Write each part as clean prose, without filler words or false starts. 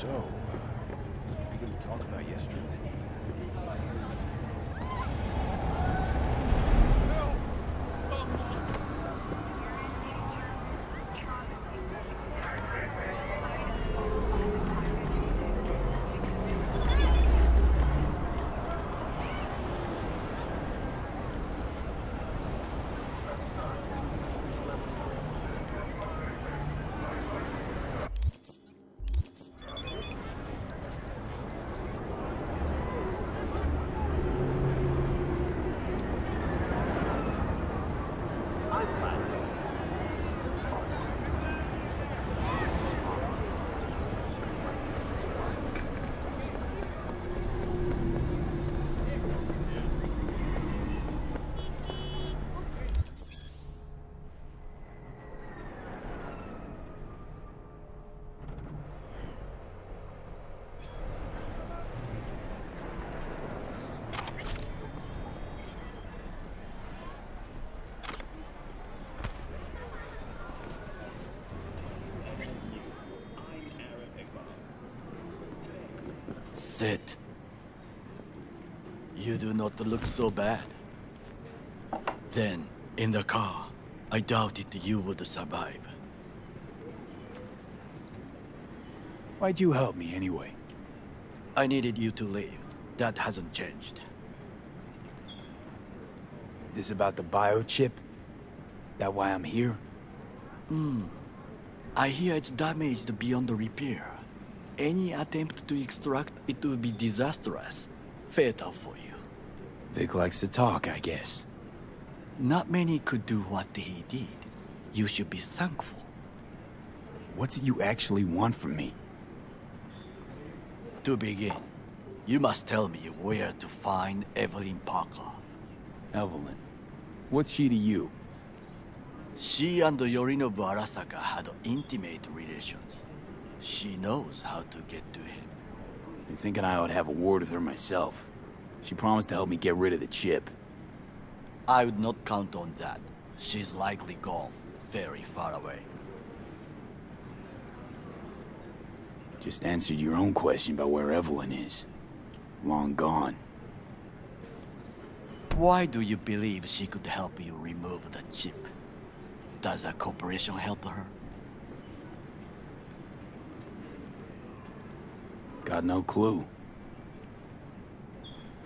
So, what are you going to talk about yesterday? Sit. You do not look so bad. Then, in the car, I doubted you would survive. Why'd you help me anyway? I needed you to leave. That hasn't changed. This about the biochip? That why I'm here? I hear it's damaged beyond repair. Any attempt to extract it would be disastrous. Fatal for you. Vic likes to talk, I guess. Not many could do what he did. You should be thankful. What's it you actually want from me? To begin, you must tell me where to find Evelyn Parker. Evelyn. What's she to you? She and Yorinobu Arasaka had intimate relations. She knows how to get to him. Been thinking I ought to have a word with her myself. She promised to help me get rid of the chip. I would not count on that. She's likely gone, very far away. Just answered your own question about where Evelyn is. Long gone. Why do you believe she could help you remove the chip? Does a corporation help her? Got no clue.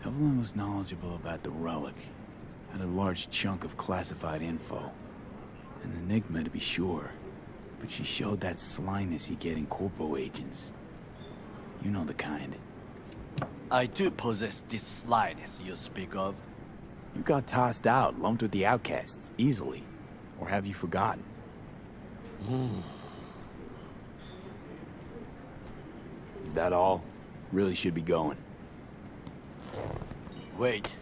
Evelyn was knowledgeable about the relic. Had a large chunk of classified info. An enigma to be sure. But she showed that slyness you get in corpo agents. You know the kind. I too possess this slyness you speak of. You got tossed out, lumped with the outcasts, easily. Or have you forgotten? Is that all? Really should be going. Wait.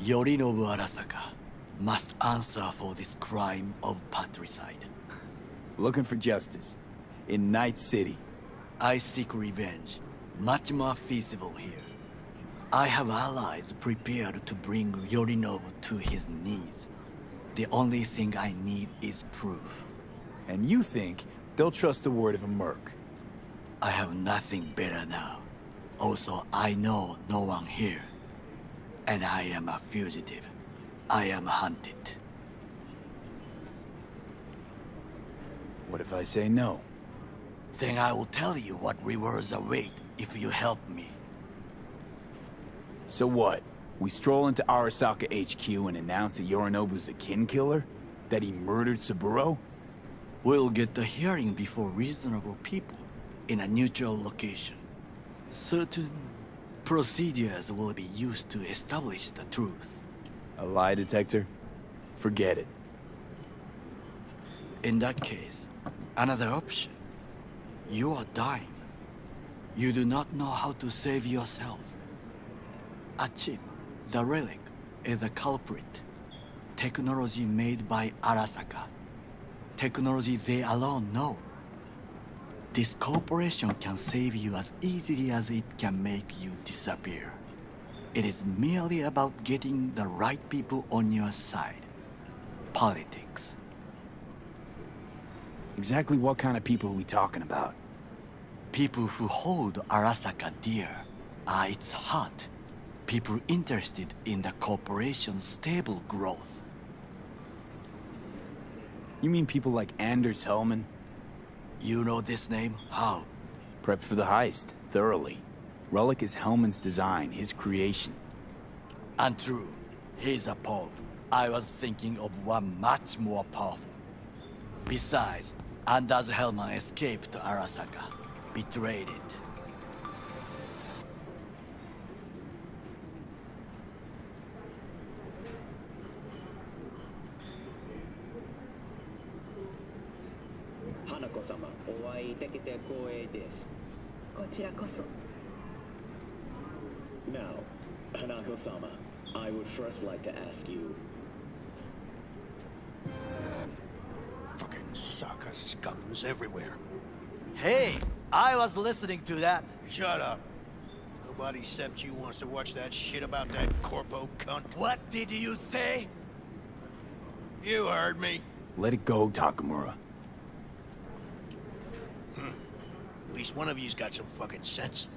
Yorinobu Arasaka must answer for this crime of patricide. Looking for justice. In Night City. I seek revenge. Much more feasible here. I have allies prepared to bring Yorinobu to his knees. The only thing I need is proof. And you think they'll trust the word of a merc? I have nothing better now. Also, I know no one here. And I am a fugitive. I am hunted. What if I say no? Then I will tell you what rewards await if you help me. So what? We stroll into Arasaka HQ and announce that Yorinobu's a kin killer? That he murdered Saburo? We'll get the hearing before reasonable people in a neutral location. Certain procedures will be used to establish the truth. A lie detector? Forget it. In that case, another option. You are dying. You do not know how to save yourself. A chip, the relic, is a culprit. Technology made by Arasaka. Technology they alone know. This corporation can save you as easily as it can make you disappear. It is merely about getting the right people on your side. Politics. Exactly what kind of people are we talking about? People who hold Arasaka dear are its heart. People interested in the corporation's stable growth. You mean people like Anders Hellman? You know this name? How? Prepped for the heist, thoroughly. Relic is Hellman's design, his creation. Untrue. He's a pawn. I was thinking of one much more powerful. Besides, Anders Hellman escaped to Arasaka. Betrayed it. Now, Hanako-sama, I would first like to ask you... Fucking Saka scums everywhere. Hey! I was listening to that. Shut up. Nobody except you wants to watch that shit about that corpo cunt. What did you say? You heard me. Let it go, Takamura. At least one of you's got some fucking sense.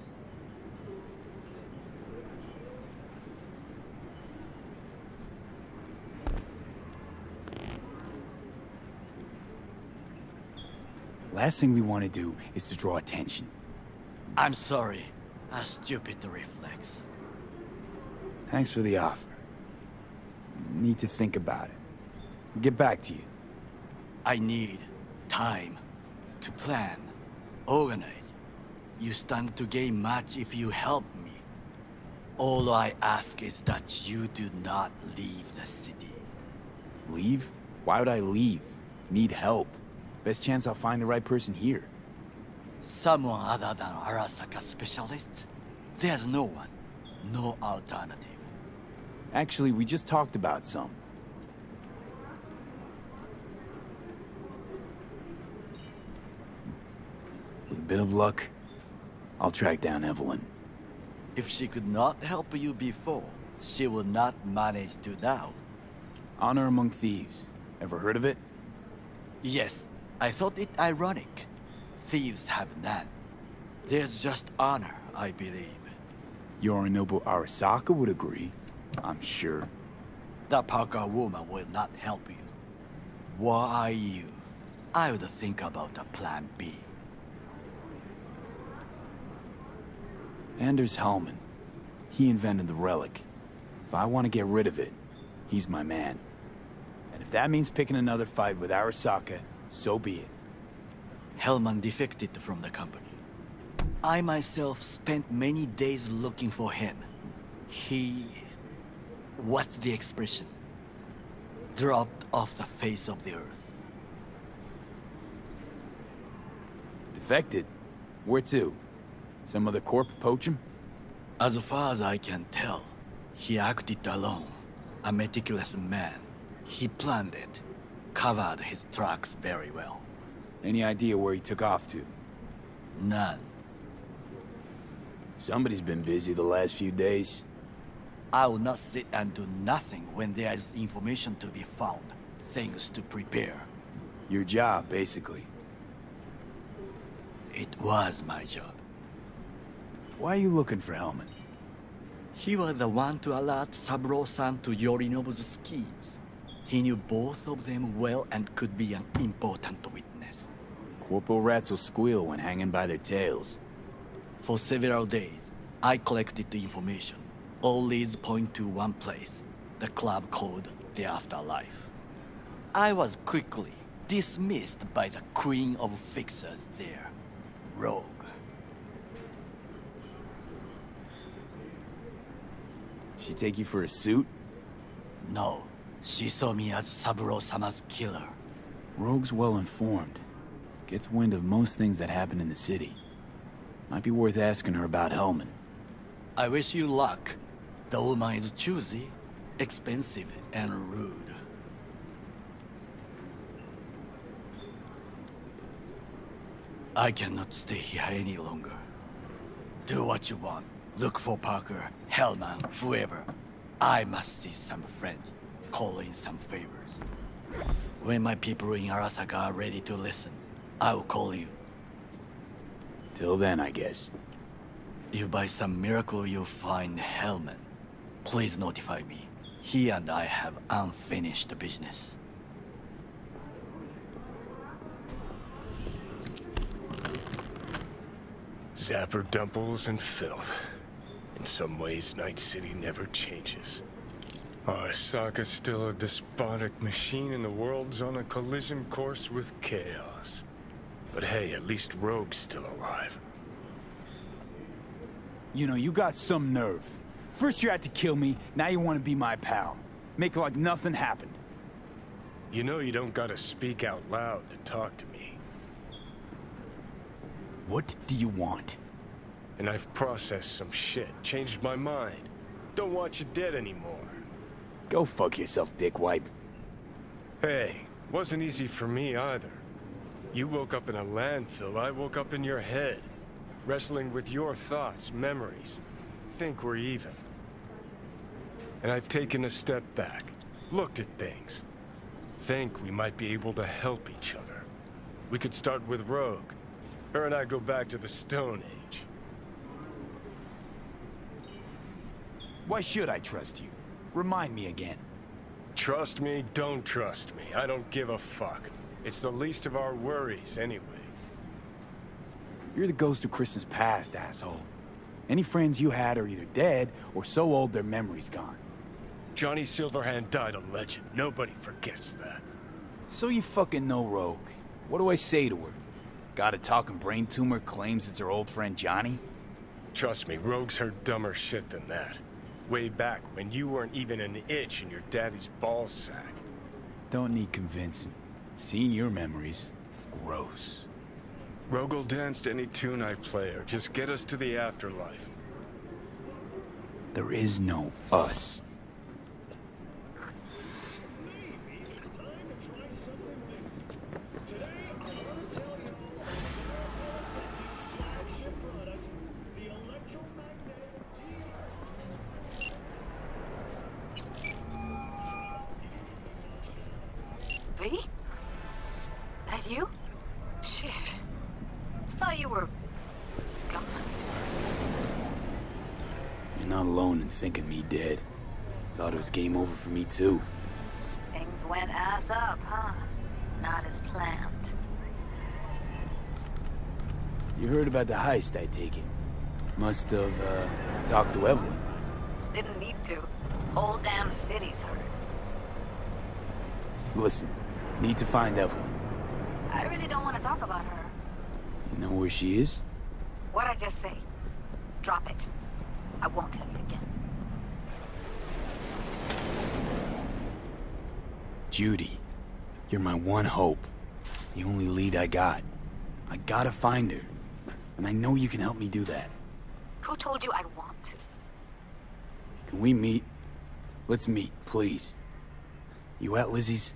Last thing we want to do is to draw attention. I'm sorry. A stupid reflex. Thanks for the offer. Need to think about it. Get back to you. I need time to plan, organize. You stand to gain much if you help me. All I ask is that you do not leave the city. Leave? Why would I leave? Need help. Best chance I'll find the right person here. Someone other than Arasaka specialist? There's no one. No alternative. Actually, we just talked about some. With a bit of luck, I'll track down Evelyn. If she could not help you before, she will not manage to now. Honor among thieves. Ever heard of it? Yes, I thought it ironic. Thieves have none. There's just honor, I believe. Yorinobu Arasaka would agree, I'm sure. The Parker woman will not help you. What are you? I would think about a plan B. Anders Hellman. He invented the relic. If I want to get rid of it, he's my man. And if that means picking another fight with Arasaka, so be it. Hellman defected from the company. I myself spent many days looking for him. He... what's the expression? Dropped off the face of the earth. Defected? Where to? Some other corp poach him? As far as I can tell, he acted alone. A meticulous man. He planned it. Covered his tracks very well. Any idea where he took off to? None. Somebody's been busy the last few days. I will not sit and do nothing when there is information to be found. Things to prepare. Your job, basically. It was my job. Why are you looking for Hellman? He was the one to alert Saburo-san to Yorinobu's schemes. He knew both of them well and could be an important witness. Corpo rats will squeal when hanging by their tails. For several days, I collected the information. All leads point to one place, the club called the Afterlife. I was quickly dismissed by the queen of fixers there, Rogue. She take you for a suit? No, she saw me as Saburo-sama's killer. Rogue's well informed. Gets wind of most things that happen in the city. Might be worth asking her about Hellman. I wish you luck. The woman is choosy, expensive, and rude. I cannot stay here any longer. Do what you want. Look for Parker, Hellman, whoever. I must see some friends, call in some favors. When my people in Arasaka are ready to listen, I will call you. Till then, I guess. If by some miracle you find Hellman, please notify me. He and I have unfinished business. Zapper dumples and filth. In some ways, Night City never changes. Arasaka's still a despotic machine and the world's on a collision course with chaos. But hey, at least Rogue's still alive. You know, you got some nerve. First you had to kill me, now you want to be my pal. Make like nothing happened. You know you don't gotta speak out loud to talk to me. What do you want? And I've processed some shit, changed my mind. Don't want you dead anymore. Go fuck yourself, dickwipe. Hey, wasn't easy for me either. You woke up in a landfill, I woke up in your head. Wrestling with your thoughts, memories. Think we're even. And I've taken a step back, looked at things. Think we might be able to help each other. We could start with Rogue. Her and I go back to the Stone Age. Why should I trust you? Remind me again. Trust me, don't trust me. I don't give a fuck. It's the least of our worries, anyway. You're the ghost of Christmas past, asshole. Any friends you had are either dead or so old their memory's gone. Johnny Silverhand died a legend. Nobody forgets that. So you fucking know Rogue. What do I say to her? Got a talking brain tumor, claims it's her old friend Johnny? Trust me, Rogue's heard dumber shit than that. Way back when you weren't even an itch in your daddy's ball sack. Don't need convincing. Seeing your memories, gross. Rogue will dance to any tune I play or just get us to the afterlife. There is no us. V? That you? Shit. Thought you were... gone. You're not alone in thinking me dead. Thought it was game over for me too. Things went ass up, huh? Not as planned. You heard about the heist, I take it. Must have, talked to Evelyn. Didn't need to. Whole damn city's heard. Listen, need to find Evelyn. I really don't want to talk about her. You know where she is? What'd I just say? Drop it. I won't tell you again. Judy, you're my one hope. The only lead I got. I gotta find her. And I know you can help me do that. Who told you I want to? Can we meet? Let's meet, please. You at Lizzie's?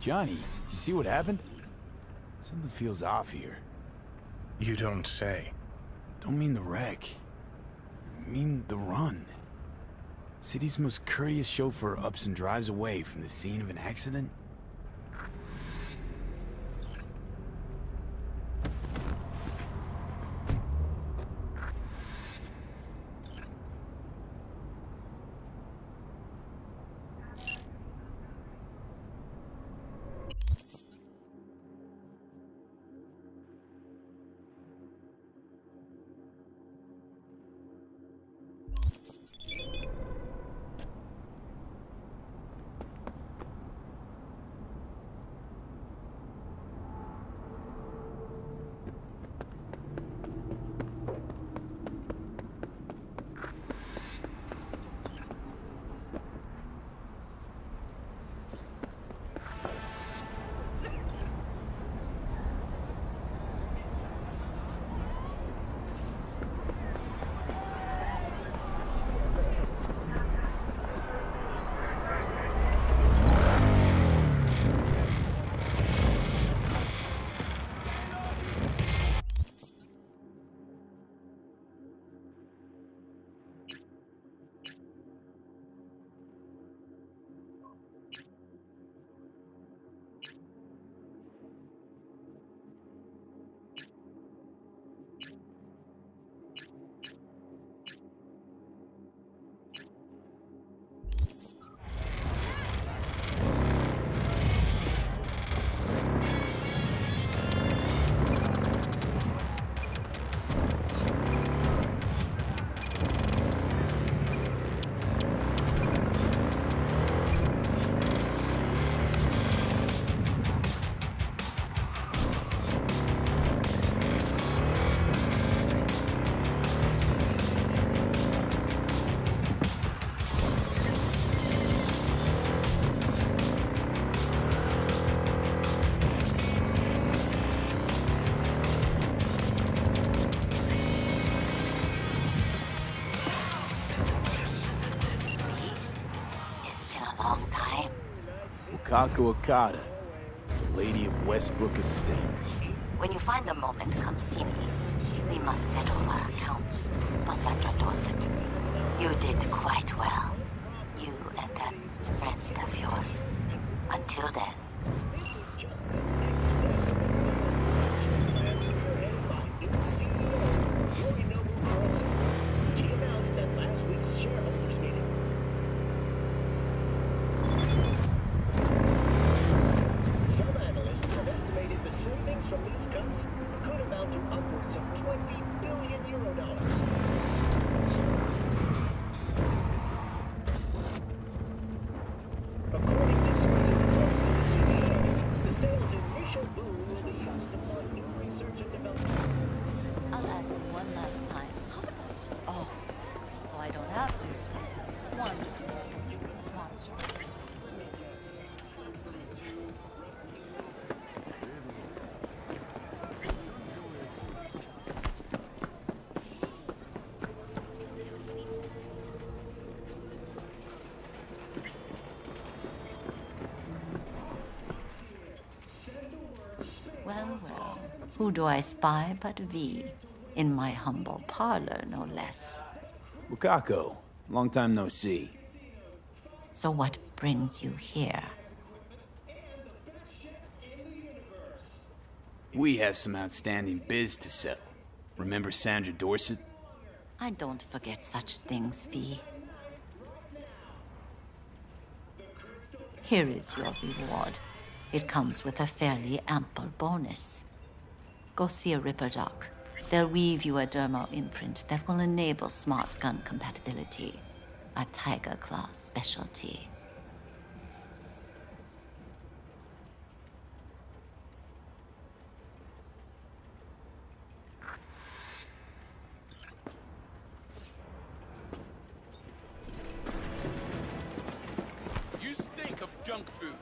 Johnny, you see what happened? Something feels off here. You don't say. Don't mean the wreck. I mean the run. City's most courteous chauffeur ups and drives away from the scene of an accident? Kako Okada, the Lady of Westbrook Estate. When you find a moment, come see me. We must settle our accounts for Sandra Dorset. You did quite well. You and that friend of yours. Until then. Well, who do I spy but V? In my humble parlor, no less. Wakako, long time no see. So what brings you here? We have some outstanding biz to settle. Remember Sandra Dorset? I don't forget such things, V. Here is your reward. It comes with a fairly ample bonus. Go see a Ripper Doc. They'll weave you a dermal imprint that will enable smart gun compatibility. A Tiger Claw specialty. You stink of junk food.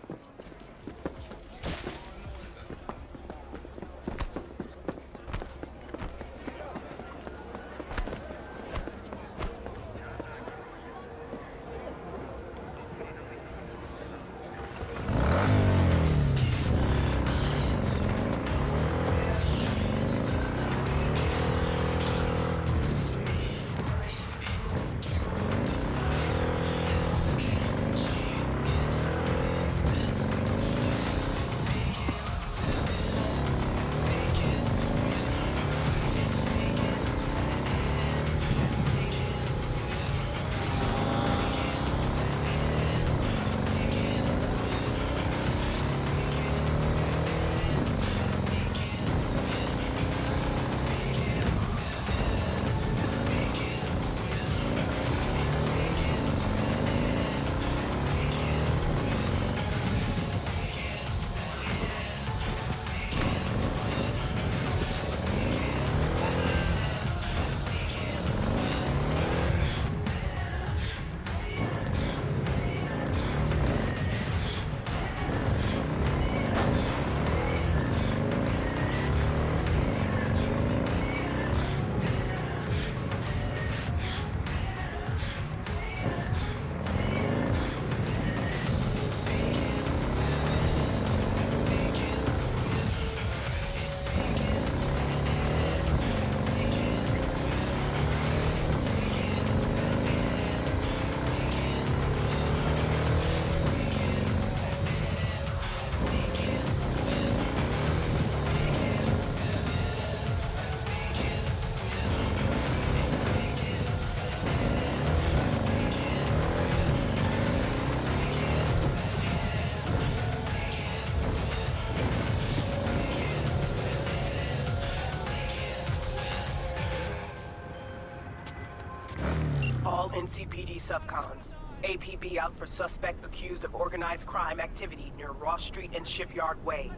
All NCPD subcons. APB out for suspect accused of organized crime activity near Ross Street and Shipyard Way.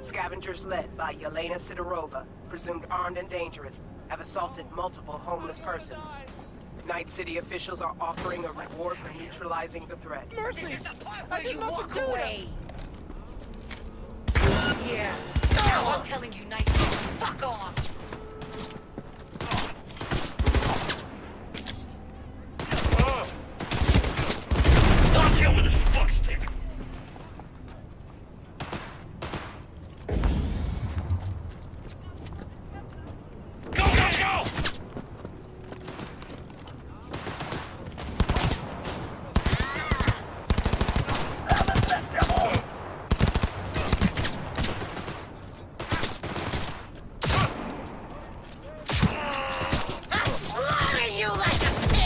Scavengers led by Yelena Sidorova, presumed armed and dangerous, have assaulted multiple homeless persons. Night City officials are offering a reward for neutralizing the threat. Mercy! It's the part where you walk away! Yeah. Now I'm telling you, Night City, fuck off! I'll deal with this fuckstick! Go, go, go! I'll slaughter you like a pig!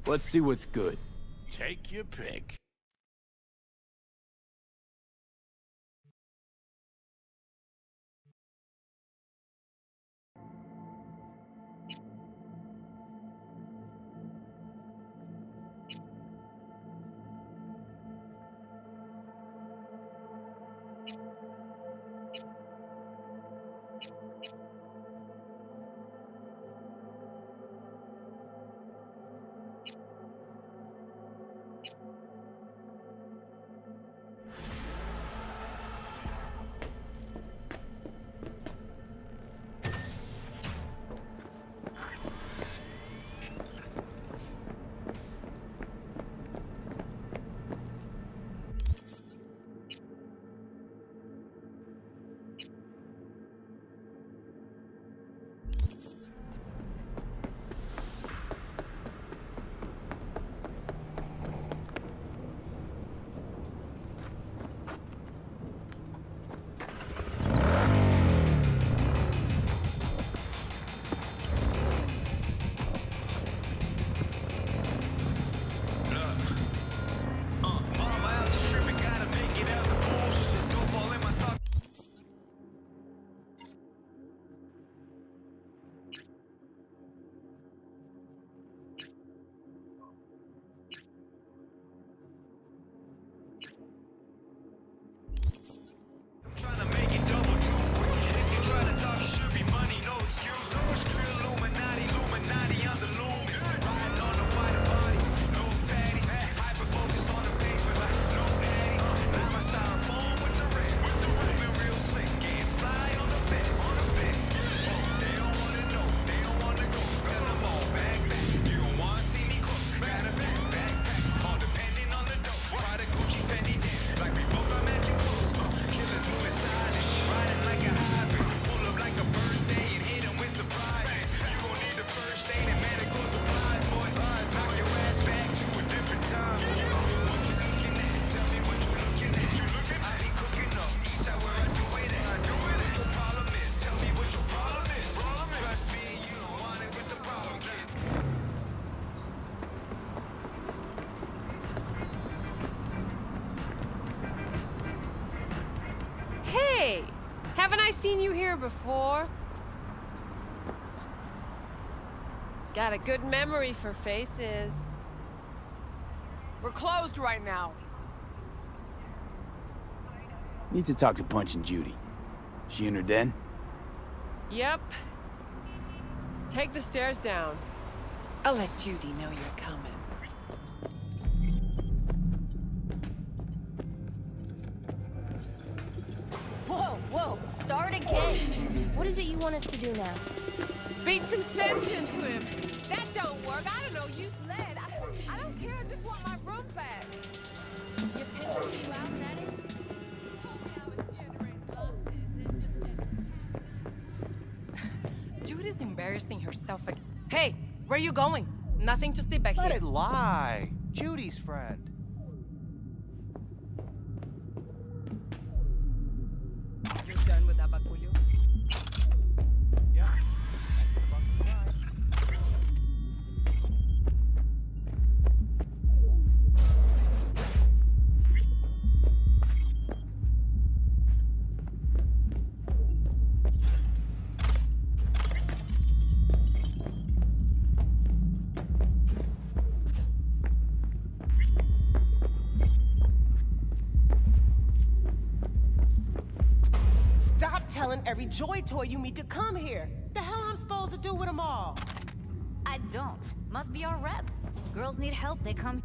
Let's see what's good. Take your pick. Hey! Haven't I seen you here before? Got a good memory for faces. We're closed right now. Need to talk to Punch and Judy. She in her den? Yep. Take the stairs down. I'll let Judy know you're coming. Whoa, whoa, start again. What is it you want us to do now? Beat some sense into him. That don't work. I don't know. You led. I don't care. I just want my room back. Your pencil you out at it? Judy's embarrassing herself again. Hey, where you going? Nothing to see back Let here. it lie. Judy's friend. You're done with Abaculio? Yeah. Stop telling every joy toy you meet to come here. The hell I'm supposed to do with them all? I don't. Must be our rep. Girls need help, they come.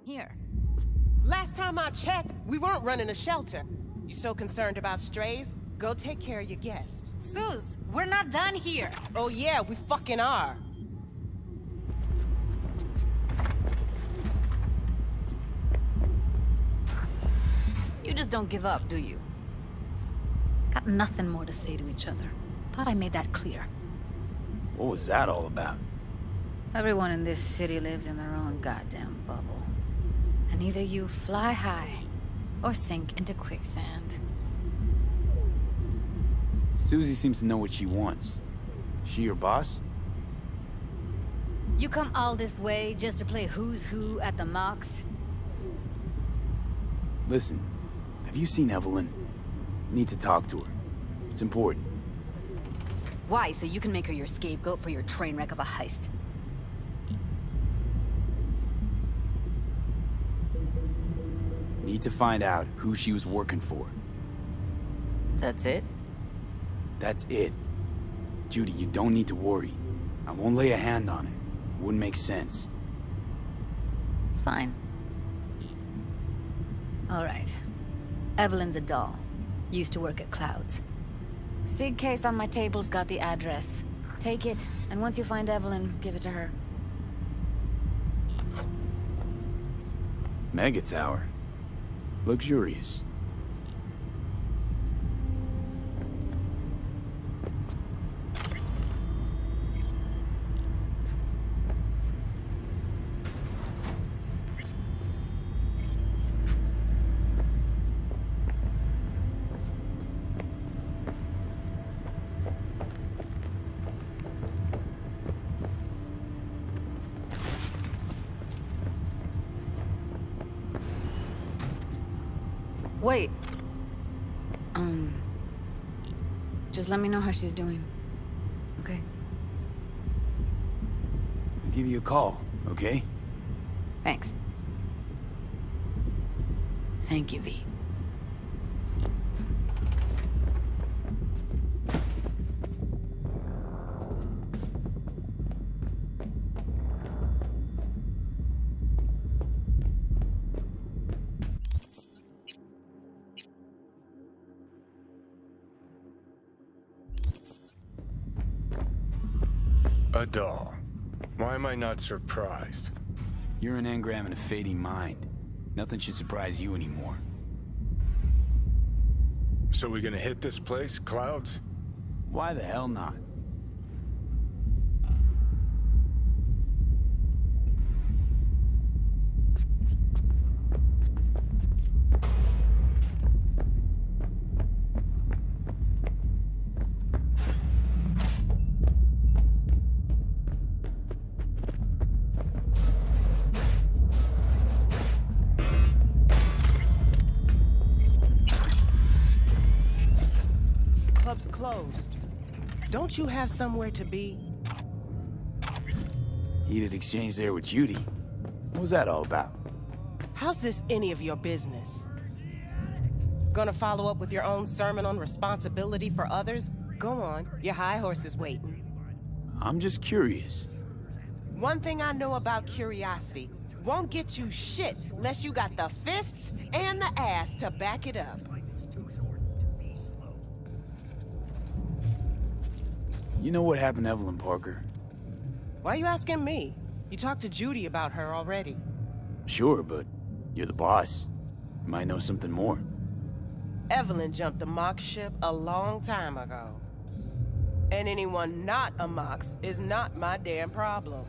Here. Last time I checked, we weren't running a shelter. You so concerned about strays? Go take care of your guests. Suze, we're not done here. Oh yeah, we fucking are. You just don't give up, do you? Got nothing more to say to each other. Thought I made that clear. What was that all about? Everyone in this city lives in their own goddamn bubble. And either you fly high, or sink into quicksand. Susie seems to know what she wants. She your boss? You come all this way just to play who's who at the mocks? Listen, have you seen Evelyn? Need to talk to her. It's important. Why, so you can make her your scapegoat for your train wreck of a heist? Need to find out who she was working for. That's it? That's it. Judy, you don't need to worry. I won't lay a hand on it. Wouldn't make sense. Fine. All right. Evelyn's a doll. Used to work at Clouds. Sig case on my table's got the address. Take it, and once you find Evelyn, give it to her. Mega Tower. Luxurious. Wait. Just let me know how she's doing. Okay? I'll give you a call, okay? Thanks. Thank you, V. A doll. Why am I not surprised? You're an engram and a fading mind. Nothing should surprise you anymore. So we gonna hit this place, Clouds? Why the hell not? club's closed. Don't you have somewhere to be? Heated exchange there with Judy. What was that all about? How's this any of your business? Gonna follow up with your own sermon on responsibility for others? Go on, your high horse is waiting. I'm just curious. One thing I know about curiosity, won't get you shit unless you got the fists and the ass to back it up. You know what happened to Evelyn Parker? Why are you asking me? You talked to Judy about her already. Sure, but you're the boss. You might know something more. Evelyn jumped the Mox ship a long time ago. And anyone not a Mox is not my damn problem.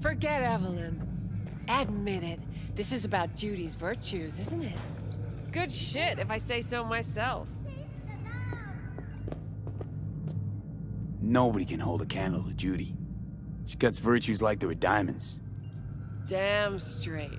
Forget Evelyn. Admit it. This is about Judy's virtues, isn't it? Good shit, if I say so myself. Nobody can hold a candle to Judy. She cuts virtues like they were diamonds. Damn straight.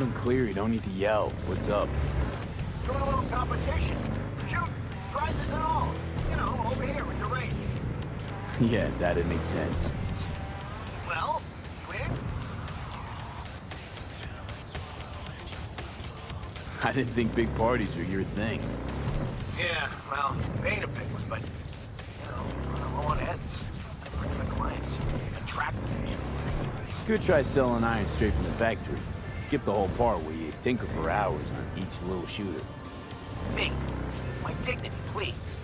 and clear, you don't need to yell. What's up? Doing a little competition. Shoot, prizes and all. You know, over here in the range. Yeah, that'd make sense. Well, you in? I didn't think big parties were your thing. Yeah, well, they ain't a big one, but, you know, I'm low on heads. Regular clients. Attract me. Could try selling iron straight from the factory. Skip the whole part where you tinker for hours on each little shooter. Me. My dignity, please.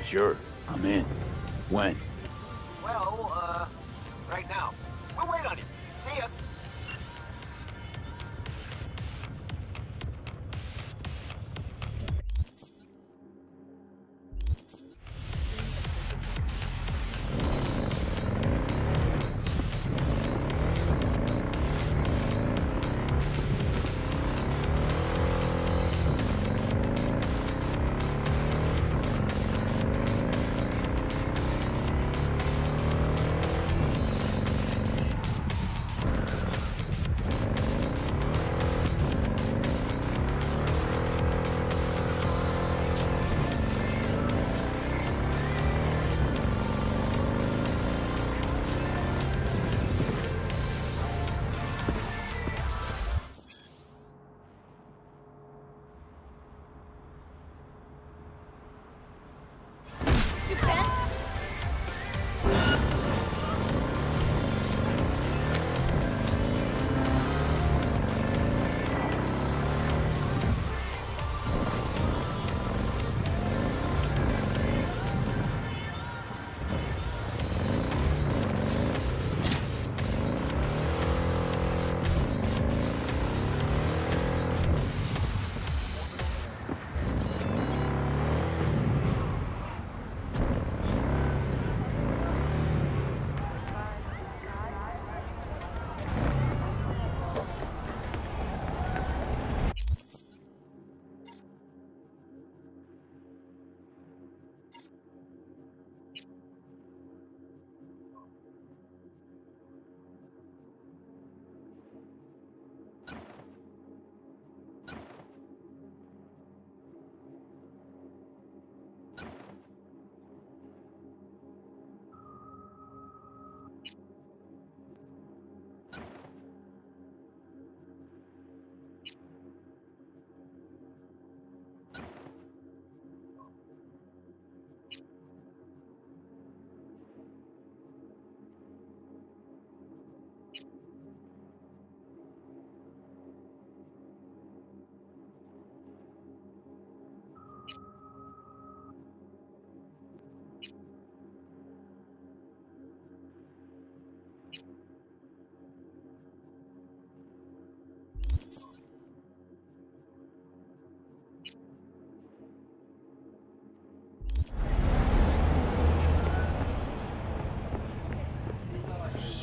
Sure, I'm in. When? Well, right now. We'll wait on you. See ya.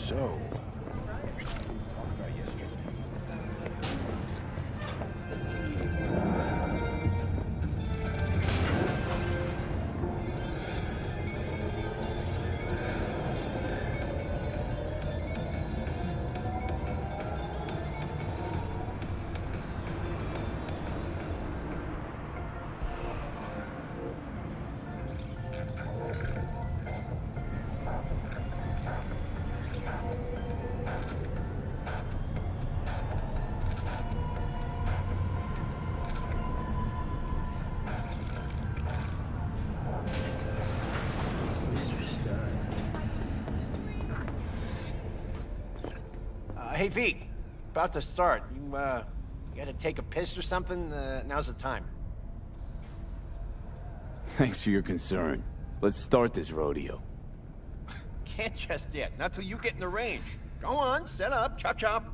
So, Hey, V. About to start. You gotta take a piss or something? Now's the time. Thanks for your concern. Let's start this rodeo. Can't just yet. Not till you get in the range. Go on, set up, chop chop.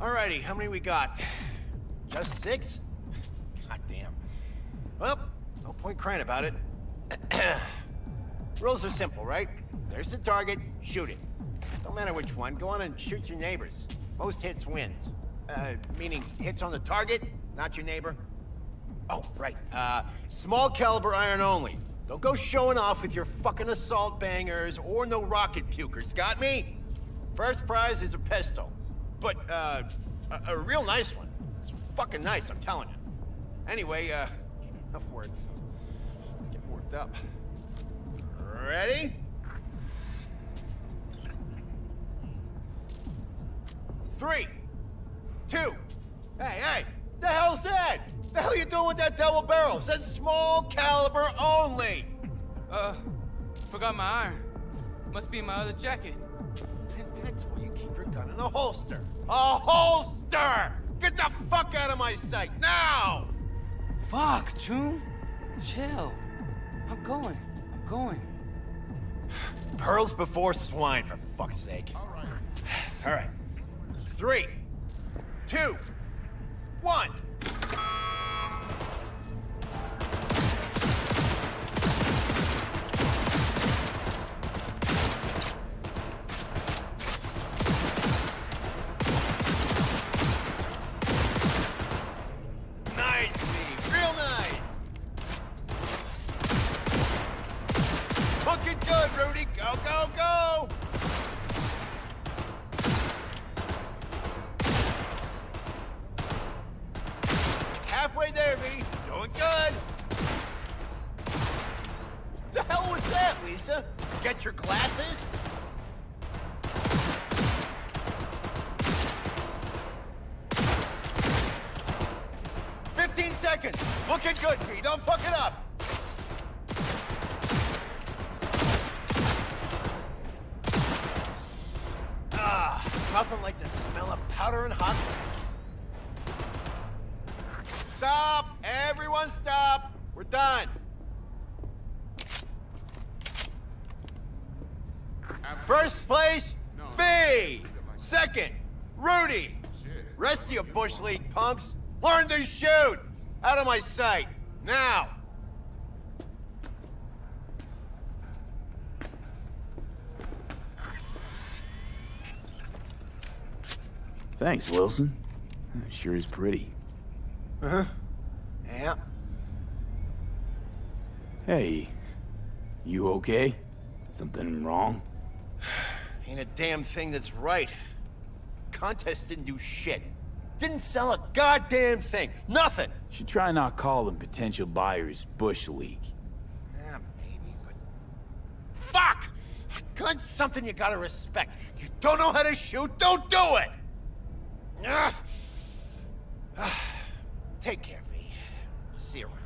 Alrighty, how many we got? Just 6? God damn. Well, no point crying about it. Rules are simple, right? There's the target, shoot it. Don't matter which one, go on and shoot your neighbors. Most hits wins. Meaning hits on the target, not your neighbor. Oh, right. Small caliber iron only. Don't go showing off with your fucking assault bangers or no rocket pukers, got me? First prize is a pistol. But, a real nice one. It's fucking nice, I'm telling you. Anyway, enough words. Getting worked up. Ready? 3, 2. Hey, the hell's that? The hell you doing with that double barrel? It says small caliber only. Forgot my iron. Must be in my other jacket. And that's where you keep your gun in a holster. A holster! Get the fuck out of my sight, now! Fuck, June. Chill. I'm going. Pearls before swine, for fuck's sake. All right. 3, 2, 1. Nice, Steve. Real nice. Looking good, Rudy. Go, go, go. Halfway there, V. Doing good. The hell was that, Lisa? Get your glasses? Seconds. Looking good, V. Don't fuck it up. Nothing like the smell of powder and hot. Stop! Everyone stop! We're done. First place, V. Second, Rudy. Rest of you Bush League punks, learn to shoot. Out of my sight, now. Thanks, Wilson. Sure is pretty. Uh-huh. Yeah. Hey, you okay? Something wrong? Ain't a damn thing that's right. Contest didn't do shit. Didn't sell a goddamn thing. Nothing. Should try not calling potential buyers Bush League. Yeah, maybe, but... Fuck! Gun's something you gotta respect. You don't know how to shoot, don't do it! Take care, V. See you around.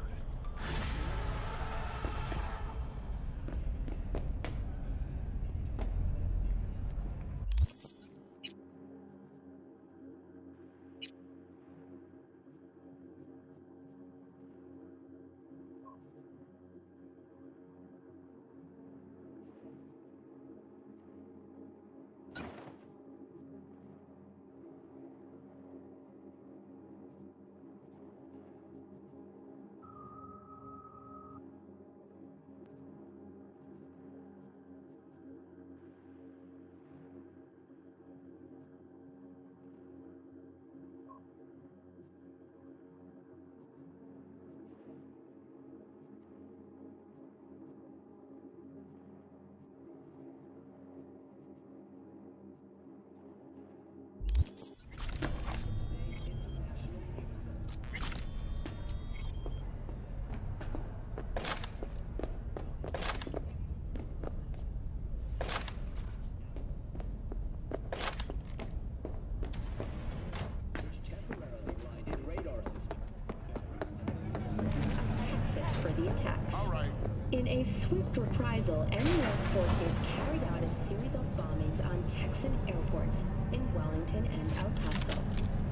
In a swift reprisal, NUS forces carried out a series of bombings on Texan airports in Wellington and El Paso.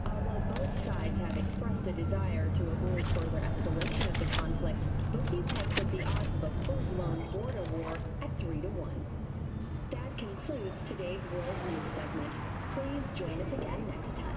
While both sides have expressed a desire to avoid further escalation of the conflict, bookies have put the odds of a full-blown border war at 3-1. That concludes today's World News segment. Please join us again next time.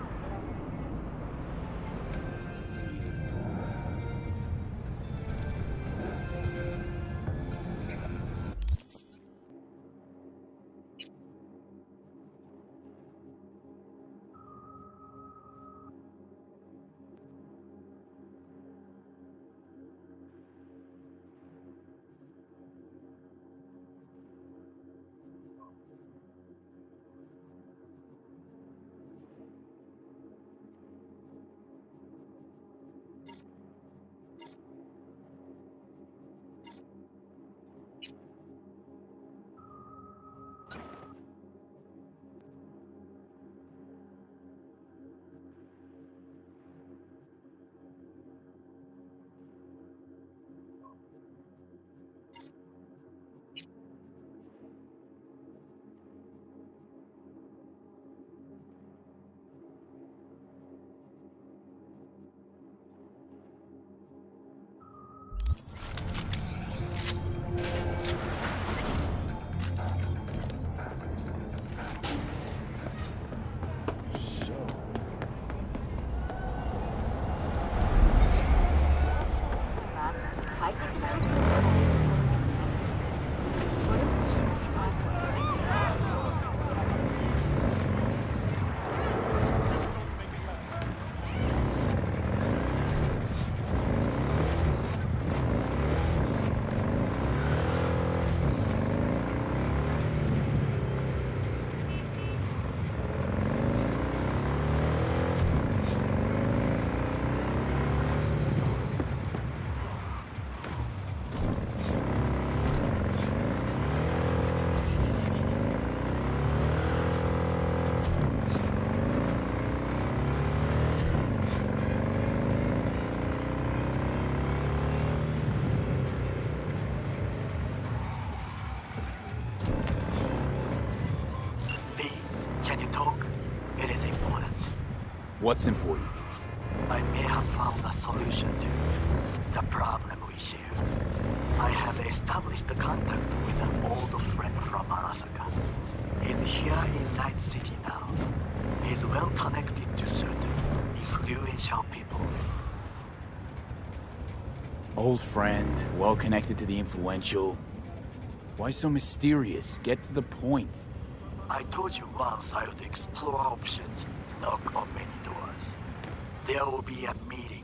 What's important? I may have found a solution to the problem we share. I have established a contact with an old friend from Arasaka. He's here in Night City now. He's well connected to certain influential people. Old friend, well connected to the influential. Why so mysterious? Get to the point. I told you once I would explore options, knock on many doors. There will be a meeting.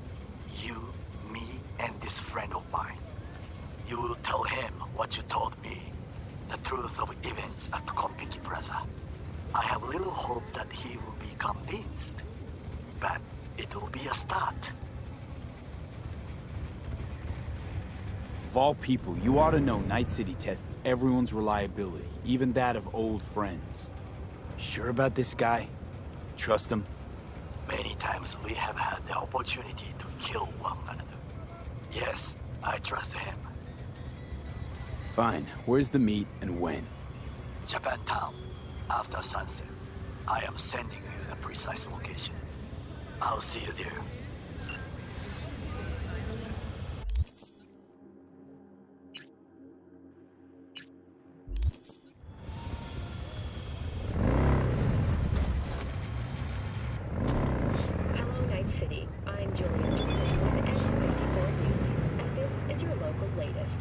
You, me, and this friend of mine. You will tell him what you told me. The truth of events at Konpeki Plaza. I have little hope that he will be convinced. But it will be a start. Of all people, you ought to know Night City tests everyone's reliability, even that of old friends. Sure about this guy? Trust him? Many times we have had the opportunity to kill one another. Yes, I trust him. Fine. Where's the meet and when? Japantown, after sunset. I am sending you the precise location. I'll see you there. Hello, Night City. I'm Julian Jordan with N54 News, and this is your local latest.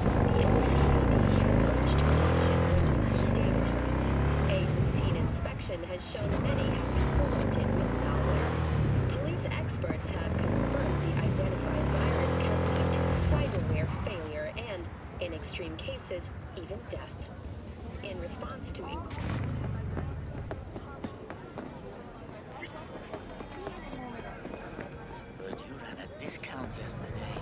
The NCPD has urged caution when using data terms. A routine inspection has shown many have been corrupted with malware. Police experts have confirmed the identified virus can lead to cyberware failure and, in extreme cases, even death. In response to But you ran a discount yesterday.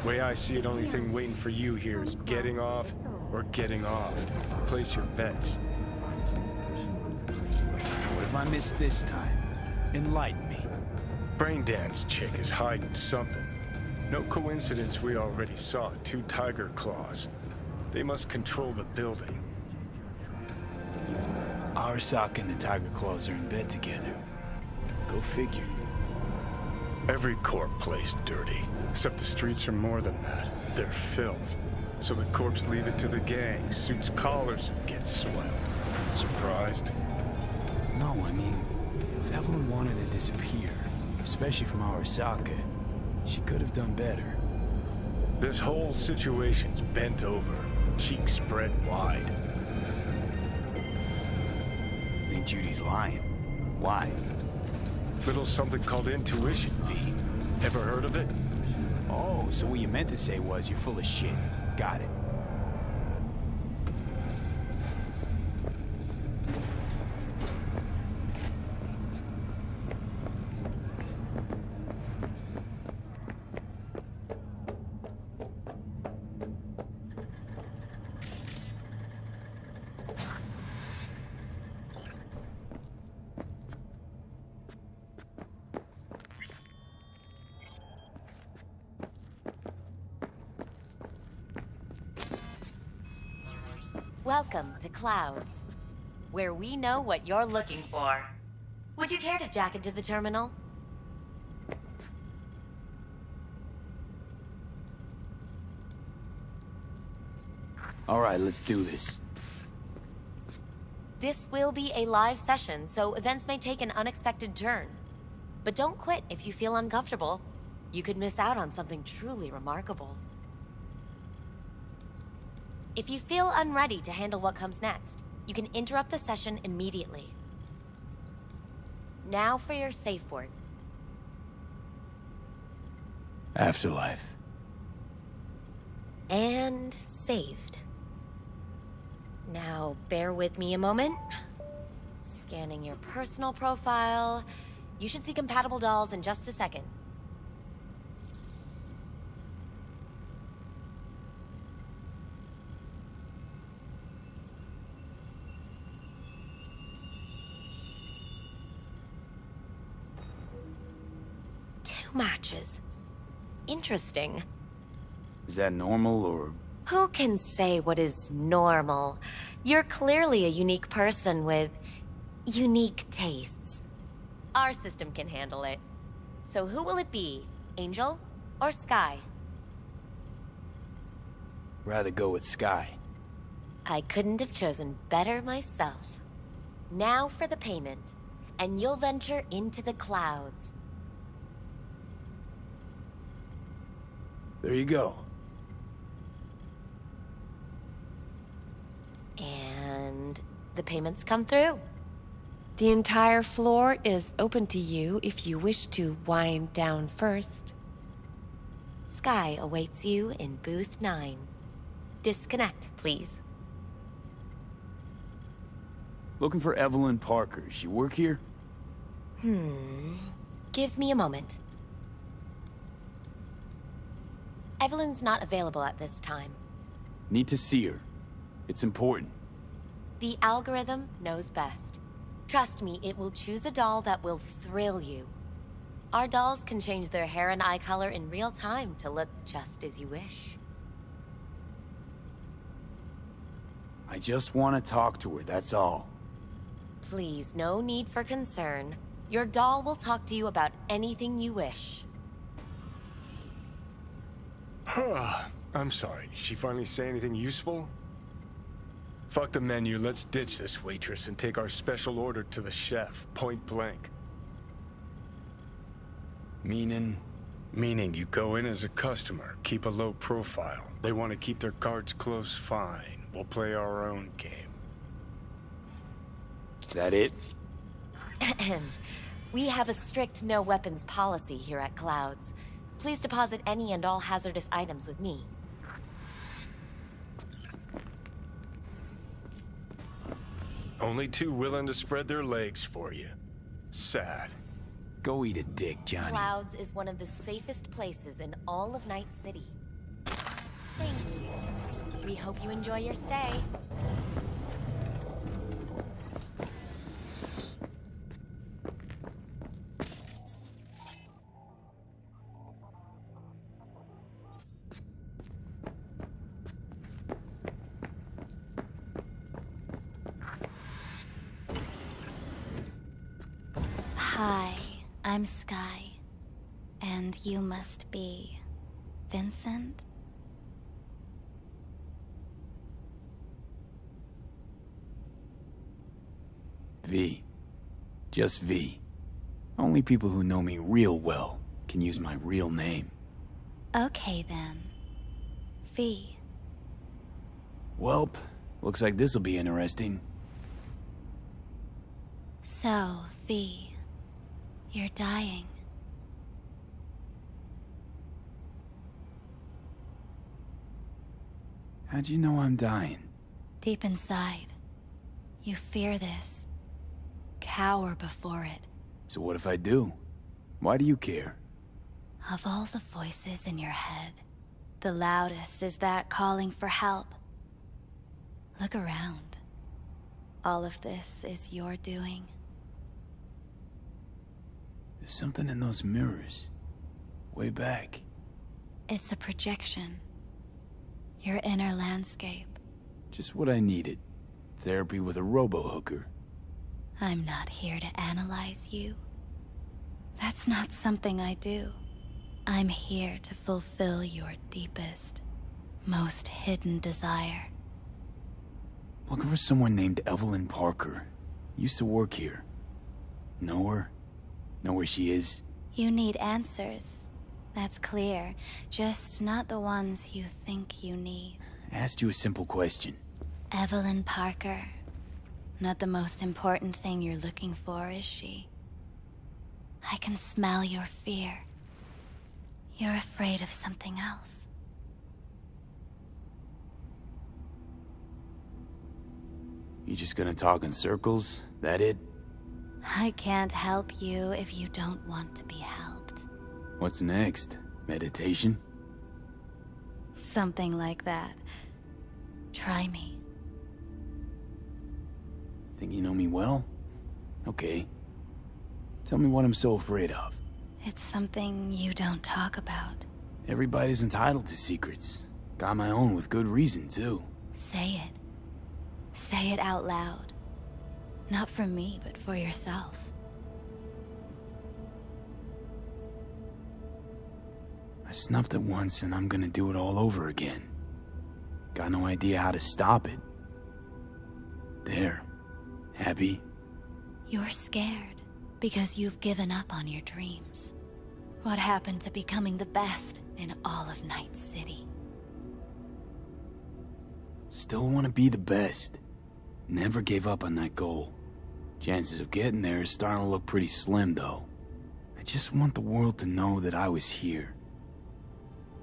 Way I see it, only thing waiting for you here is getting off or getting off. Place your bets. What have I missed this time? Enlighten me. Braindance chick is hiding something. No coincidence we already saw 2 tiger claws. They must control the building. Arasaka and the Tiger Claws are in bed together. Go figure. Every corp plays dirty, except the streets are more than that. They're filth. So the corps leave it to the gang, suits collars, and get swelled. Surprised? No, I mean, if Evelyn wanted to disappear, especially from Arasaka, she could have done better. This whole situation's bent over, cheeks spread wide. I think Judy's lying. Why? Little something called intuition, V. Ever heard of it? Oh, so what you meant to say was you're full of shit. Got it. Welcome to Clouds, where we know what you're looking for. Would you care to jack into the terminal? All right, let's do this. This will be a live session, so events may take an unexpected turn. But don't quit if you feel uncomfortable. You could miss out on something truly remarkable. If you feel unready to handle what comes next, you can interrupt the session immediately. Now for your safe word. Afterlife. And saved. Now, bear with me a moment. Scanning your personal profile. You should see compatible dolls in just a second. matches. Interesting. Is that normal, or...? Who can say what is normal? You're clearly a unique person with unique tastes. Our system can handle it. So who will it be? Angel or Sky? Rather go with Sky. I couldn't have chosen better myself. Now for the payment, and you'll venture into the clouds. There you go. And the payments come through. The entire floor is open to you if you wish to wind down first. Sky awaits you in booth 9. Disconnect, please. Looking for Evelyn Parker. She work here? Give me a moment. Evelyn's not available at this time. Need to see her. It's important. The algorithm knows best. Trust me, it will choose a doll that will thrill you. Our dolls can change their hair and eye color in real time to look just as you wish. I just want to talk to her, that's all. Please, no need for concern. Your doll will talk to you about anything you wish. I'm sorry, did she finally say anything useful? Fuck the menu, let's ditch this waitress and take our special order to the chef, point blank. Meaning? Meaning you go in as a customer, keep a low profile. They want to keep their cards close, fine. We'll play our own game. Is that it? We have a strict no weapons policy here at Clouds. Please deposit any and all hazardous items with me. Only two willing to spread their legs for you. Sad. Go eat a dick, Johnny. Clouds is one of the safest places in all of Night City. Thank you. We hope you enjoy your stay. Hi, I'm Sky. And you must be... Vincent? V. Just V. Only people who know me real well can use my real name. Okay then. V. Welp, looks like this'll be interesting. So, V, you're dying. How'd you know I'm dying? Deep inside, you fear this. Cower before it. So what if I do? Why do you care? Of all the voices in your head, the loudest is that calling for help. Look around. All of this is your doing. There's something in those mirrors. Way back. It's a projection. Your inner landscape. Just what I needed. Therapy with a robo-hooker. I'm not here to analyze you. That's not something I do. I'm here to fulfill your deepest, most hidden desire. Looking for someone named Evelyn Parker. Used to work here. Know her? Know where she is? You need answers. That's clear. Just not the ones you think you need. I asked you a simple question. Evelyn Parker. Not the most important thing you're looking for, is she? I can smell your fear. You're afraid of something else. You just gonna talk in circles? That it? I can't help you if you don't want to be helped. What's next? Meditation? Something like that. Try me. Think you know me well? Okay. Tell me what I'm so afraid of. It's something you don't talk about. Everybody's entitled to secrets. Got my own with good reason, too. Say it. Say it out loud. Not for me, but for yourself. I snuffed it once and I'm gonna do it all over again. Got no idea how to stop it. There. Happy? You're scared because you've given up on your dreams. What happened to becoming the best in all of Night City? Still want to be the best. Never gave up on that goal. Chances of getting there is starting to look pretty slim, though. I just want the world to know that I was here.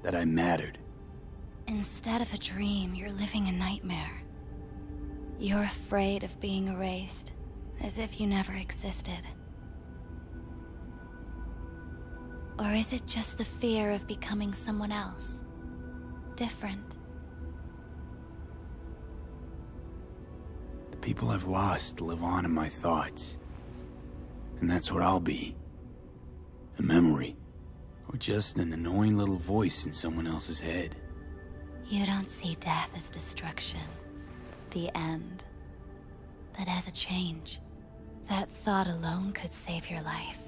That I mattered. Instead of a dream, you're living a nightmare. You're afraid of being erased, as if you never existed. Or is it just the fear of becoming someone else? Different? The people I've lost live on in my thoughts. And that's what I'll be. A memory. Or just an annoying little voice in someone else's head. You don't see death as destruction, the end, but as a change. That thought alone could save your life.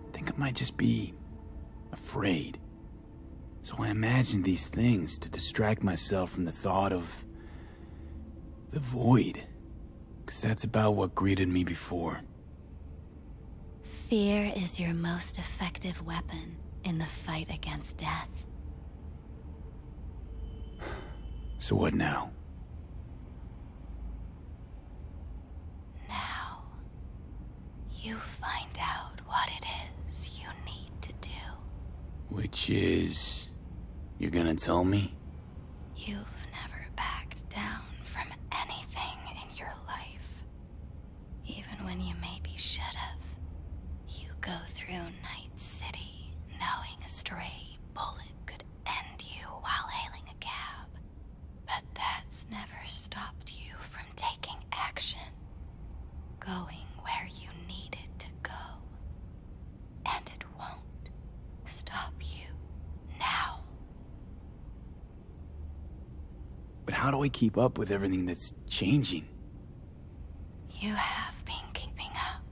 I think I might just be afraid. So I imagined these things to distract myself from the thought of the void. 'Cause that's about what greeted me before. Fear is your most effective weapon in the fight against death. So what now? Now, you find out what it is you need to do. Which is... you're gonna tell me? You've never backed down from anything in your life. Even when you maybe should have. You go through Night City knowing a stray bullet could end you while hailing a cab. But that's never stopped you from taking action. Going where you needed to go. And it won't stop you now. But how do I keep up with everything that's changing? You have been keeping up.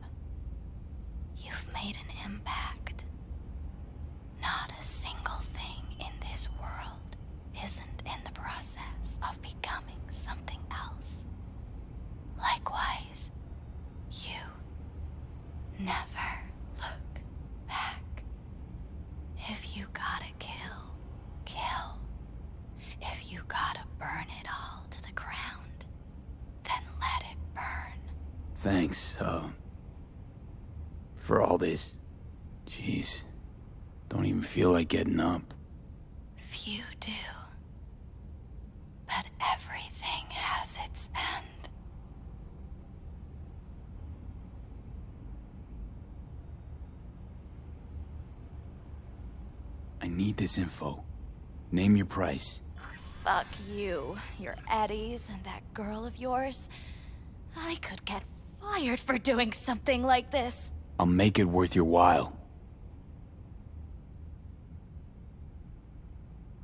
You've made an impact. Not a single thing in this world isn't in the process of becoming something else. Likewise, you never look back. If you gotta kill, kill. If you gotta burn it all to the ground, then let it burn. Thanks, for all this. Jeez. Don't even feel like getting up. Few do. But everything has its end. I need this info. Name your price. Fuck you, your Eddies, and that girl of yours. I could get fired for doing something like this. I'll make it worth your while.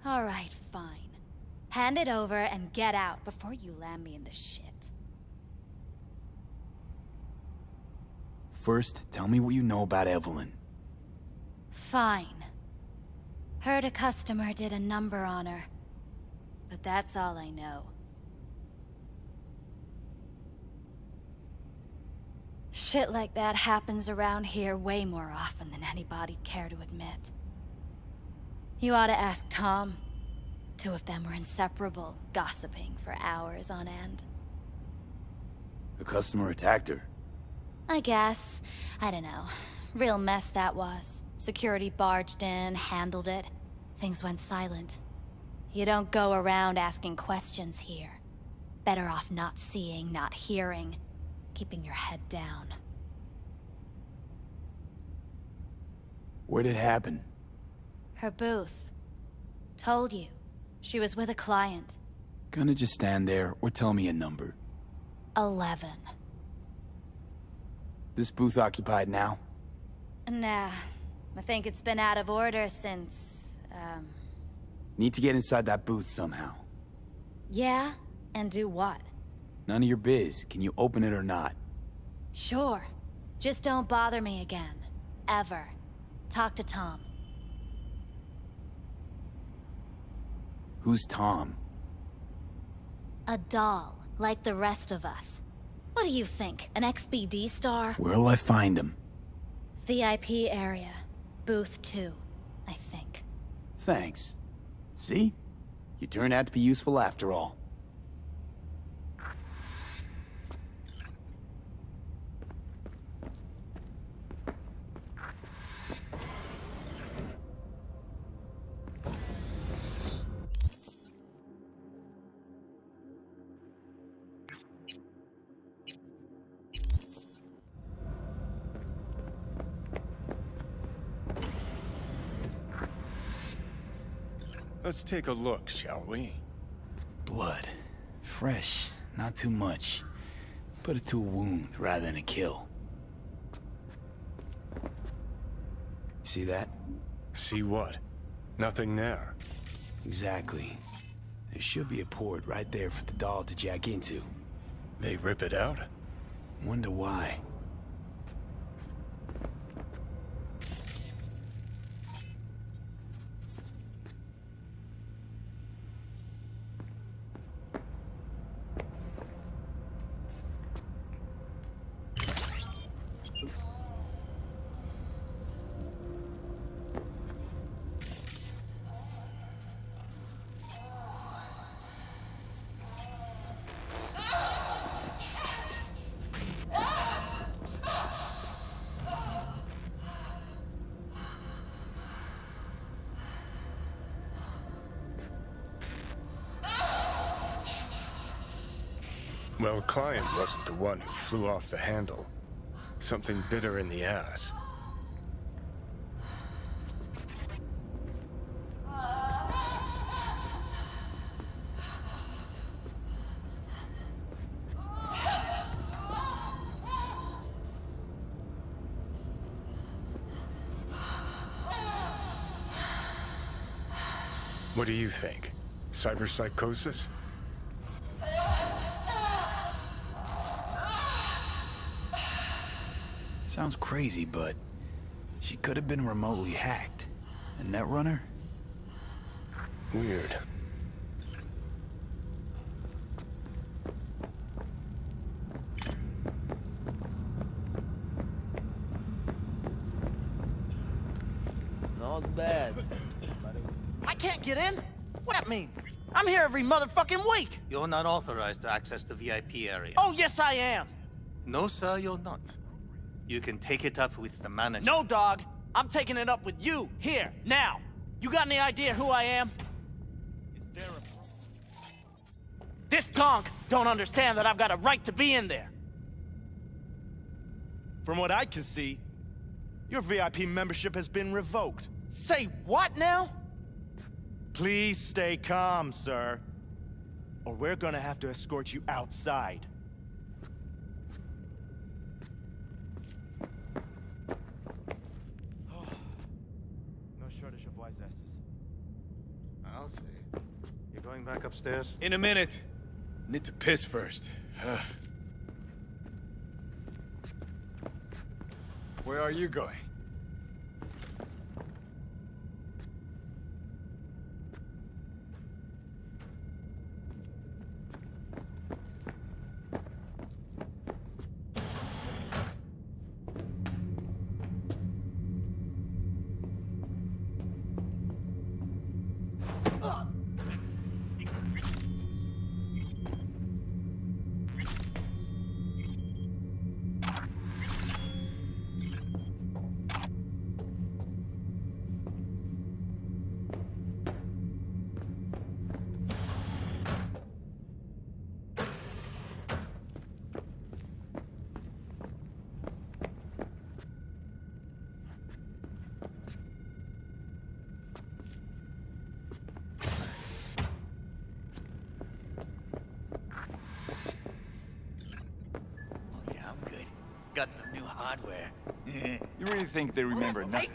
All right, fine. Hand it over and get out before you land me in the shit. First, tell me what you know about Evelyn. Fine. Heard a customer did a number on her. But that's all I know. Shit like that happens around here way more often than anybody'd care to admit. You ought to ask Tom. Two of them were inseparable, gossiping for hours on end. A customer attacked her. I guess. I don't know. Real mess that was. Security barged in, handled it. Things went silent. You don't go around asking questions here. Better off not seeing, not hearing. Keeping your head down. Where'd it happen? Her booth. Told you. She was with a client. Gonna just stand there or tell me a number? 11. This booth occupied now? Nah. I think it's been out of order since, Need to get inside that booth somehow. Yeah? And do what? None of your biz. Can you open it or not? Sure. Just don't bother me again. Ever. Talk to Tom. Who's Tom? A doll, like the rest of us. What do you think, an XBD star? Where'll I find him? VIP area. Booth 2, I think. Thanks. See? You turned out to be useful after all. Let's take a look, shall we? Blood. Fresh. Not too much. Put it to a wound rather than a kill. See that? See what? Nothing there. Exactly. There should be a port right there for the doll to jack into. They rip it out? Wonder why. Well, client wasn't the one who flew off the handle. Something bitter in the ass. What do you think? Cyberpsychosis? Sounds crazy, but she could have been remotely hacked. A netrunner? Weird. Not bad. I can't get in? What that mean? I'm here every motherfucking week. You're not authorized to access the VIP area. Oh, yes I am. No, sir, you're not. You can take it up with the manager. No, dog. I'm taking it up with you, here, now. You got any idea who I am? Is there a... This conk don't understand that I've got a right to be in there. From what I can see, your VIP membership has been revoked. Say what now? Please stay calm, sir. Or we're gonna have to escort you outside. No shortage of wise asses. I'll see. You're going back upstairs? In a minute. Need to piss first. Where are you going? Got some new hardware. You really think they remember nothing?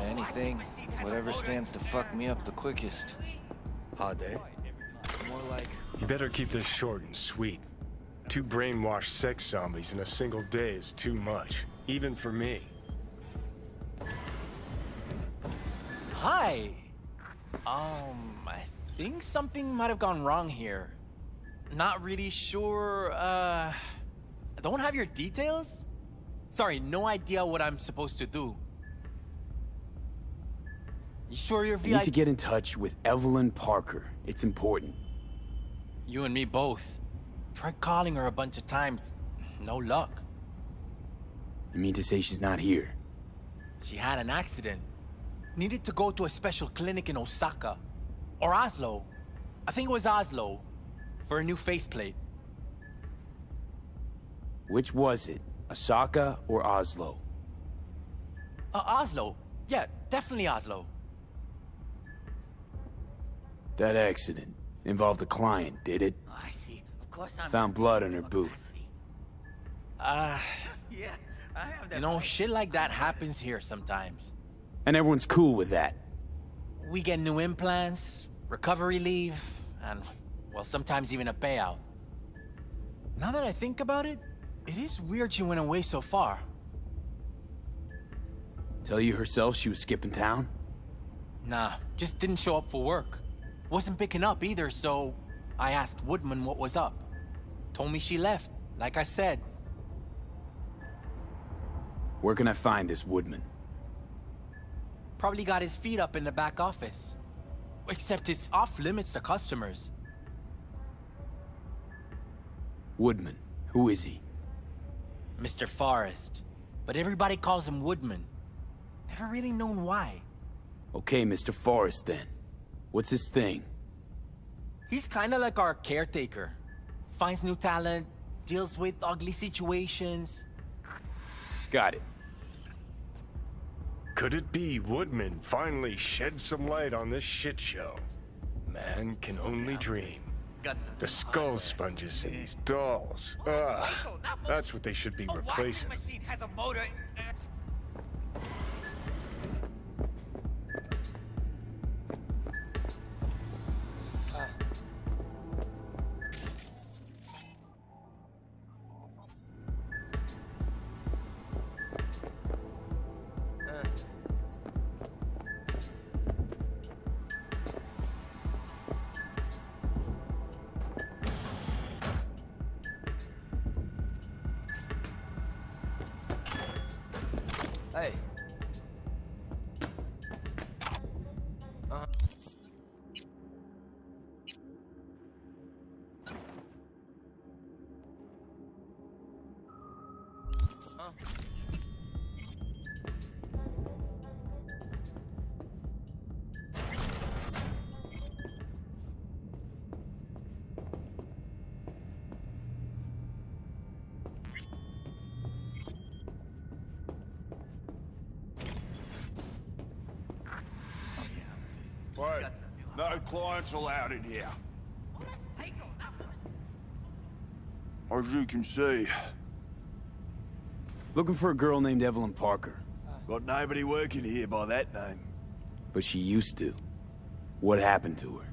Anything, whatever stands to fuck me up the quickest. Hard day? More like... You better keep this short and sweet. 2 brainwashed sex zombies in a single day is too much, even for me. Hi. I think something might have gone wrong here. Not really sure, don't have your details? Sorry, no idea what I'm supposed to do. You sure you're I need to get in touch with Evelyn Parker. It's important. You and me both. Tried calling her a bunch of times. No luck. You mean to say she's not here? She had an accident. Needed to go to a special clinic in Osaka. Or Oslo. I think it was Oslo. For a new faceplate. Which was it? Osaka or Oslo? Oslo. Yeah, definitely Oslo. That accident involved a client, did it? Oh, I see. Of course I'm... Found blood on her boot. Yeah, I have that... You know, shit like that happens here sometimes. And everyone's cool with that. We get new implants, recovery leave, and, well, sometimes even a payout. Now that I think about it, it is weird she went away so far. Tell you herself she was skipping town? Nah, just didn't show up for work. Wasn't picking up either, so I asked Woodman what was up. Told me she left, like I said. Where can I find this Woodman? Probably got his feet up in the back office. Except it's off limits to customers. Woodman, who is he? Mr. Forrest. But everybody calls him Woodman. Never really known why. Okay, Mr. Forrest then. What's his thing? He's kinda like our caretaker. Finds new talent, deals with ugly situations. Got it. Could it be Woodman finally shed some light on this shit show? Man can only dream. The skull sponges in these dolls. Ugh, that's what they should be replacing. Machine has a motor. Hey. Wait, no clients allowed in here. As you can see. Looking for a girl named Evelyn Parker. Got nobody working here by that name. But she used to. What happened to her?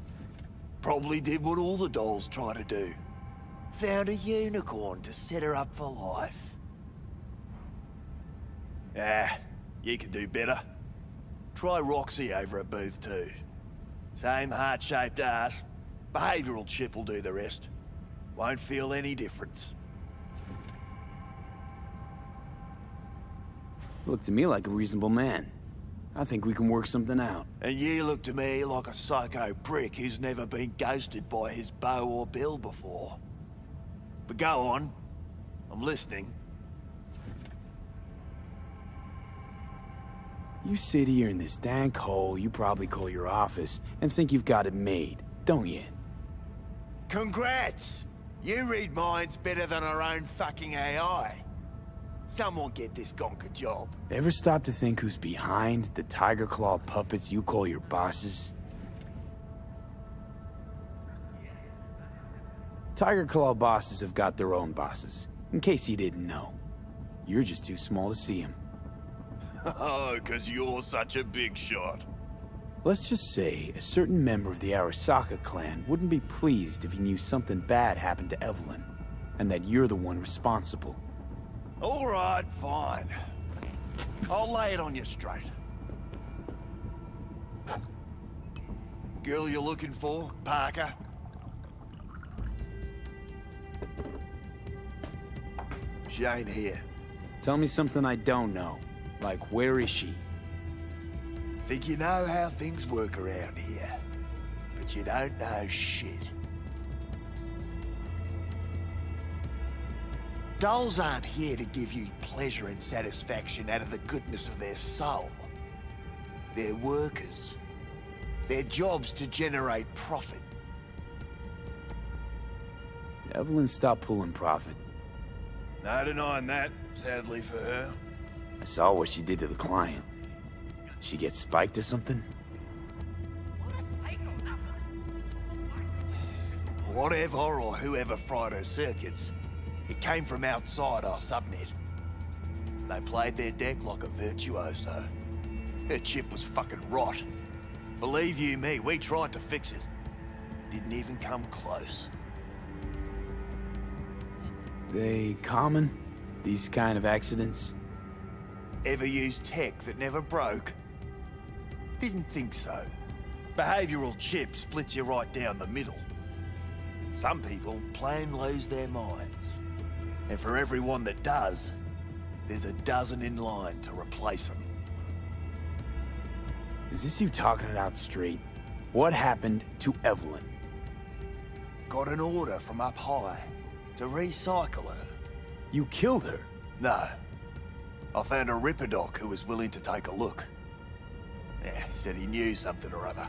Probably did what all the dolls try to do. Found a unicorn to set her up for life. Ah, you can do better. Try Roxy over at Booth 2. Same heart-shaped ass. Behavioral chip will do the rest. Won't feel any difference. Look to me like a reasonable man. I think we can work something out. And you look to me like a psycho prick who's never been ghosted by his beau or bill before. But go on. I'm listening. You sit here in this dank hole you probably call your office and think you've got it made, don't you? Congrats! You read minds better than our own fucking AI. Someone get this gonk a job. Ever stop to think who's behind the tiger claw puppets you call your bosses? Tiger claw bosses have got their own bosses, in case you didn't know. You're just too small to see him. Oh, 'cause you're such a big shot. Let's just say a certain member of the Arasaka clan wouldn't be pleased if he knew something bad happened to Evelyn, and that you're the one responsible. All right, fine. I'll lay it on you straight. Girl you're looking for, Parker? She ain't here. Tell me something I don't know. Like, where is she? Think you know how things work around here, but you don't know shit. Dolls aren't here to give you pleasure and satisfaction out of the goodness of their soul. They're workers. Their job's to generate profit. Evelyn stopped pulling profit. No denying that, sadly for her. I saw what she did to the client. She get spiked or something? Whatever or whoever fried her circuits, it came from outside our subnet. They played their deck like a virtuoso. Her chip was fucking rot. Believe you me, we tried to fix it. Didn't even come close. They common? These kind of accidents? Ever used tech that never broke? Didn't think so. Behavioral chip splits you right down the middle. Some people plain lose their minds. And for everyone that does, there's a dozen in line to replace them. Is this you talking it out straight? What happened to Evelyn? Got an order from up high to recycle her. You killed her? No. I found a Ripperdoc who was willing to take a look. Yeah, said he knew something or other.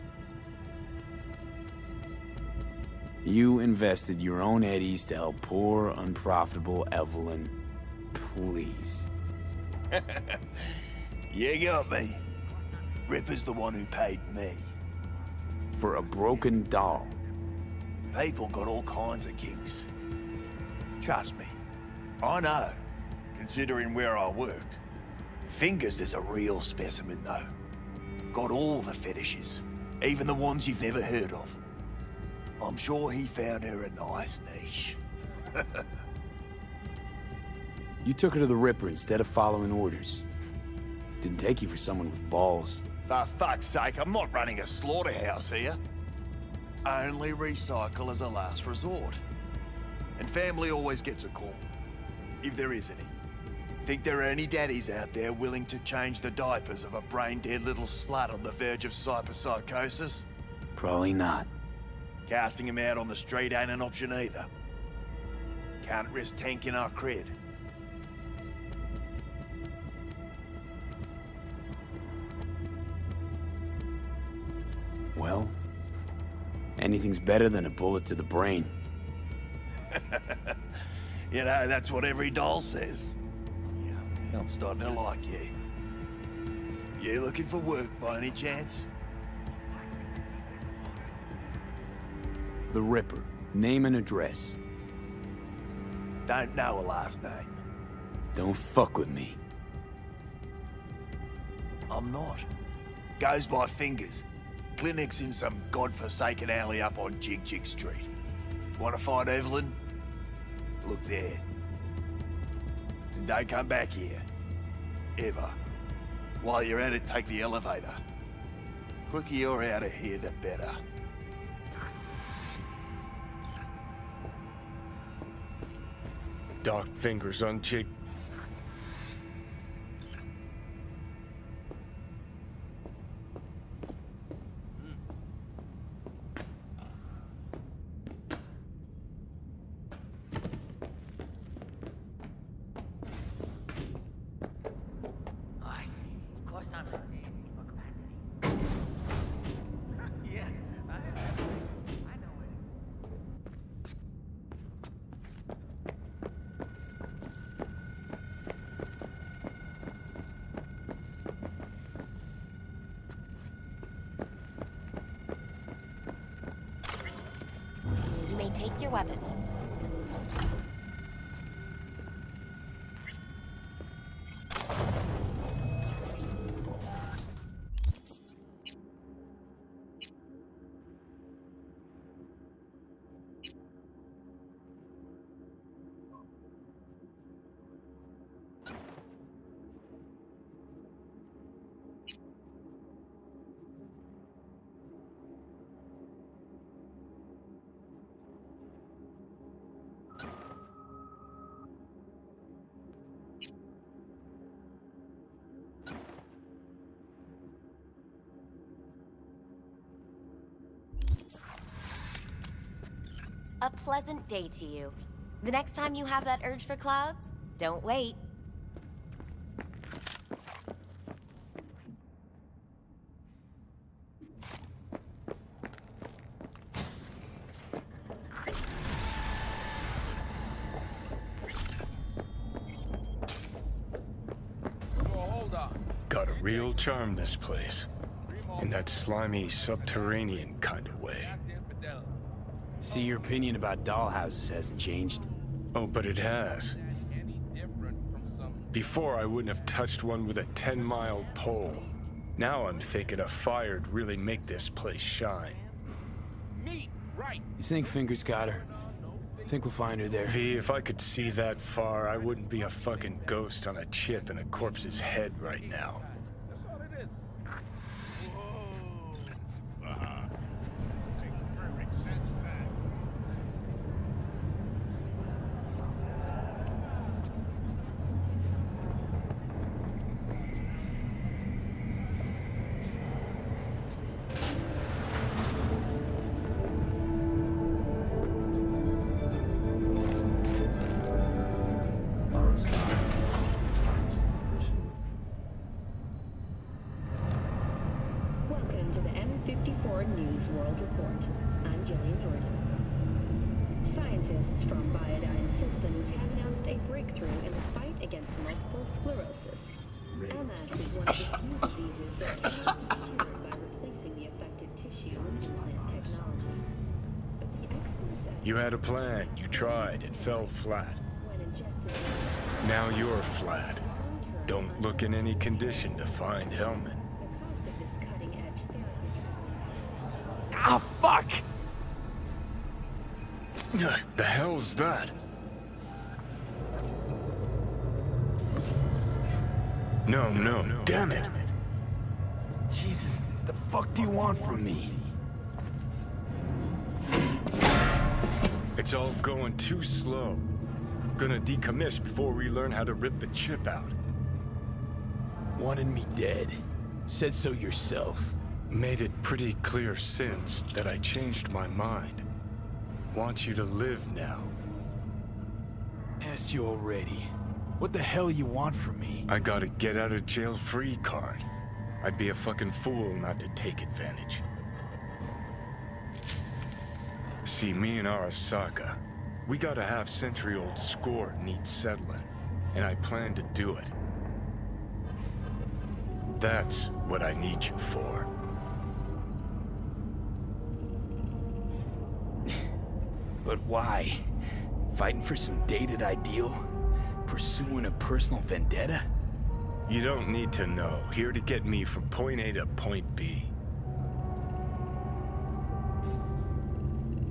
You invested your own eddies to help poor, unprofitable Evelyn. Please. You got me. Ripper's the one who paid me. For a broken doll. People got all kinds of kinks. Trust me. I know, considering where I work. Fingers is a real specimen, though. Got all the fetishes, even the ones you've never heard of. I'm sure he found her a nice niche. You took her to the Ripper instead of following orders. Didn't take you for someone with balls. For fuck's sake, I'm not running a slaughterhouse here. Only recycle as a last resort. And family always gets a call. If there is any. Think there are any daddies out there willing to change the diapers of a brain-dead little slut on the verge of cyberpsychosis? Probably not. Casting him out on the street ain't an option either. Can't risk tanking our cred. Well, anything's better than a bullet to the brain. You know, that's what every doll says. Yeah, I'm starting to like you. You looking for work by any chance? The Ripper. Name and address. Don't know a last name. Don't fuck with me. I'm not. Goes by Fingers. Clinic's in some godforsaken alley up on Jig Jig Street. Want to find Evelyn? Look there. And don't come back here. Ever. While you're at it, take the elevator. Quicker you're out of here, the better. Dark fingers on Jig. Of course I'm in for capacity. Yeah, I know it. You may take your weapons. A pleasant day to you. The next time you have that urge for clouds, don't wait. Got a real charm, this place. In that slimy, subterranean kind of way. See, your opinion about dollhouses hasn't changed. Oh, but it has. Before, I wouldn't have touched one with a 10-mile pole. Now I'm thinking a fire'd really make this place shine. You think Fingers got her? Think we'll find her there? V, if I could see that far, I wouldn't be a fucking ghost on a chip in a corpse's head right now. Welcome to the M54 News World Report. I'm Jillian Jordan. Scientists from Biodyne Systems have announced a breakthrough in the fight against multiple sclerosis. MS is one of the few diseases that cannot be cured by replacing the affected tissue with implant technology. But the experts at You had a plan, you tried, it fell flat. when injected Now you're flat. Don't look in any condition to find Hellman. Ah, fuck! The hell's that? No, damn it! Jesus, the fuck do you want from me? It's all going too slow. Gonna decommiss before we learn how to rip the chip out. Wanted me dead. Said so yourself. Made it pretty clear since that I changed my mind. Want you to live now. Asked you already. What the hell you want from me? I got a get out of jail free card. I'd be a fucking fool not to take advantage. See, me and Arasaka, we got a half-century-old score needs settling, and I plan to do it. That's what I need you for. But why? Fighting for some dated ideal? Pursuing a personal vendetta? You don't need to know. Here to get me from point A to point B.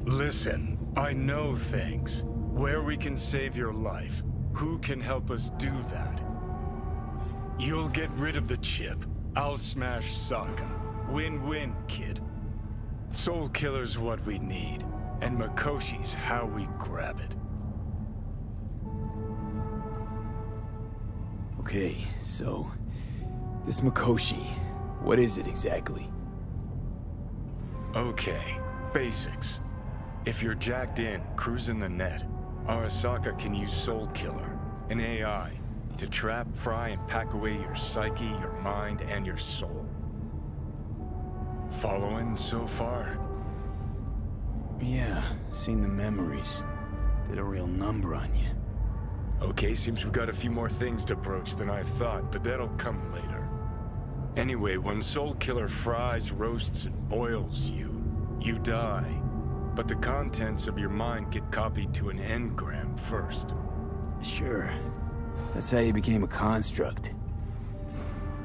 Listen, I know things. Where we can save your life. Who can help us do that? You'll get rid of the chip. I'll smash Sokka. Win-win, kid. Soul Killer's what we need. And Mikoshi's how we grab it. Okay, so... this Mikoshi, what is it exactly? Okay, basics. If you're jacked in, cruising the net, Arasaka can use Soul Killer, an AI, to trap, fry, and pack away your psyche, your mind, and your soul. Following so far? Yeah, seen the memories. Did a real number on you. Okay, seems we've got a few more things to broach than I thought, but that'll come later. Anyway, when Soul Killer fries, roasts, and boils you, you die. But the contents of your mind get copied to an engram first. Sure. That's how you became a construct.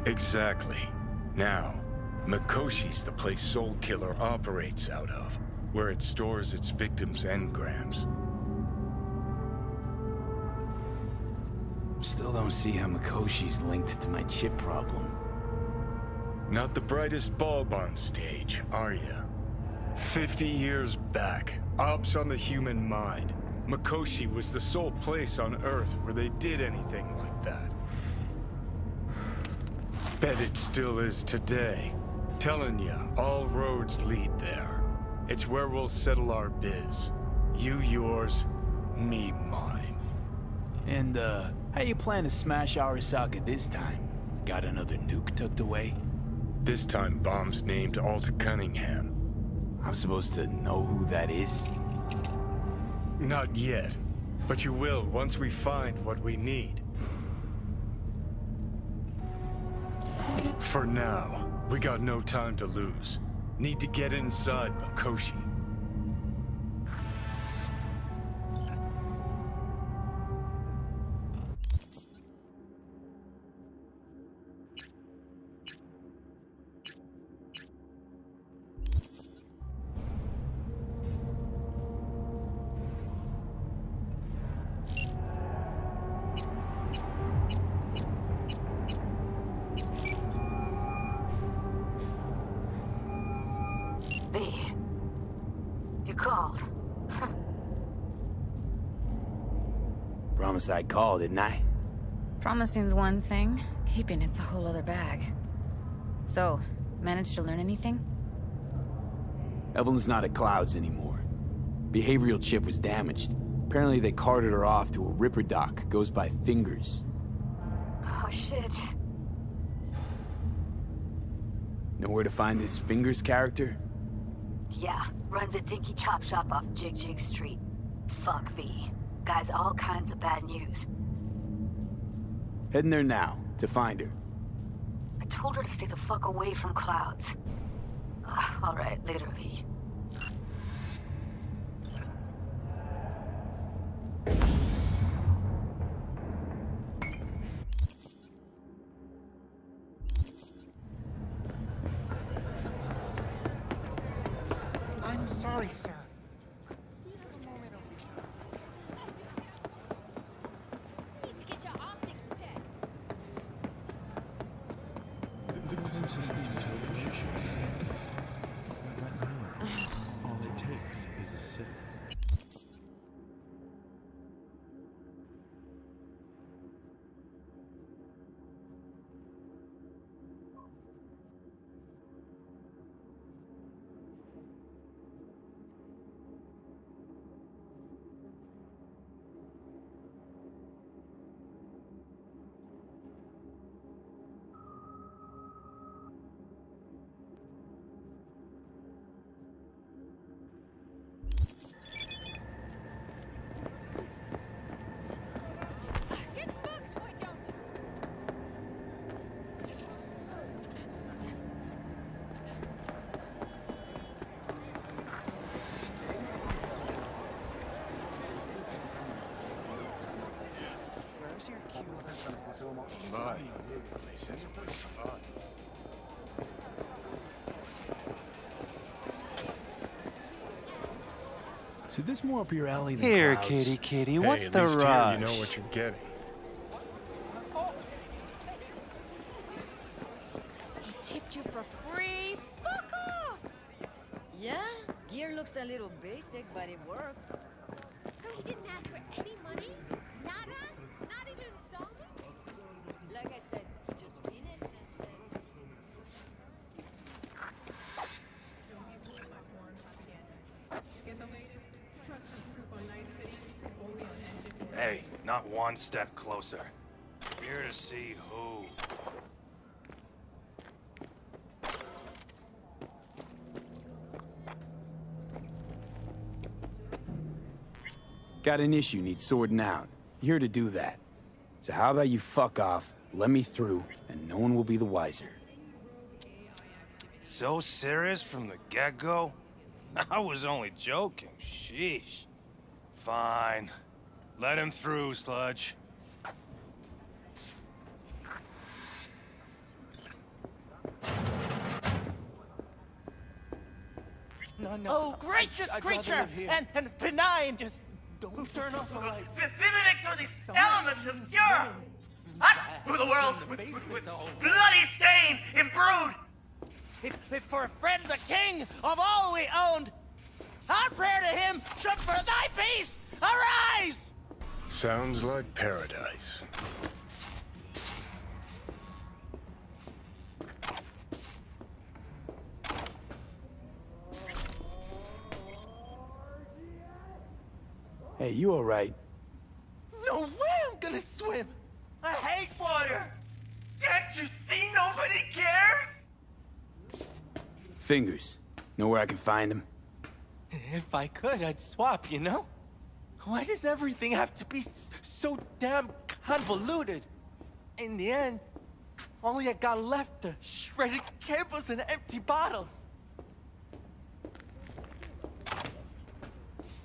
Exactly. Now, Mikoshi's the place Soul Killer operates out of, where it stores its victims' engrams. Still don't see how Mikoshi's linked to my chip problem. Not the brightest bulb on stage, are ya? 50 years back, ops on the human mind. Mikoshi was the sole place on Earth where they did anything like that. Bet it still is today. Telling ya, all roads lead there. It's where we'll settle our biz. You yours, me mine. And, how you plan to smash Arasaka this time? Got another nuke tucked away? This time bomb's named Alt Cunningham. I'm supposed to know who that is? Not yet, but you will once we find what we need. For now, we got no time to lose. Need to get inside Makoshi. You called. Promise I'd call, didn't I? Promising's one thing, keeping it's a whole other bag. So, managed to learn anything? Evelyn's not at Clouds anymore. Behavioral chip was damaged. Apparently they carted her off to a ripper dock. Goes by Fingers. Oh shit. Know where to find this Fingers character? Yeah, runs a dinky chop shop off Jig Jig Street. Fuck V. Guy's all kinds of bad news. Heading there now, to find her. I told her to stay the fuck away from Clouds. Alright, later, V. I'm sorry, sir. Need to get your optics checked. All it takes is a sip. Where's your cue? Bye. They said it was fun. So this more up your alley than Here, Clouds? kitty, kitty. Hey, What's at the least rush? Here you know what you're getting. He chipped you for free? Fuck off! Yeah, gear looks a little basic, but it works. So he didn't ask for any money? Nada? Not even installments? Like I said, just finished and said... Hey, not one step closer. Here to see who. Got an issue needs sorting out. You're here to do that. So how about you fuck off, let me through, and no one will be the wiser. So serious from the get-go? I was only joking. Sheesh. Fine. Let him through, Sludge. No, no. Oh, gracious creature! And benign! Just don't turn off the light. Visiting to the elements of pure! Up through the world with bloody stain imbrued! If for a friend the king of all we owned, our prayer to him should for thy peace arise! Sounds like paradise. Hey, you alright? No way I'm gonna swim! I hate water! Can't you see nobody cares? Fingers. Know where I can find him? If I could, I'd swap, you know? Why does everything have to be so damn convoluted? In the end, all I got left are shredded cables and empty bottles.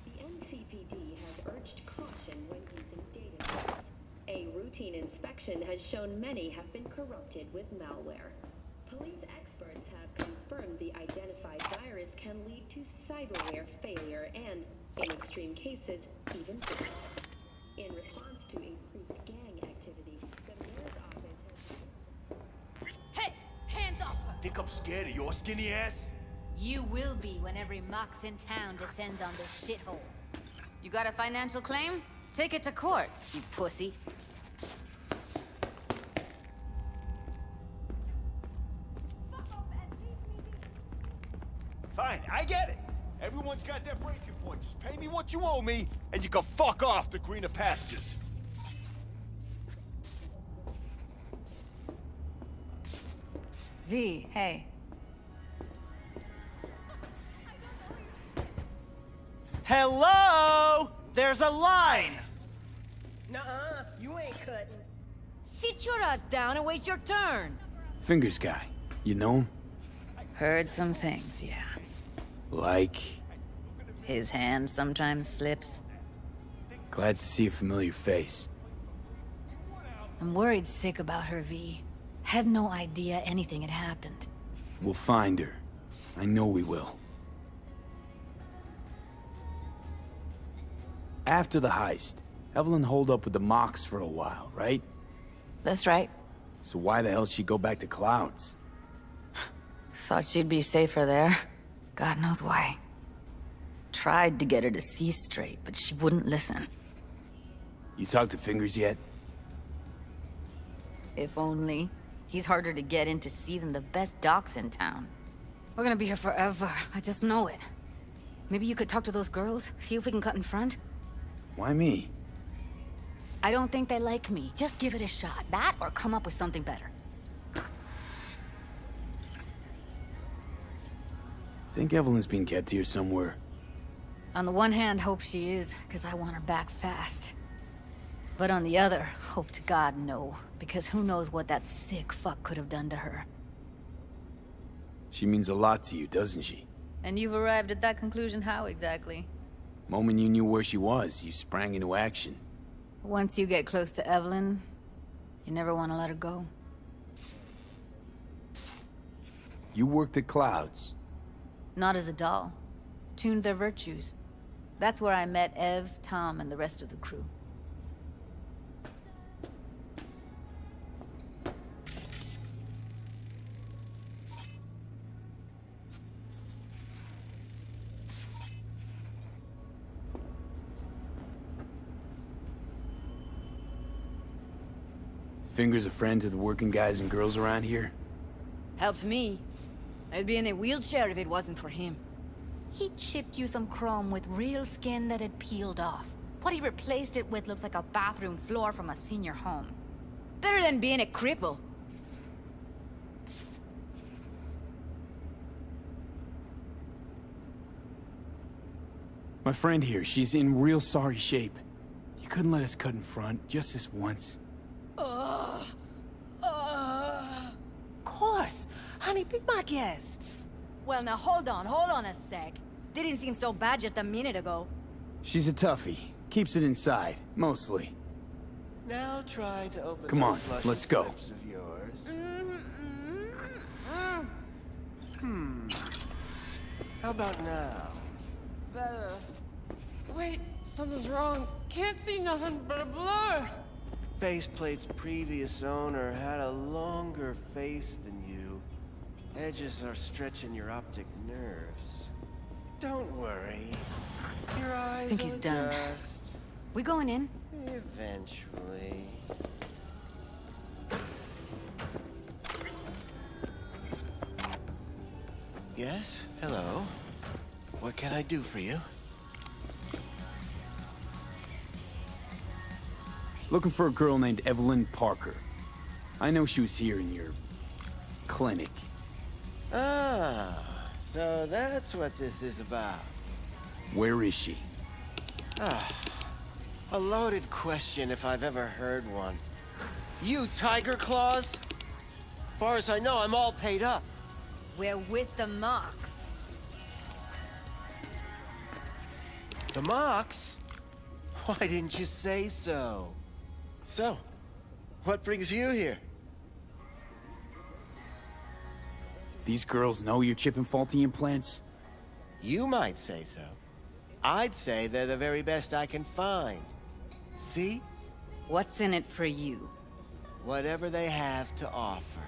The NCPD has urged caution when using databases. A routine inspection has shown many have been corrupted with malware. Police experts have confirmed the identified virus can lead to cyberware failure and, in extreme cases, even death. In response to increased gang activity, the mayor's office has... Hey! Hands off her! Think I'm scared of your skinny ass? You will be when every mox in town descends on this shithole. You got a financial claim? Take it to court, you pussy. Fine, I get it. Everyone's got their breaking point. Just pay me what you owe me, and you can fuck off to greener pastures. V, hey. Hello? There's a line! Nuh-uh, you ain't cutting. Sit your ass down and wait your turn. Fingers guy. You know him? Heard some things, yeah. Like? His hand sometimes slips. Glad to see a familiar face. I'm worried sick about her, V. Had no idea anything had happened. We'll find her. I know we will. After the heist, Evelyn holed up with the Mox for a while, right? That's right. So why the hell she'd go back to Clouds? Thought she'd be safer there. God knows why. Tried to get her to see straight, but she wouldn't listen. You talked to Fingers yet? If only. He's harder to get in to see than the best docs in town. We're gonna be here forever. I just know it. Maybe you could talk to those girls, see if we can cut in front? Why me? I don't think they like me. Just give it a shot. That or come up with something better. Think Evelyn's being kept here somewhere. On the one hand, hope she is, because I want her back fast. But on the other, hope to God no, because who knows what that sick fuck could have done to her. She means a lot to you, doesn't she? And you've arrived at that conclusion how exactly? Moment you knew where she was, you sprang into action. Once you get close to Evelyn, you never want to let her go. You worked at Clouds. Not as a doll. Tuned their virtues. That's where I met Ev, Tom, and the rest of the crew. Fingers a friend to the working guys and girls around here? Helped me. I'd be in a wheelchair if it wasn't for him. He chipped you some chrome with real skin that had peeled off. What he replaced it with looks like a bathroom floor from a senior home. Better than being a cripple. My friend here, she's in real sorry shape. You couldn't let us cut in front, just this once. Of course. Honey, be my guest. Well, now hold on a sec. Didn't seem so bad just a minute ago. She's a toughie. Keeps it inside, mostly. Now try to open Come on, those luscious let's go. lips of yours. How about now? Better. Wait, something's wrong. Can't see nothing but a blur. Faceplate's previous owner had a longer face than you. Edges are stretching your optic nerves. Don't worry. Your eyes I think he's will done. adjust. We going in? Eventually. Yes? Hello? What can I do for you? Looking for a girl named Evelyn Parker. I know she was here in your clinic. Ah, so that's what this is about. Where is she? Ah, a loaded question if I've ever heard one. You Tiger Claws? Far as I know, I'm all paid up. We're with the Mox. The Mox? Why didn't you say so? So, what brings you here? These girls know you're chipping faulty implants? You might say so. I'd say they're the very best I can find. See? What's in it for you? Whatever they have to offer.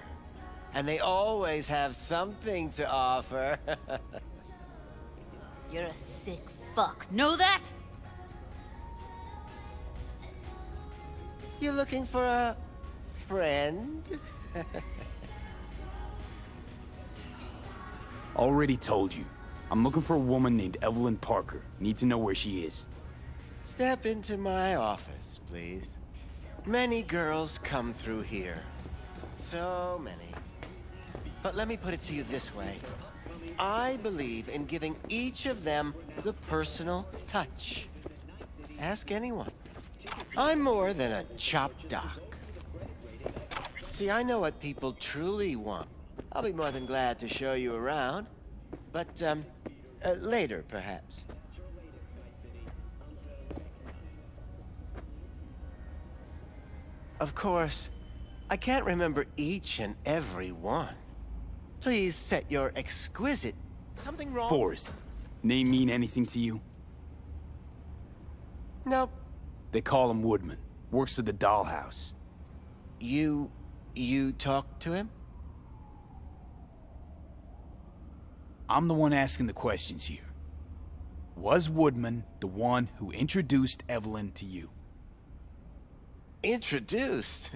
And they always have something to offer. You're a sick fuck. Know that? You looking for a friend? Already told you. I'm looking for a woman named Evelyn Parker. Need to know where she is. Step into my office, please. Many girls come through here. So many. But let me put it to you this way. I believe in giving each of them the personal touch. Ask anyone. I'm more than a chop doc. See, I know what people truly want. I'll be more than glad to show you around. But, later, perhaps. Of course, I can't remember each and every one. Please set your exquisite... Something wrong? Forrest. Name mean anything to you? Nope. They call him Woodman. Works at the dollhouse. You talked to him? I'm the one asking the questions here. Was Woodman the one who introduced Evelyn to you? Introduced?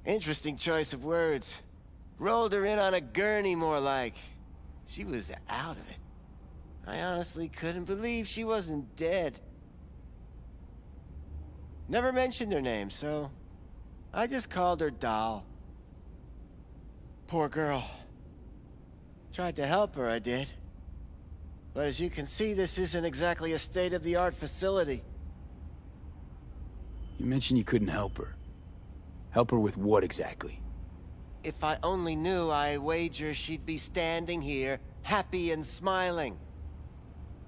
Interesting choice of words. Rolled her in on a gurney, more like. She was out of it. I honestly couldn't believe she wasn't dead. Never mentioned her name, so I just called her Doll. Poor girl. Tried to help her, I did. But as you can see, this isn't exactly a state-of-the-art facility. You mentioned you couldn't help her. Help her with what exactly? If I only knew, I wager she'd be standing here, happy and smiling.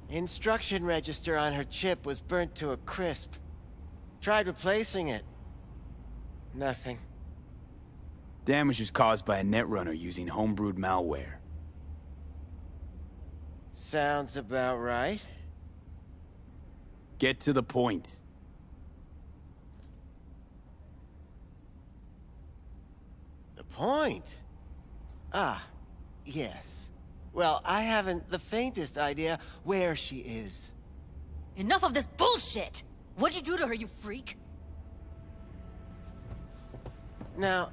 Instruction register on her chip was burnt to a crisp. Tried replacing it. Nothing. Damage was caused by a netrunner using homebrewed malware. Sounds about right. Get to the point. The point? Ah, yes. Well, I haven't the faintest idea where she is. Enough of this bullshit! What'd you do to her, you freak? Now,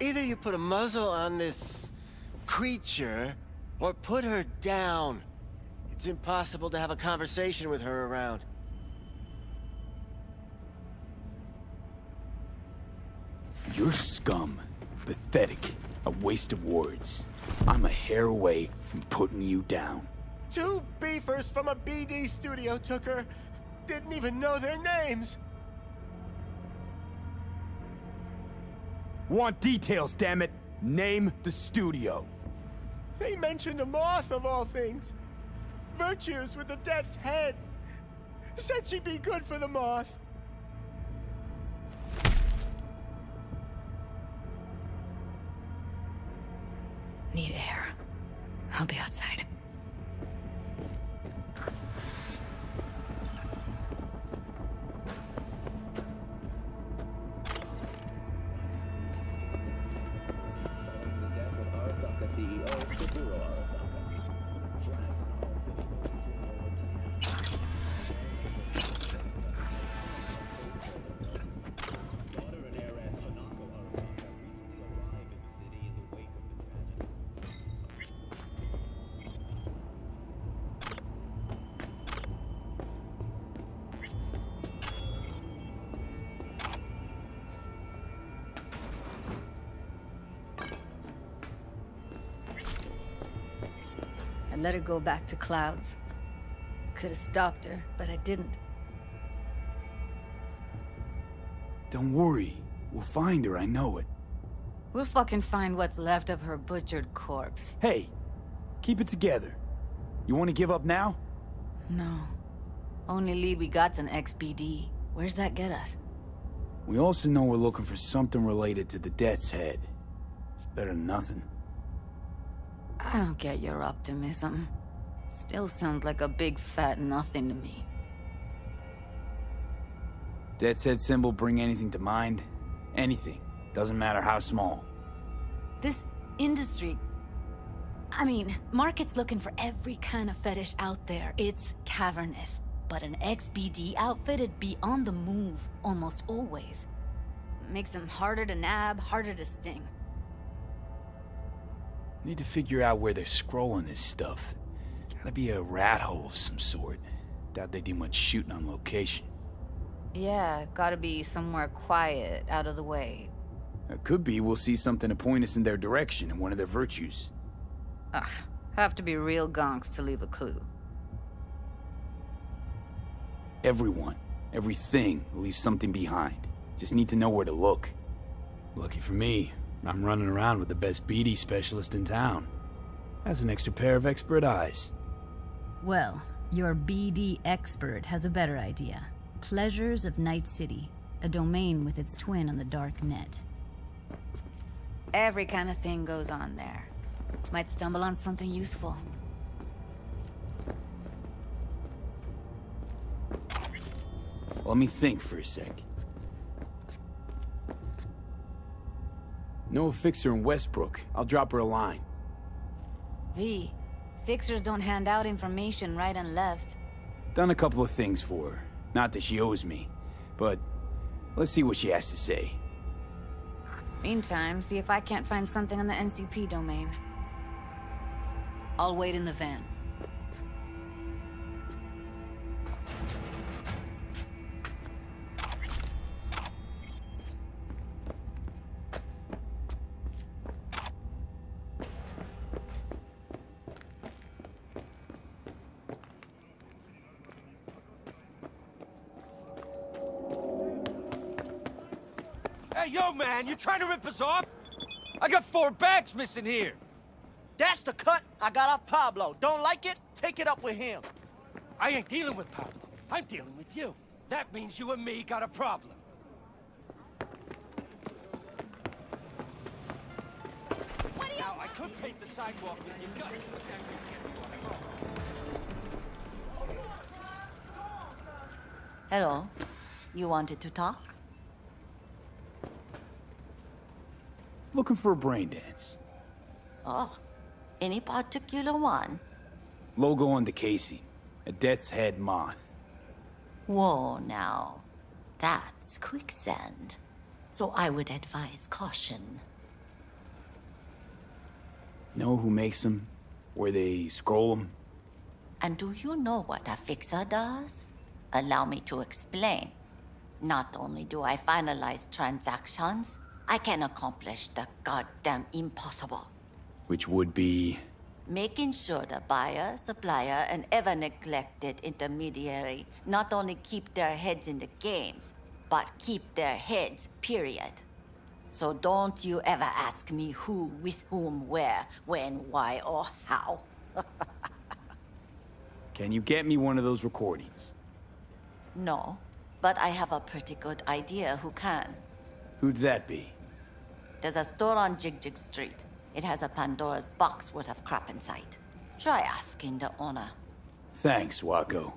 either you put a muzzle on this creature, or put her down. It's impossible to have a conversation with her around. You're scum. Pathetic. A waste of words. I'm a hair away from putting you down. 2 beefers from a BD studio took her. Didn't even know their names. Want details, damn it. Name the studio. They mentioned a moth of all things. Virtues with the death's head. Said she'd be good for the moth. Need air. I'll be outside. let her go back to Clouds. Could have stopped her, but I didn't. Don't worry. We'll find her, I know it. We'll fucking find what's left of her butchered corpse. Hey, keep it together. You want to give up now? No. Only lead we got's an XBD. Where's that get us? We also know we're looking for something related to the Death's Head. It's better than nothing. I don't get your optimism. Still sounds like a big fat nothing to me. Death's Head symbol bring anything to mind? Anything. Doesn't matter how small. This industry... I mean, market's looking for every kind of fetish out there. It's cavernous. But an XBD outfit'd be on the move, almost always. Makes them harder to nab, harder to sting. Need to figure out where they're scrolling this stuff. Gotta be a rat hole of some sort. Doubt they do much shooting on location. Yeah, gotta be somewhere quiet, out of the way. It could be we'll see something to point us in their direction in one of their virtues. Ugh, have to be real gonks to leave a clue. Everyone, everything leaves something behind. Just need to know where to look. Lucky for me, I'm running around with the best BD specialist in town. Has an extra pair of expert eyes. Well, your BD expert has a better idea. Pleasures of Night City, a domain with its twin on the dark net. Every kind of thing goes on there. Might stumble on something useful. Let me think for a sec. Know a fixer in Westbrook. I'll drop her a line. V, fixers don't hand out information right and left. Done a couple of things for her. Not that she owes me, but let's see what she has to say. Meantime, see if I can't find something on the NCP domain. I'll wait in the van. Hey, yo, man, you trying to rip us off? I got 4 bags missing here. That's the cut I got off Pablo. Don't like it? Take it up with him. I ain't dealing with Pablo. I'm dealing with you. That means you and me got a problem. Now, I could paint the sidewalk with your guts, but that would get you on the road. Hello. You wanted to talk? Looking for a brain dance. Oh, any particular one? Logo on the casing. A Death's Head moth. Whoa, now. That's quicksand. So I would advise caution. Know who makes them? Where they scroll them? And do you know what a fixer does? Allow me to explain. Not only do I finalize transactions, I can accomplish the goddamn impossible. Which would be... Making sure the buyer, supplier, and ever-neglected intermediary not only keep their heads in the games, but keep their heads, period. So don't you ever ask me who, with whom, where, when, why, or how. Can you get me one of those recordings? No, but I have a pretty good idea who can. Who'd that be? There's a store on Jig Street. It has a Pandora's box worth of crap inside. Try asking the owner. Thanks, Wacko.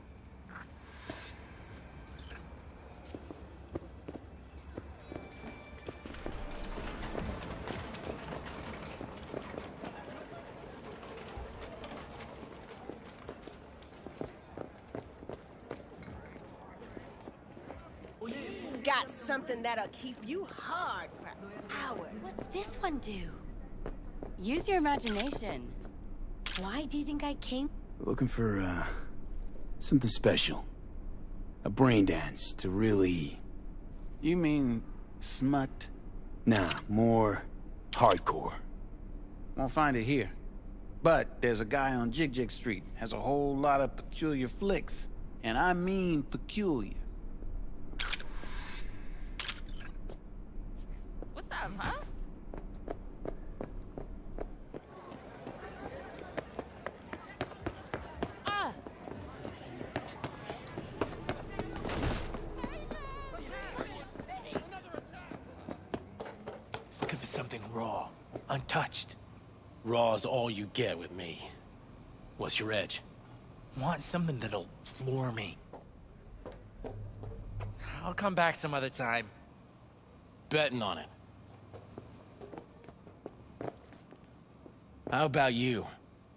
Got something that'll keep you hard for hours. What's this one do? Use your imagination. Why do you think I came? Looking for, something special. A brain dance to really... You mean smut? Nah, more hardcore. Won't find it here. But there's a guy on Jig Street, has a whole lot of peculiar flicks. And I mean peculiar. What's up, huh? Look if it's something raw, untouched. Raw's all you get with me. What's your edge? Want something that'll floor me. I'll come back some other time. Betting on it. How about you?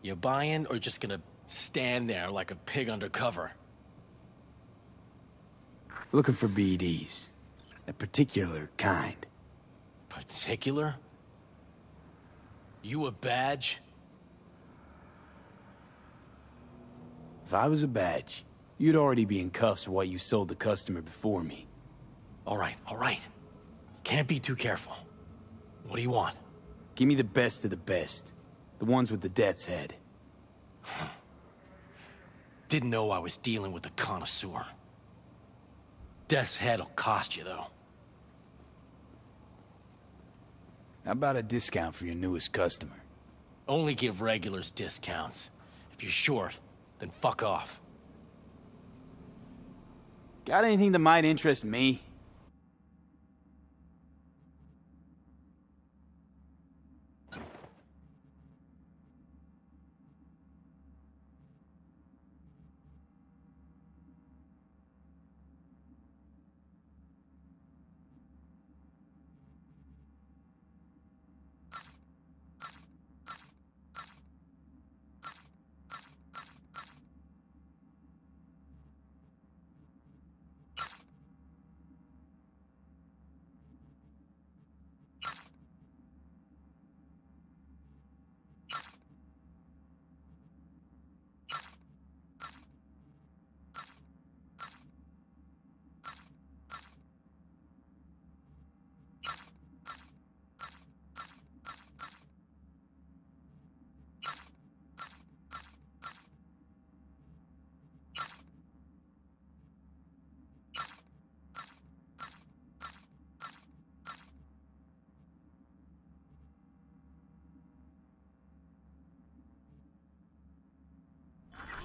You buying or just gonna stand there like a pig undercover? Looking for BDs. A particular kind. Particular? You a badge? If I was a badge, you'd already be in cuffs for what you sold the customer before me. All right. Can't be too careful. What do you want? Give me the best of the best. The ones with the death's head. Didn't know I was dealing with a connoisseur. Death's head'll cost you, though. How about a discount for your newest customer? Only give regulars discounts. If you're short, then fuck off. Got anything that might interest me?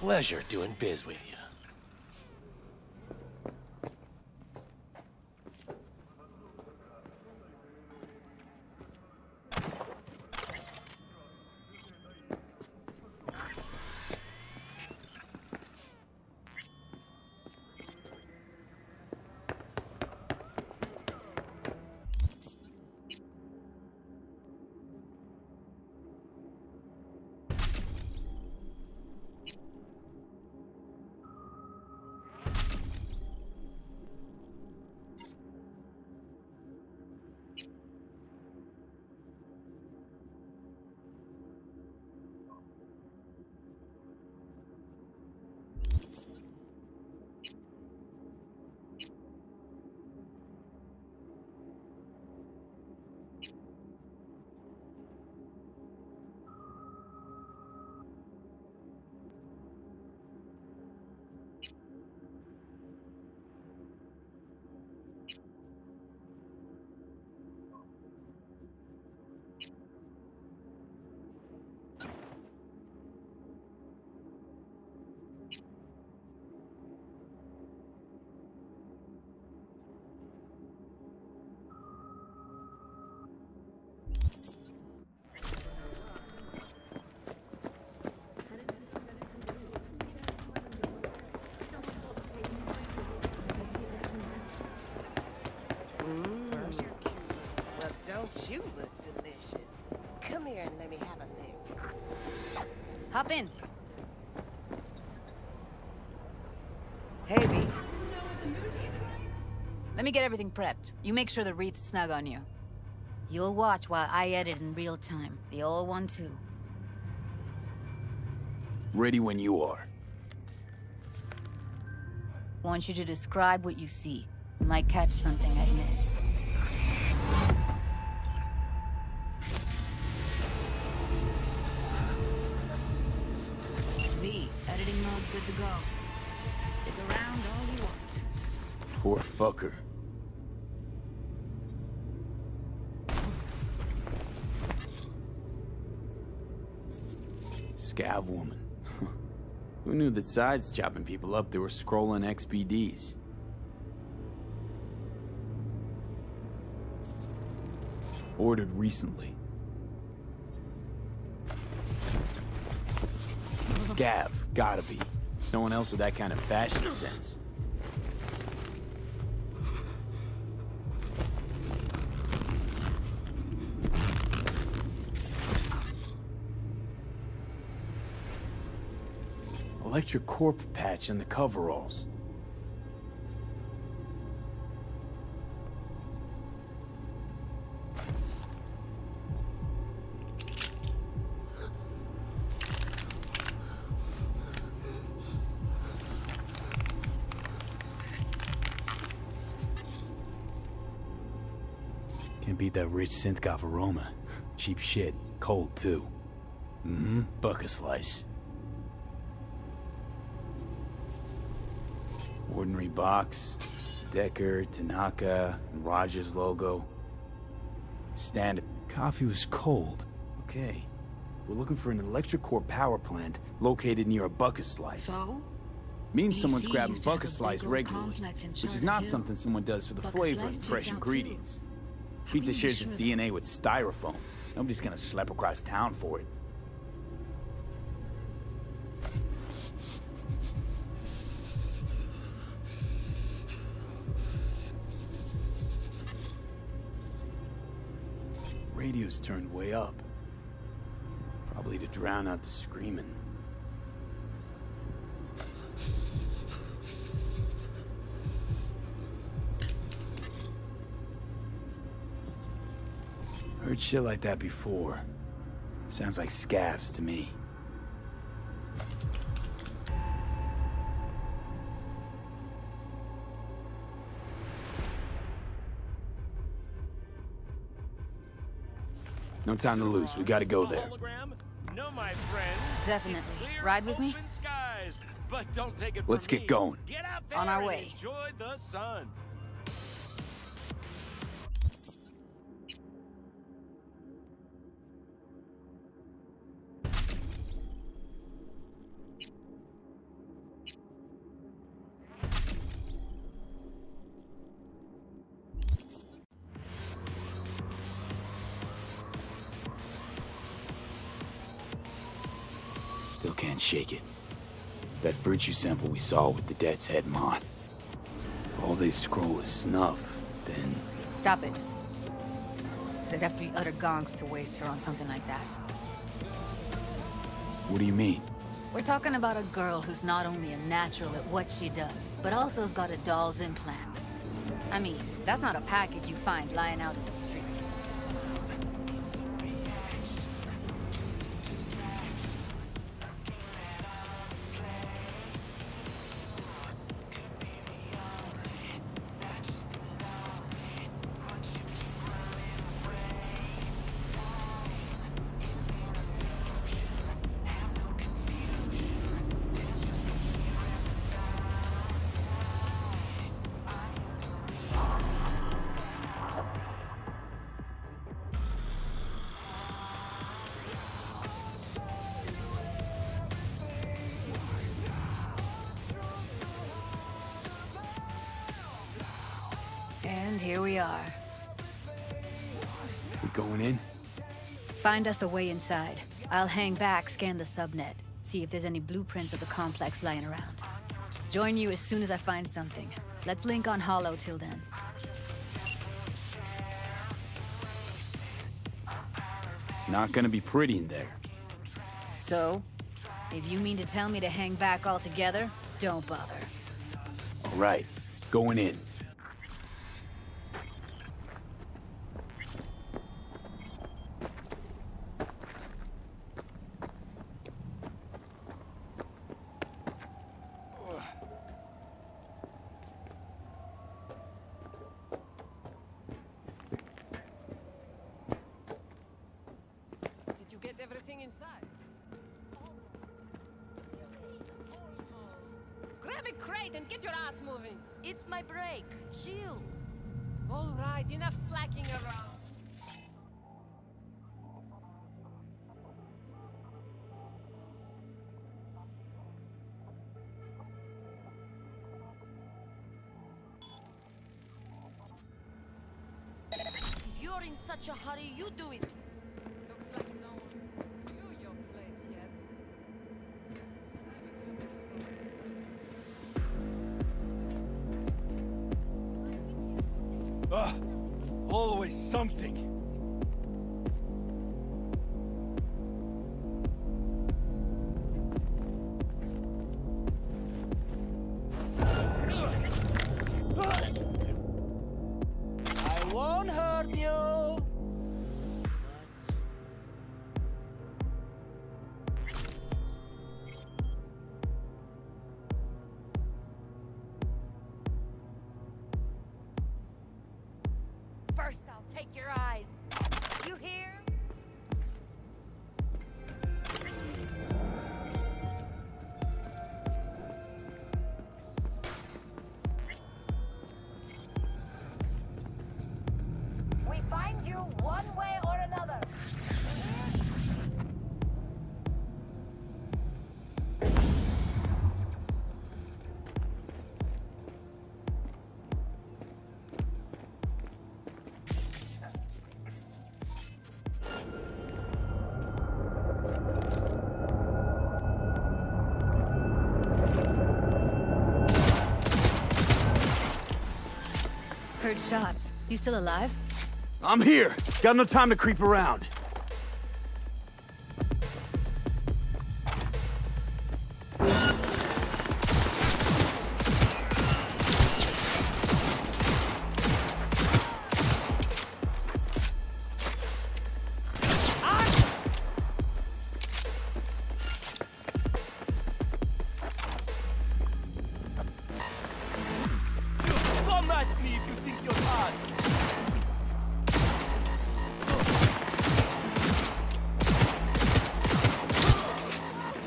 Pleasure doing biz with you. Don't you look delicious? Come here and let me have a lick. Hop in. Hey, B. Let me get everything prepped. You make sure the wreath's snug on you. You'll watch while I edit in real time. The old one, too. Ready when you are. Want you to describe what you see. Might catch something I'd miss. one's good to go. Stick around all you want. Poor fucker. Scav woman. Who knew that sides chopping people up, they were scrolling XBDs? Ordered recently. Scav, gotta be. No one else with that kind of fashion sense. Electric corp patch in the coveralls. Can't beat that rich synth-goth aroma. Cheap shit. Cold, too. Mm-hmm. Buck a slice. Ordinary box. Decker, Tanaka, and Rogers logo. Standard. Coffee was cold. Okay. We're looking for an electric core power plant located near a bucket slice. So? Means DC someone's grabbing used to have bucket a slice big old regularly, complex in which is Charter not Hill. something someone does for the Bucket flavor slice and fresh checks out, ingredients. How Pizza can you shares be its sure DNA with styrofoam. Nobody's gonna schlep across town for it. Radio's turned way up. Probably to drown out the screaming. Heard shit like that before. Sounds like scavs to me. No time to lose. We gotta go there. No, my friends. Definitely. Ride with me? Open skies, but don't take it Let's from get me. going. Get out there On our and way. enjoy the sun. Still can't shake it. That virtue sample we saw with the Death's Head moth. If all they scroll is snuff, then... Stop it. There'd have to be utter gonks to waste her on something like that. What do you mean? We're talking about a girl who's not only a natural at what she does, but also has got a doll's implant. I mean, that's not a package you find lying out in the street. And here we are. We going in? Find us a way inside. I'll hang back, scan the subnet, see if there's any blueprints of the complex lying around. Join you as soon as I find something. Let's link on Hollow till then. It's not gonna be pretty in there. So, if you mean to tell me to hang back altogether, don't bother. All right, going in. Did you get everything inside? the crate and get your ass moving. It's my break. Chill. All right, enough slacking around. If you're in such a hurry, you do it. Looks like no one's knew your place yet. Always something. I won't hurt you. First, I'll take your eyes. You hear? We find you one way or another. Heard shots. You still alive? I'm here. Got no time to creep around. Come at me if you think you're hard.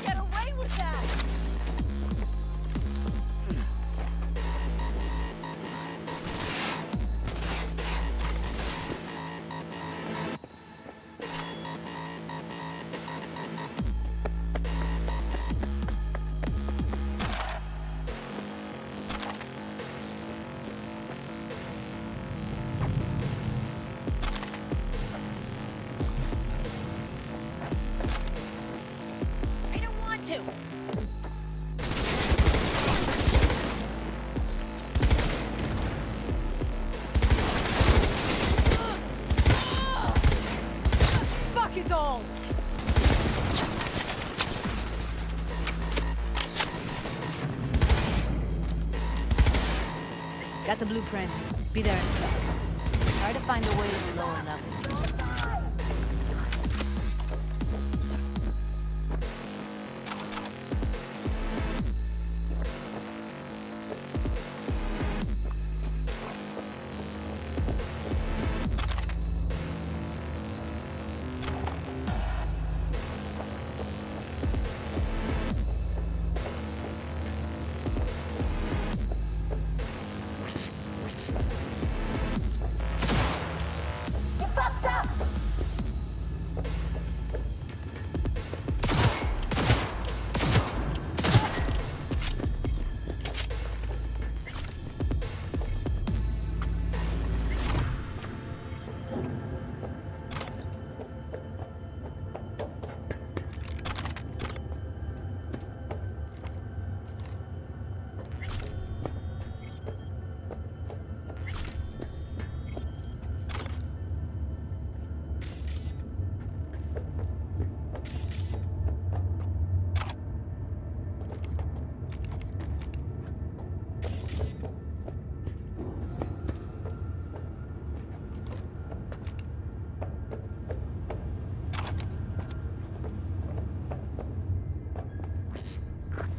Get away with that! I don't want to. Fuck it all! Got the blueprint. Be there in a sec. Try to find a way to the lower levels. You fucked up!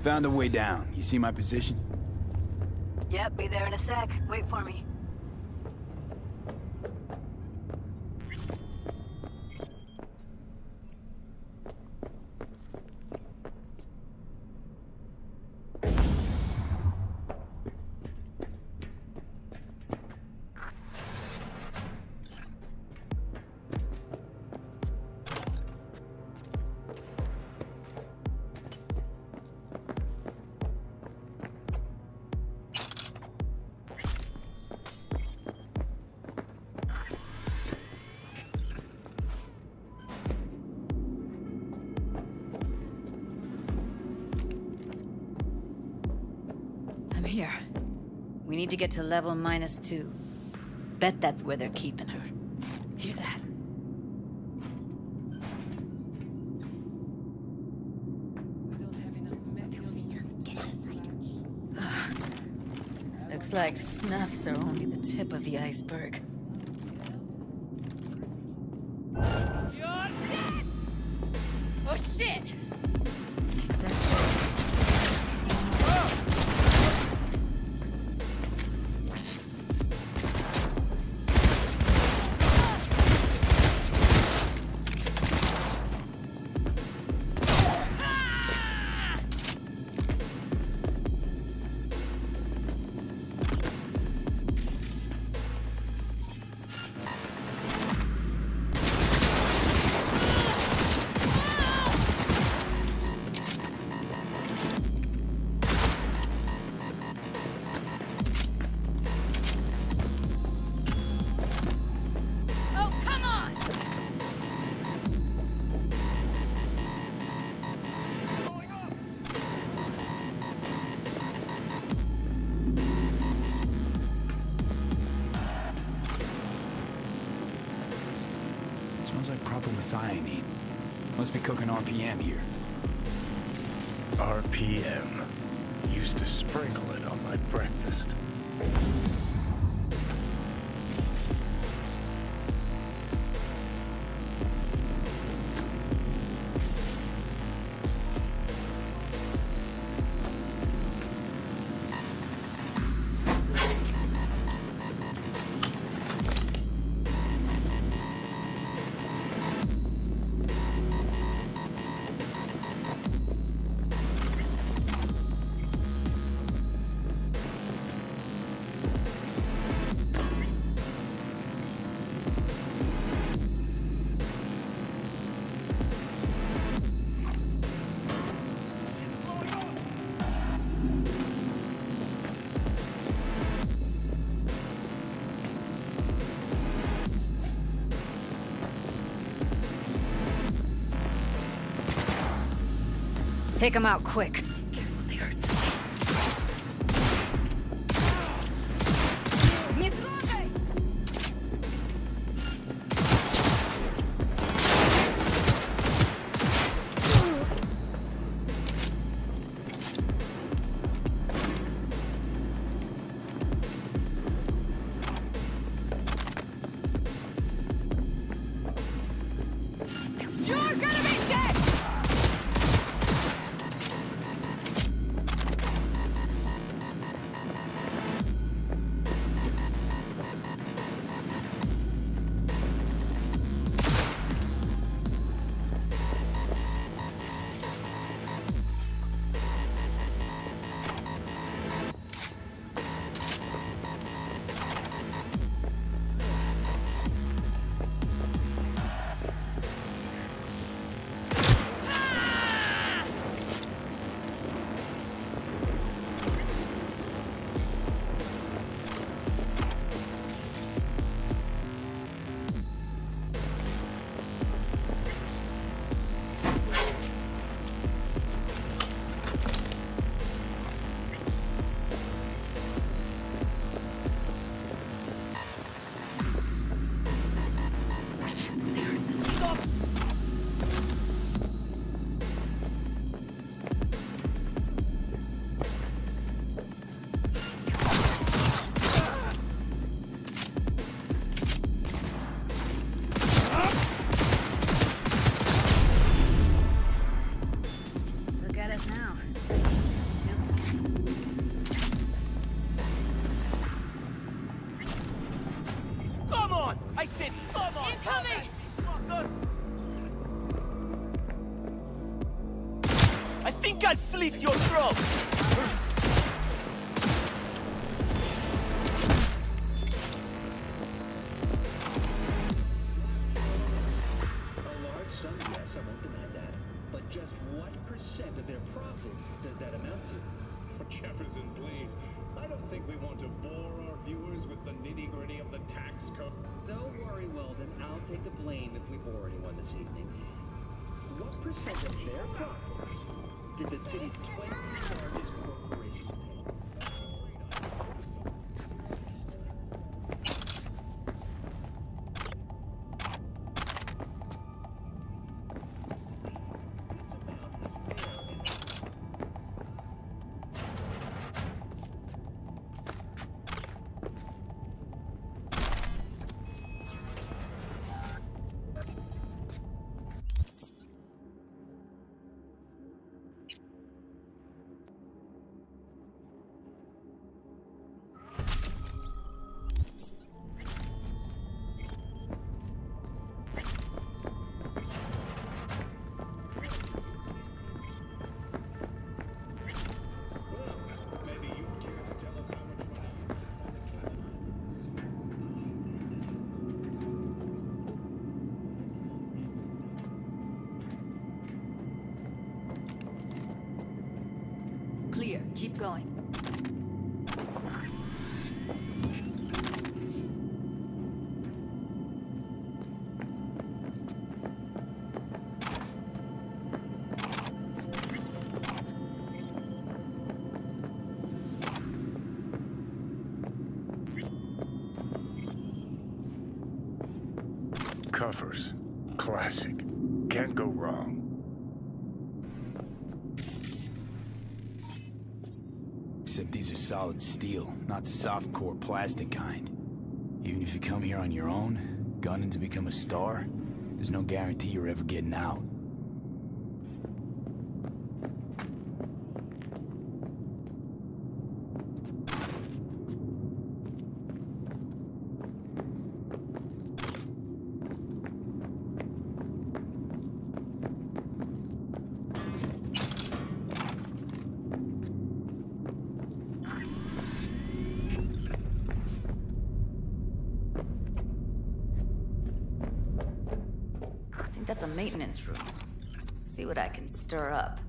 Found a way down. You see my position? Yep, be there in a sec. Wait for me. We need to get to level -2. Bet that's where they're keeping her. Hear that? Looks like snuffs are only the tip of the iceberg. Oh shit! Smells like proper methionine. Must be cooking RPM here. RPM. Used to sprinkle it on my breakfast. Take him out quick. I think I'd slit your throat! A large sum, yes, I won't deny that. But just what percent of their profits does that amount to? Jefferson, please. I don't think we want to bore our viewers with the nitty-gritty of the tax code. Don't worry, Weldon. I'll take the blame if we bore anyone this evening. What percent of their profits did the city's 20 largest corporations pay? covers. Classic. Can't go wrong. Except these are solid steel, not the soft-core plastic kind. Even if you come here on your own, gunning to become a star, there's no guarantee you're ever getting out. That's a maintenance room. See what I can stir up.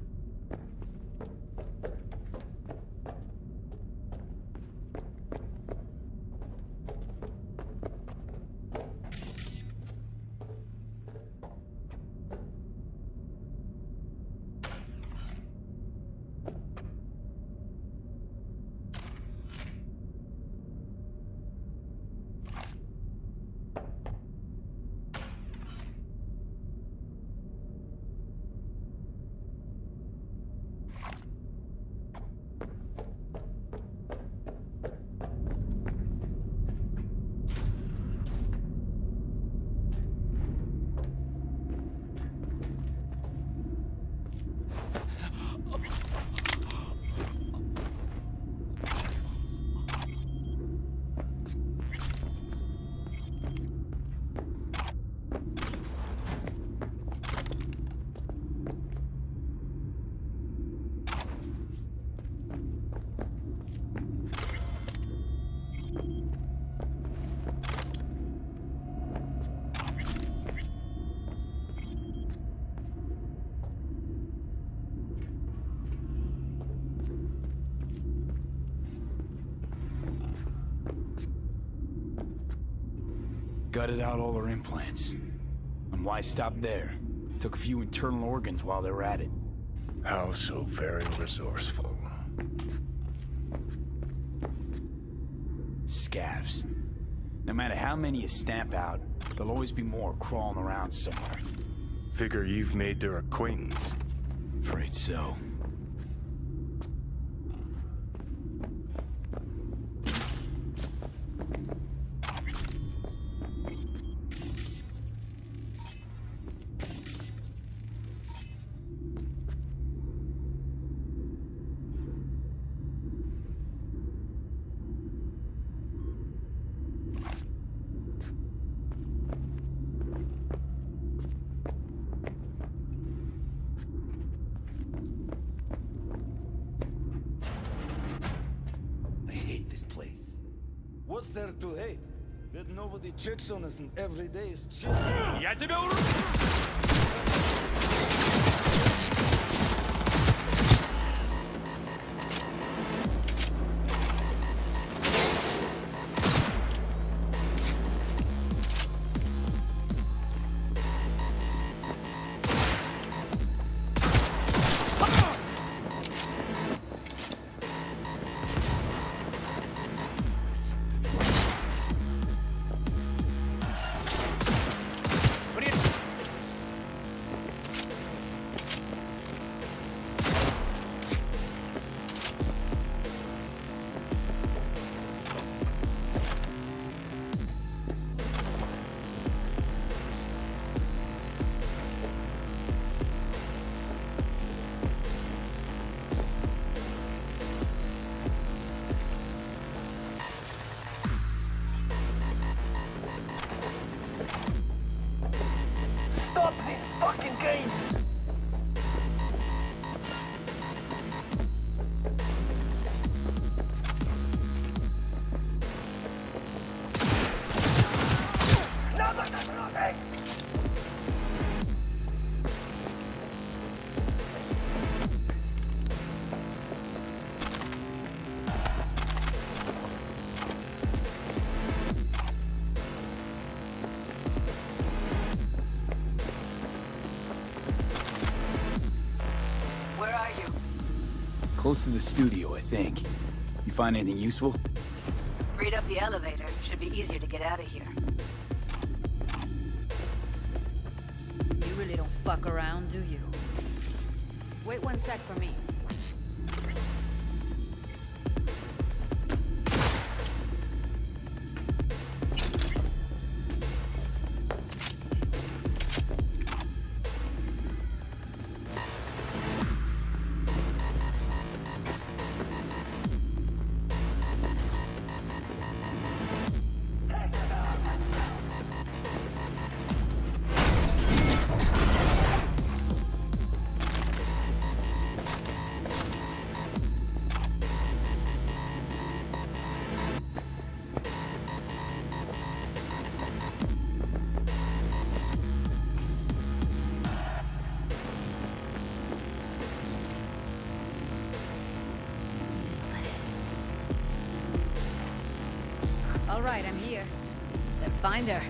Gutted out all her implants. And why stop there? Took a few internal organs while they were at it. How so very resourceful. Scavs. No matter how many you stamp out, there'll always be more crawling around somewhere. Figure you've made their acquaintance. Afraid so. What's there to hate? That nobody checks on us and every day is chill. Я тебя Stop these fucking games! Close to the studio, I think. You find anything useful? Read up the elevator. Should be easier to get out of here. really don't fuck around, do you? Wait one sec for me. All right, I'm here. Let's find her.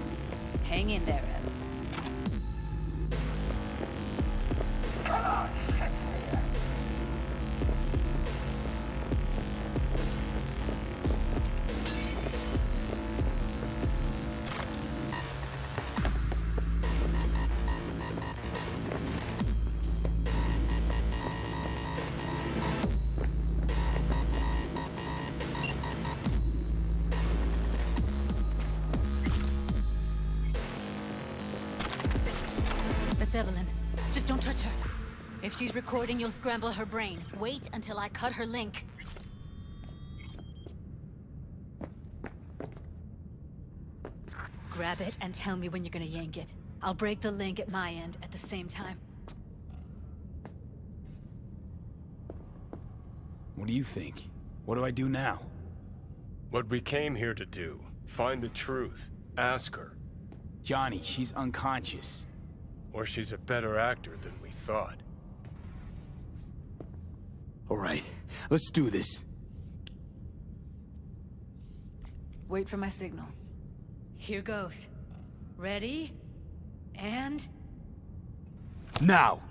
Hang in there, Ev. That's Evelyn. Just don't touch her. If she's recording, you'll scramble her brain. Wait until I cut her link. Grab it and tell me when you're gonna yank it. I'll break the link at my end at the same time. What do you think? What do I do now? What we came here to do. Find the truth. Ask her. Johnny, she's unconscious. Or she's a better actor than we thought. All right, let's do this. Wait for my signal. Here goes. Ready? And... now!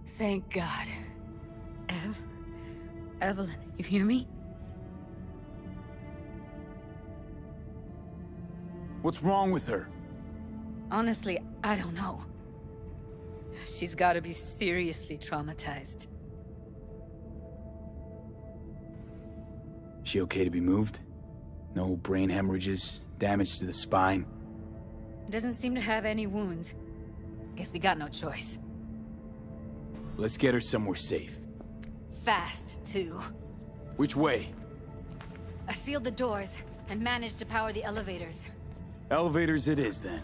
Thank God. Evelyn, you hear me? What's wrong with her? Honestly, I don't know. She's gotta be seriously traumatized. She okay to be moved? No brain hemorrhages, damage to the spine? Doesn't seem to have any wounds. Guess we got no choice. Let's get her somewhere safe. Fast, too. Which way? I sealed the doors and managed to power the elevators. Elevators it is, then.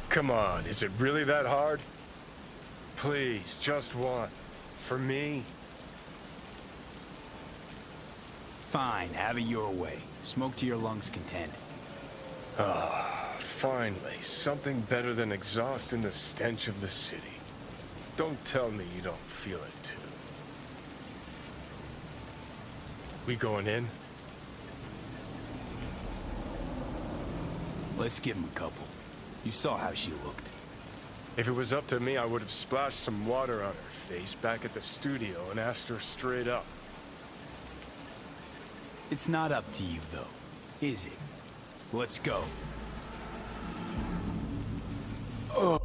Come on, is it really that hard? Please, just one. For me? Fine, have it your way. Smoke to your lungs' content. Ah, finally, something better than exhaust in the stench of the city. Don't tell me you don't feel it, too. We going in? Let's give him a couple. You saw how she looked. If it was up to me, I would have splashed some water on her face back at the studio and asked her straight up. It's not up to you, though, is it? Let's go. Oh.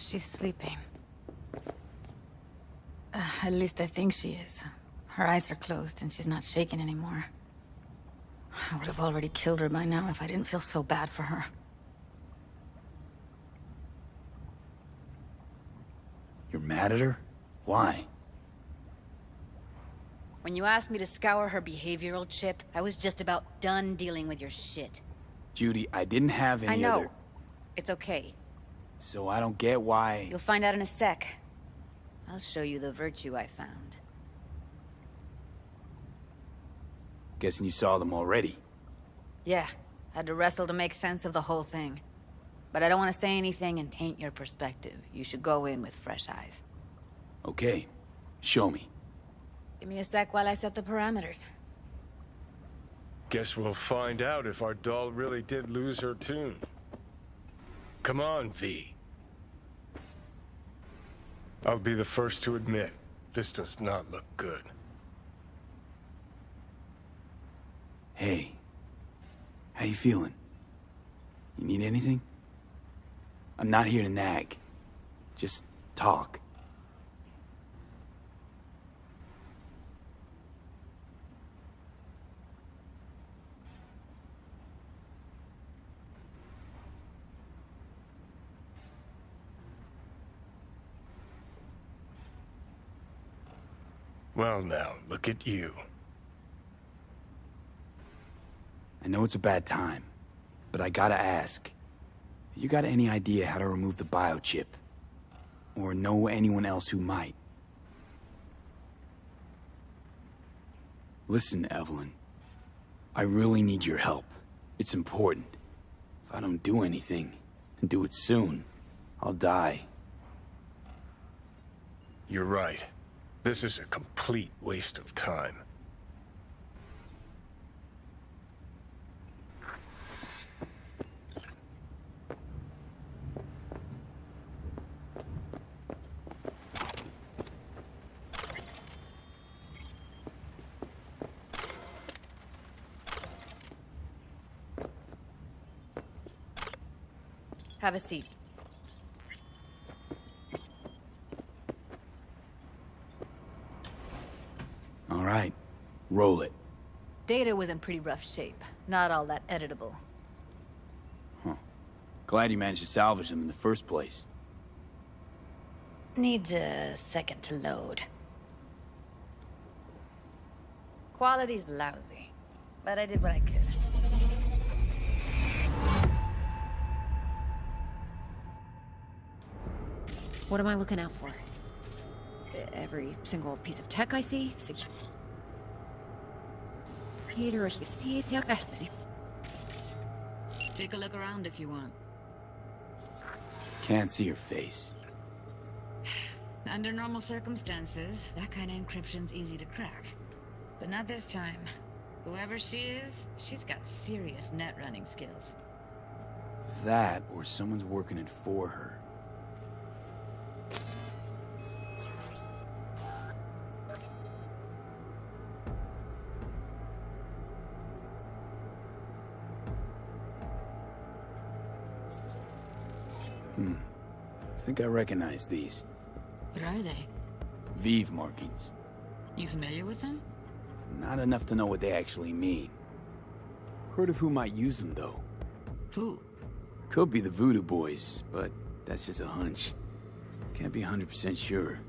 She's sleeping. At least I think she is. Her eyes are closed and she's not shaking anymore. I would have already killed her by now if I didn't feel so bad for her. You're mad at her? Why? When you asked me to scour her behavioral chip, I was just about done dealing with your shit. Judy, I didn't have any I know. other... It's okay. So I don't get why... You'll find out in a sec. I'll show you the virtue I found. Guessing you saw them already. Yeah, had to wrestle to make sense of the whole thing. But I don't want to say anything and taint your perspective. You should go in with fresh eyes. Okay, show me. Give me a sec while I set the parameters. Guess we'll find out if our doll really did lose her tune. Come on, V. I'll be the first to admit, this does not look good. Hey. How you feeling? You need anything? I'm not here to nag. Just talk. Well now, look at you. I know it's a bad time, but I gotta ask. You got any idea how to remove the biochip? Or know anyone else who might? Listen, Evelyn. I really need your help. It's important. If I don't do anything, and do it soon, I'll die. You're right. This is a complete waste of time. Have a seat. All right, roll it. Data was in pretty rough shape. Not all that editable. Huh. Glad you managed to salvage them in the first place. Needs a second to load. Quality's lousy, but I did what I could. What am I looking out for? Every single piece of tech I see, secure. Take a look around if you want. Can't see your face. Under normal circumstances, that kind of encryption's easy to crack. But not this time. Whoever she is, she's got serious net running skills. That, or someone's working it for her. I think I recognize these. What are they? Vive markings. You familiar with them? Not enough to know what they actually mean. Heard of who might use them, though. Who? Could be the Voodoo Boys, but that's just a hunch. Can't be 100% sure.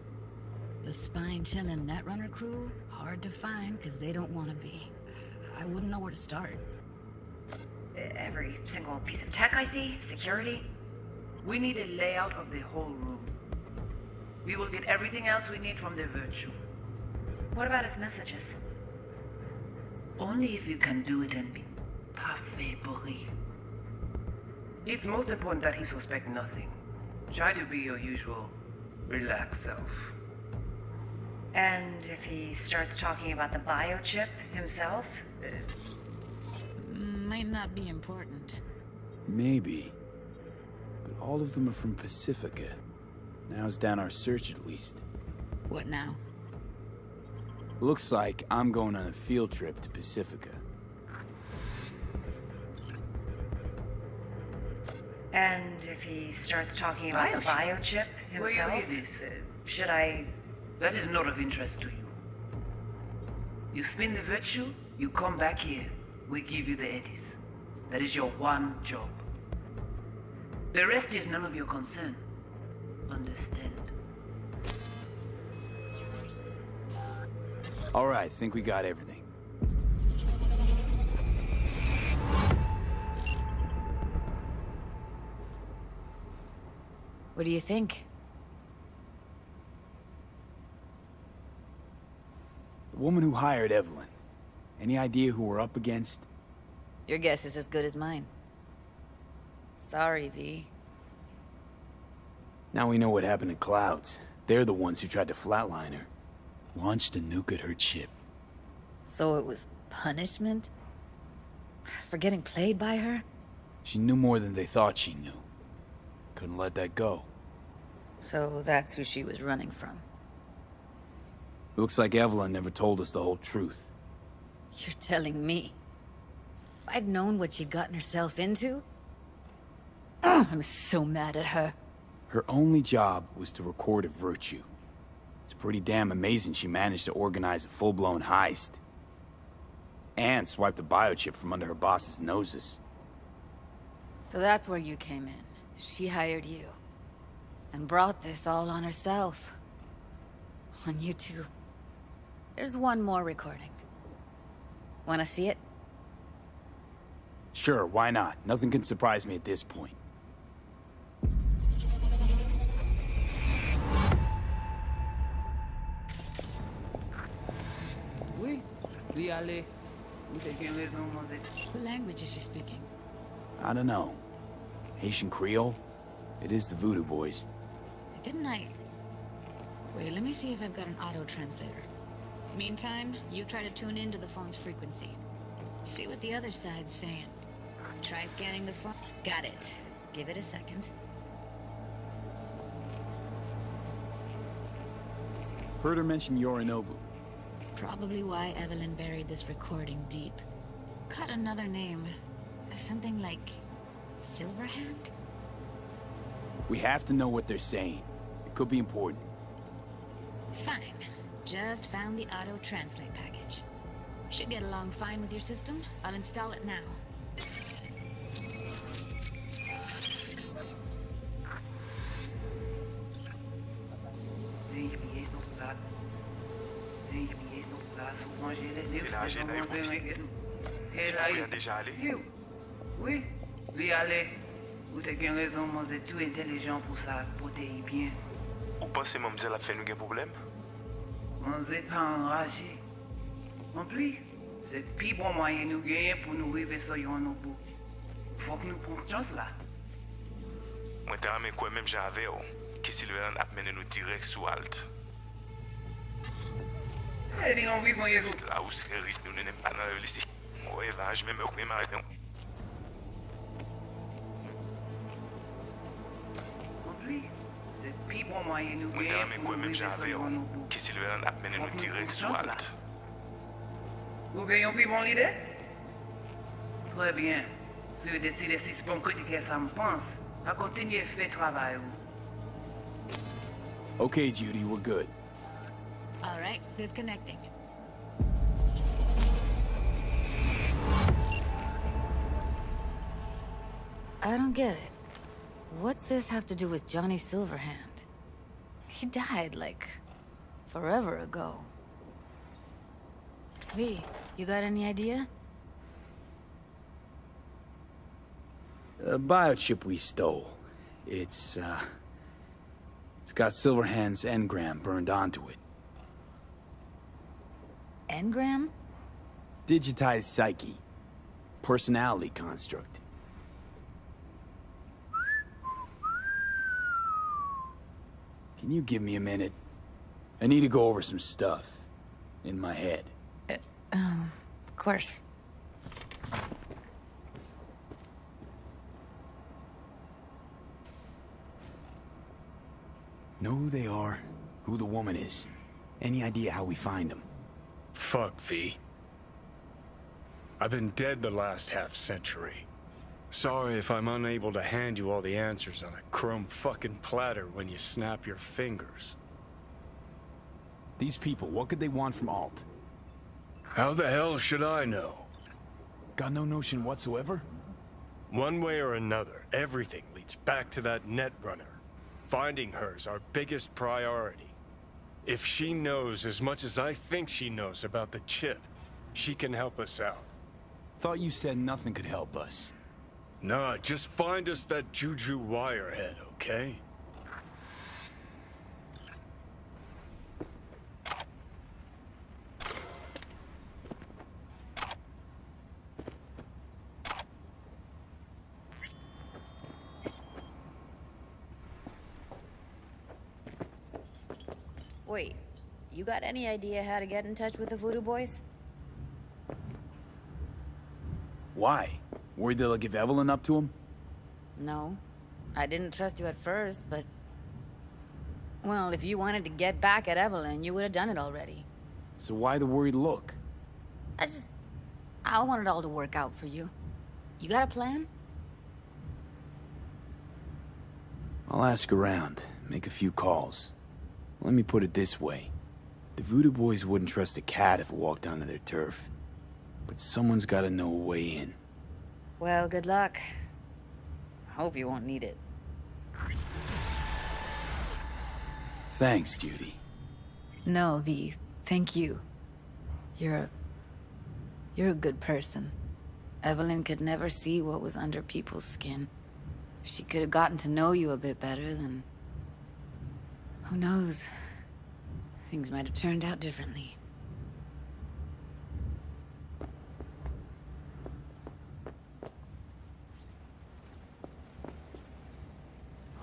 The spine-chilling Netrunner crew? Hard to find, because they don't want to be. I wouldn't know where to start. Every single piece of tech I see, security. We need a layout of the whole room. We will get everything else we need from the virtue. What about his messages? Only if you can do it and be parfait pourri. It's most important that he suspect nothing. Try to be your usual, relaxed self. And if he starts talking about the biochip himself? Might not be important. Maybe. But all of them are from Pacifica. Now's down our search at least. What now? Looks like I'm going on a field trip to Pacifica. And if he starts talking about the biochip himself, Where you hear this? should I... That is not of interest to you. You spin the virtue, you come back here. We give you the eddies. That is your one job. The rest is none of your concern. Understand? All right, think we got everything. What do you think? The woman who hired Evelyn. Any idea who we're up against? Your guess is as good as mine. Sorry, V. Now we know what happened to Clouds. They're the ones who tried to flatline her. Launched a nuke at her ship. So it was punishment? For getting played by her? She knew more than they thought she knew. Couldn't let that go. So that's who she was running from. Looks like Evelyn never told us the whole truth. You're telling me? If I'd known what she'd gotten herself into? I'm so mad at her. Her only job was to record a virtue. It's pretty damn amazing she managed to organize a full-blown heist. And swipe the biochip from under her boss's noses. So that's where you came in. She hired you. And brought this all on herself. On you two. There's one more recording. Wanna see it? Sure, why not? Nothing can surprise me at this point. Oui, oui, allez. Vous avez raison, mademoiselle. What language is she speaking? I don't know. Haitian Creole? It is the Voodoo Boys. Didn't I? Wait, let me see if I've got an auto-translator. Meantime, you try to tune into the phone's frequency. See what the other side's saying. Try scanning the phone. Got it. Give it a second. Heard her mention Yorinobu. Probably why Evelyn buried this recording deep. Caught another name. Something like... Silverhand? We have to know what they're saying. It could be important. Fine. Just found the auto-translate package. Should get along fine with your system. I'll install it now. Oui, oui, allez. Vous avez raison, moi, vous êtes tout intelligent pour ça, pour te bien. Ou pensez moi me la fait nous un problème? On n'est pas enragé. En plus, c'est le plus bon moyen de nous gagner pour nous arriver sur nos bout. Faut que nous prenions chance là. Moi, t'as ramé quoi même j'avais, que Sylvain a mené nous direct sous Alt. Eh, dis on vit mon yégo. Là où c'est risque, nous n'aimons pas dans le lycée. Ouais, là, je m'aime au même arrêté. C'est le plus bon moyen de nous gagner pour nous arriver sur nos bout. Que Sylvain a mené nous direct sous Alt. Vous gagnez un plus bon leader? Très bien. Si vous décidez si c'est bon côté que ça me pense, à continuer à faire travail. Okay, Judy, we're good. All right, disconnecting. I don't get it. What's this have to do with Johnny Silverhand? He died, like, forever ago. V, you got any idea? The biochip we stole. It's got Silverhand's engram burned onto it. Engram? Digitized psyche. Personality construct. Can you give me a minute? I need to go over some stuff. In my head. Of course. Know who they are, who the woman is. Any idea how we find them? Fuck, V. I've been dead the last half-century. Sorry if I'm unable to hand you all the answers on a chrome fucking platter when you snap your fingers. These people, what could they want from Alt? How the hell should I know? Got no notion whatsoever? One way or another, everything leads back to that Netrunner. Finding her's our biggest priority. If she knows as much as I think she knows about the chip, she can help us out. Thought you said nothing could help us. Nah, just find us that Juju wirehead, okay? Wait, you got any idea how to get in touch with the Voodoo Boys? Why? Worried they'll give Evelyn up to him? No. I didn't trust you at first, but... Well, if you wanted to get back at Evelyn, you would have done it already. So why the worried look? I want it all to work out for you. You got a plan? I'll ask around, make a few calls. Let me put it this way. The Voodoo Boys wouldn't trust a cat if it walked onto their turf. But someone's gotta know a way in. Well, good luck. I hope you won't need it. Thanks, Judy. No, V. Thank you. You're a good person. Evelyn could never see what was under people's skin. If she could have gotten to know you a bit better, then... who knows? Things might have turned out differently.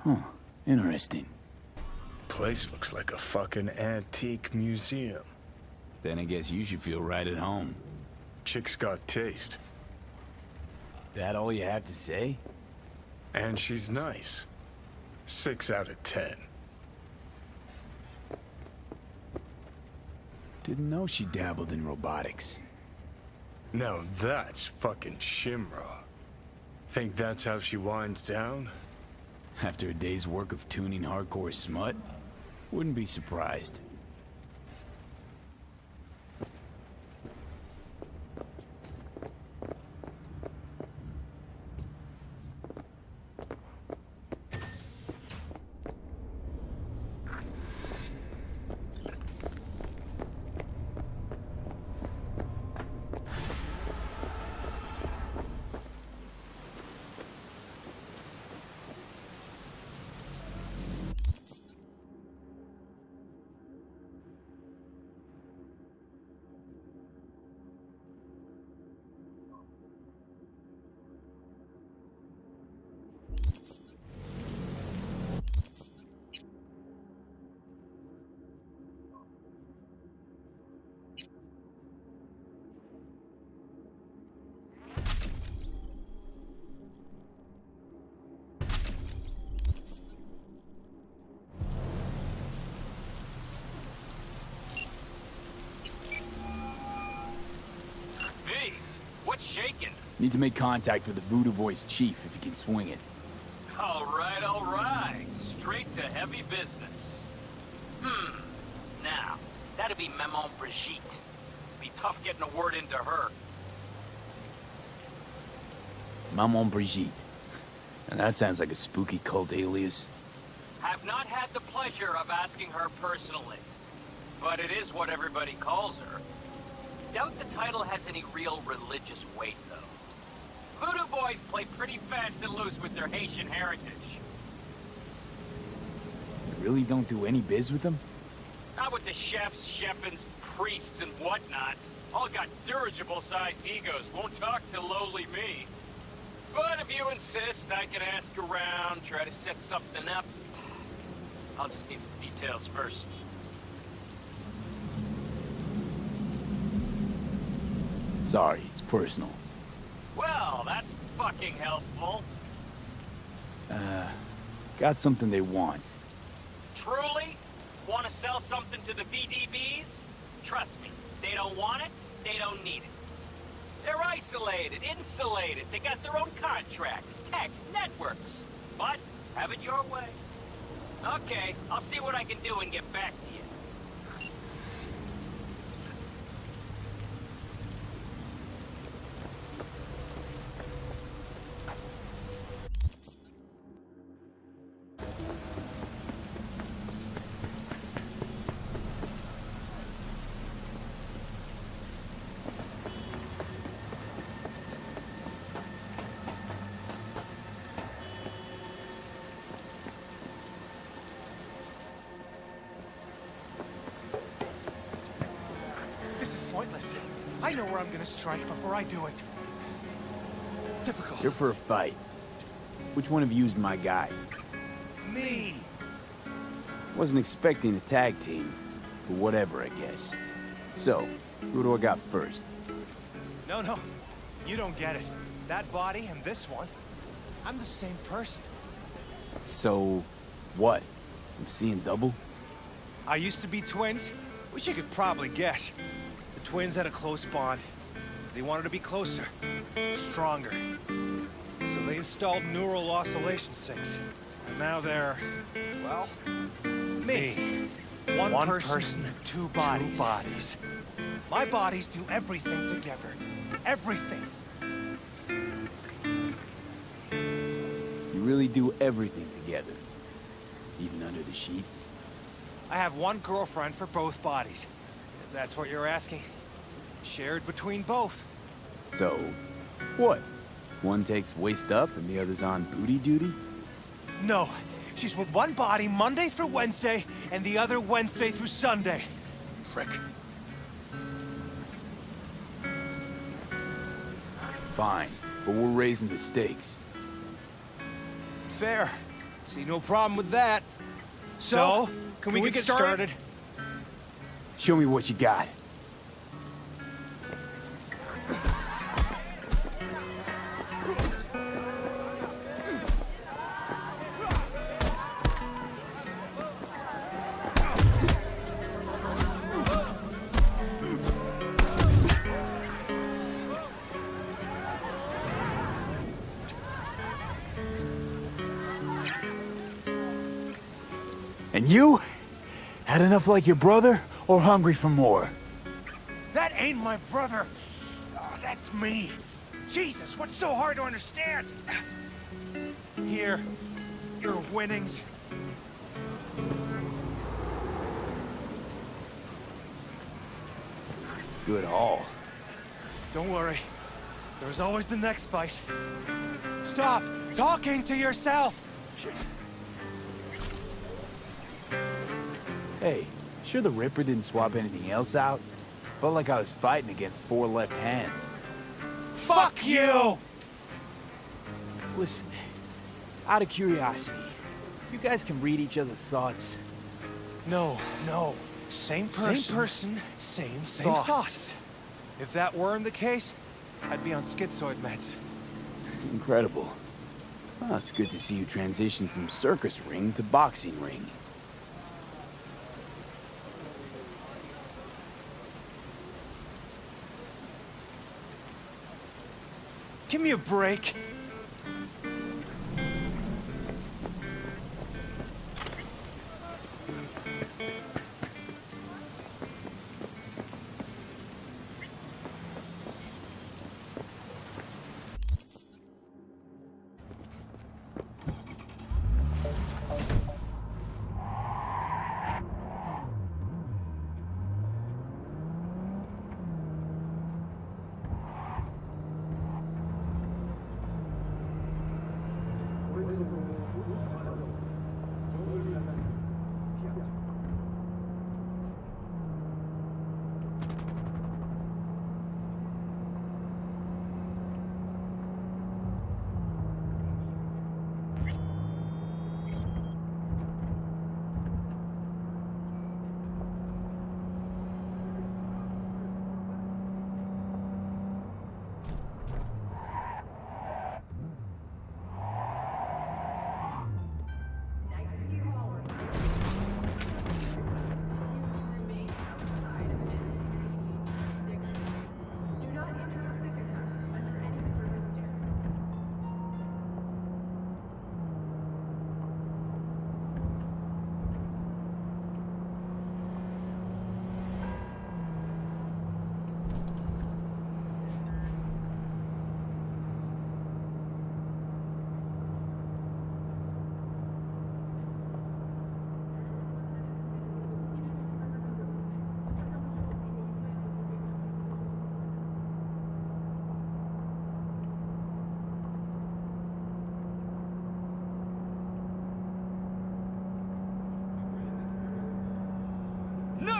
Huh. Interesting. Place looks like a fucking antique museum. Then I guess you should feel right at home. Chick's got taste. That all you have to say? And she's nice. 6 out of 10. Didn't know she dabbled in robotics. Now that's fucking Shimra. Think that's how she winds down? After a day's work of tuning hardcore smut? Wouldn't be surprised. What's shaking? Need to make contact with the Voodoo Boys chief if you can swing it. All right. Straight to heavy business. Now, that'd be Maman Brigitte. Be tough getting a word into her. Maman Brigitte. And that sounds like a spooky cult alias. Have not had the pleasure of asking her personally. But it is what everybody calls her. Doubt the title has any real religious weight, though. Voodoo Boys play pretty fast and loose with their Haitian heritage. You really don't do any biz with them? Not with the chefs, chefins, priests, and whatnot. All got dirigible-sized egos, won't talk to lowly me. But if you insist, I can ask around, try to set something up. I'll just need some details first. Sorry, it's personal. Well, that's fucking helpful. Got something they want. Truly? Want to sell something to the VDBs? Trust me, they don't want it, they don't need it. They're isolated, insulated. They got their own contracts, tech, networks. But have it your way. Okay, I'll see what I can do and get back to you. Pointless. I know where I'm gonna strike before I do it. Typical. You're for a fight. Which one of you's my guy? Me. Wasn't expecting a tag team, but whatever, I guess. So, who do I got first? No. You don't get it. That body and this one, I'm the same person. So, what? I'm seeing double? I used to be twins, which you could probably guess. The twins had a close bond. They wanted to be closer, stronger. So they installed neural oscillation sinks. And now they're, well, me. One person, two bodies. My bodies do everything together. Everything. You really do everything together? Even under the sheets? I have one girlfriend for both bodies. If that's what you're asking. Shared between both. So, what? One takes waist up and the other's on booty duty? No. She's with one body Monday through Wednesday, and the other Wednesday through Sunday. Frick. Fine, but we're raising the stakes. Fair. See no problem with that. So, can we get started? Show me what you got. And you? Had enough like your brother, or hungry for more? That ain't my brother. Oh, that's me. Jesus, what's so hard to understand? Here, your winnings. Good haul. Don't worry. There's always the next fight. Stop talking to yourself! Hey, sure the Ripper didn't swap anything else out? Felt like I was fighting against four left hands. Fuck you! Listen, out of curiosity, you guys can read each other's thoughts? No. Same person, same thoughts. If that weren't the case, I'd be on schizoid meds. Incredible. Well, it's good to see you transition from circus ring to boxing ring. Give me a break.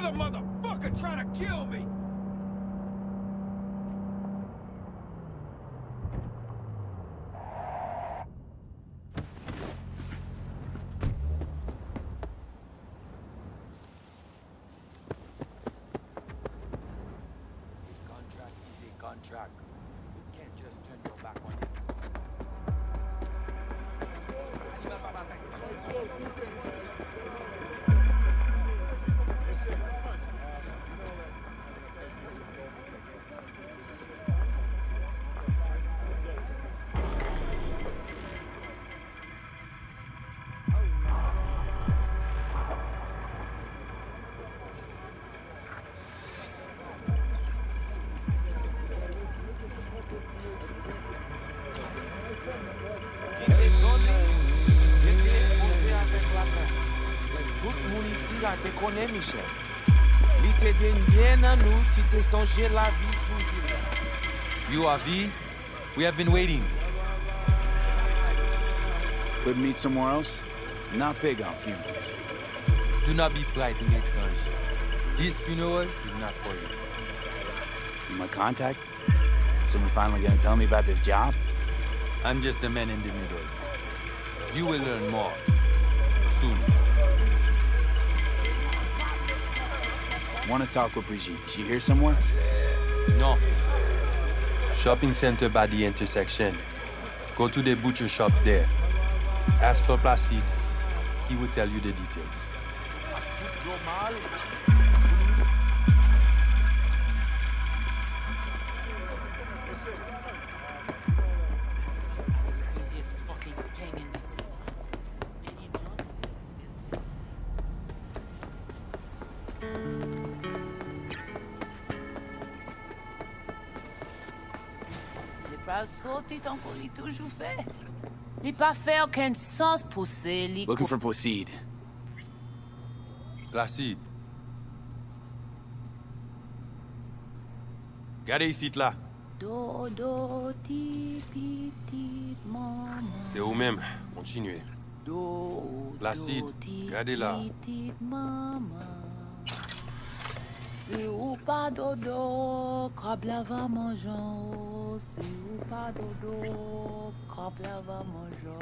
another motherfucker trying to kill me! Contract is a contract. You can't just turn your back on it. Te connais, Michel. Li te denye nan nou ki te sonje la vie sous île. You, Avi? We have been waiting. Could meet somewhere else? Not big on funerals. Do not be frightened, étrange. This funeral is not for you. You my contact? Someone finally gonna tell me about this job? I'm just a man in the middle. You will learn more. Soon. Want to talk with Brigitte. She here somewhere? No. Shopping center by the intersection. Go to the butcher shop there. Ask for Placide. He will tell you the details. Craziest fucking gang in the city. Pas sorti tant qu'on l'y toujours fait. Li pas fait aucun sens pousser li. Looking for Placide. Placide. Gardez ici là. Dodo ti ti maman. C'est vous-même. Continuez. Placide. Gardez là. Si ou pas dodo, kabla va mangeant. Si ou pas dodo, kabla va mangeant.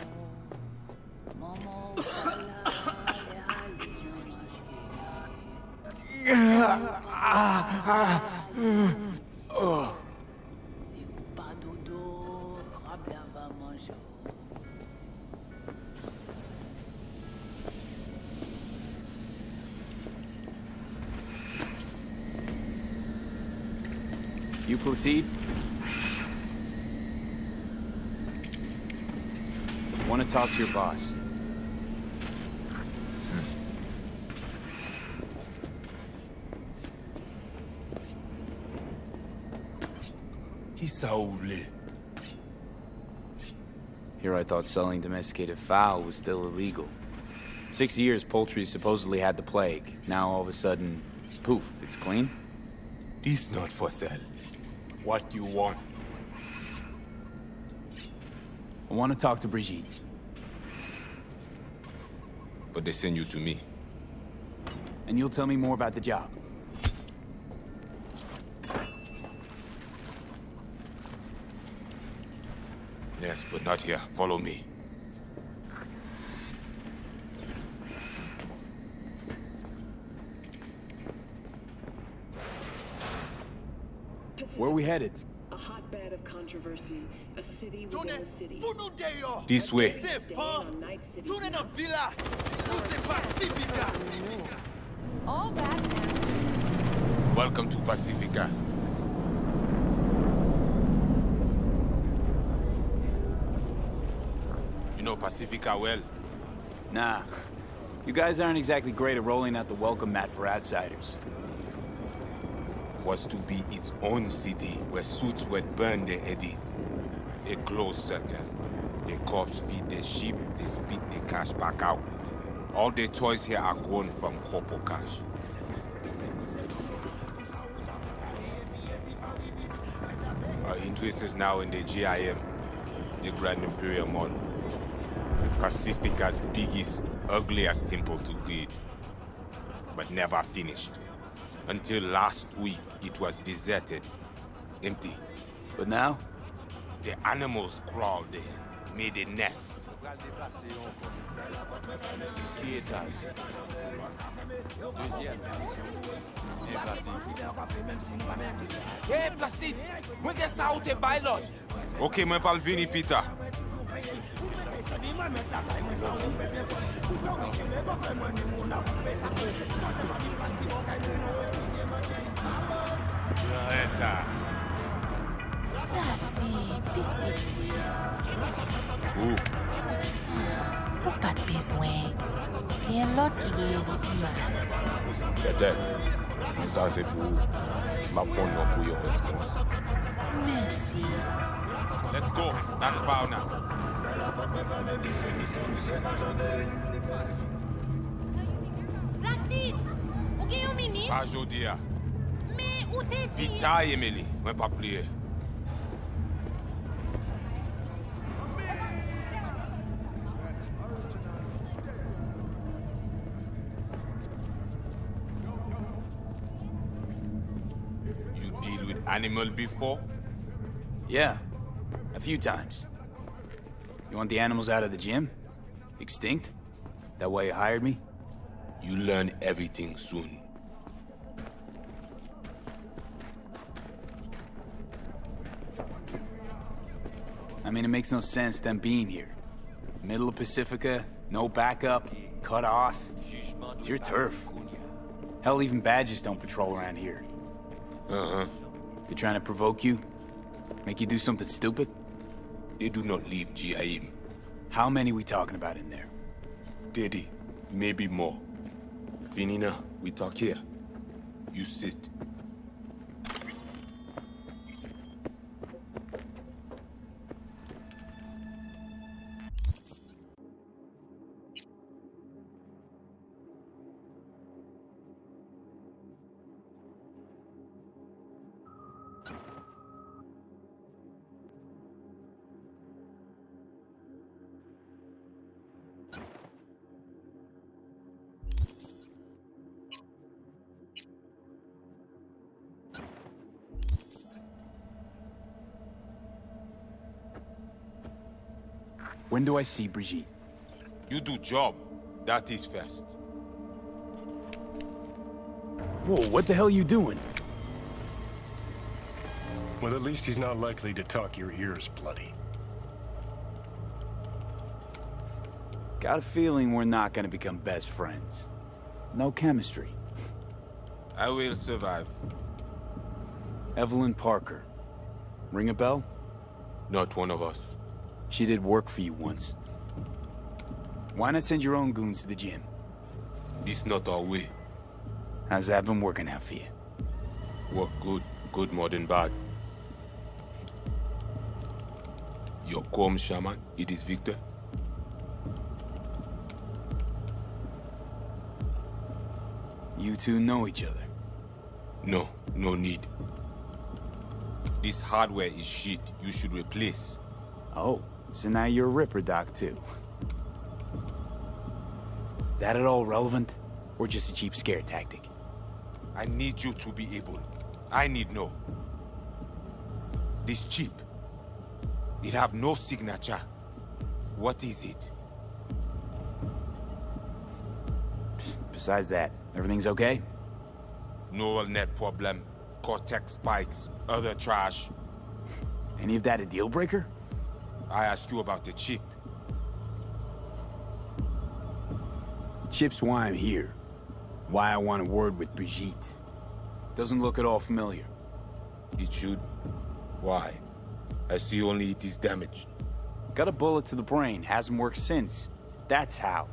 Maman, si ou pas dodo, kabla va mangeant. You Placide? Want to talk to your boss. Here I thought selling domesticated fowl was still illegal. 6 years poultry supposedly had the plague. Now all of a sudden, poof, it's clean? This not for sale. What you want? I want to talk to Brigitte. But they send you to me. And you'll tell me more about the job. Yes, but not here. Follow me. Where are we headed? A hotbed of controversy, a city within a city. This way. All that. Welcome to Pacifica. You know Pacifica well? Nah. You guys aren't exactly great at rolling out the welcome mat for outsiders. Was to be its own city where suits would burn their eddies. A closed circle. The corpse feed their sheep, they spit the cash back out. All the toys here are grown from corpo cash. Our interest is now in the GIM, the Grand Imperial Mall. Pacifica's biggest, ugliest temple to greed. But never finished. Until last week, it was deserted. Empty. But now? The animals crawled in, made a nest. Hey, Placide! Mwen gen sa ou te bay lodge? Ok, mwen pal vini, Peter. Placide, petit. Où? Ou pas de besoin. Il y a l'autre qui gagne les images. Peut-être. Ça, c'est pour ma bonne pour your response. Merci. Let's go. That's power now. Placide, ou gagne un minute? Pas jodi a. Mais où t'es dit? Vita, Emily. Mwen pa plié. You deal with animal before? Yeah, a few times. You want the animals out of the gym? Extinct? That why you hired me? You learn everything soon. I mean, it makes no sense them being here. Middle of Pacifica, no backup, cut off. It's your turf. Hell, even badges don't patrol around here. Uh-huh. They trying to provoke you? Make you do something stupid? They do not leave GIM. How many we talking about in there? 30, maybe more. Vinina, we talk here. You sit. When do I see Brigitte? You do job. That is first. Whoa, what the hell you doing? Well, at least he's not likely to talk your ears bloody. Got a feeling we're not gonna become best friends. No chemistry. I will survive. Evelyn Parker. Ring a bell? Not one of us. She did work for you once. Why not send your own goons to the gym? This not our way. How's that been working out for you? Work good. Good more than bad. Your calm shaman, it is Victor. You two know each other? No, no need. This hardware is shit. You should replace. Oh, so now you're a Ripper Doc too. Is that at all relevant? Or just a cheap scare tactic? I need you to be able. I need know. This chip. It have no signature. What is it? Besides that, everything's okay? Neural net problem. Cortex spikes. Other trash. Any of that a deal breaker? I asked you about the chip. Chip's why I'm here. Why I want a word with Brigitte. Doesn't look at all familiar. It should. Why? I see only it is damaged. Got a bullet to the brain. Hasn't worked since. That's how.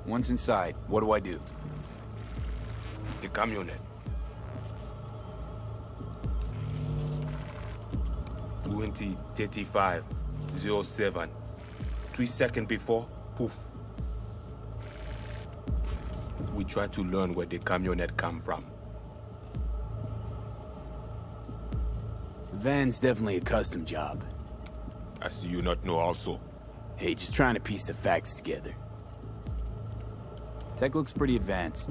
Once inside, what do I do? The camionette. 20:35:07. 3 seconds before, poof. We try to learn where the camionette come from. Van's definitely a custom job. I see you not know also. Hey, just trying to piece the facts together. Tech looks pretty advanced.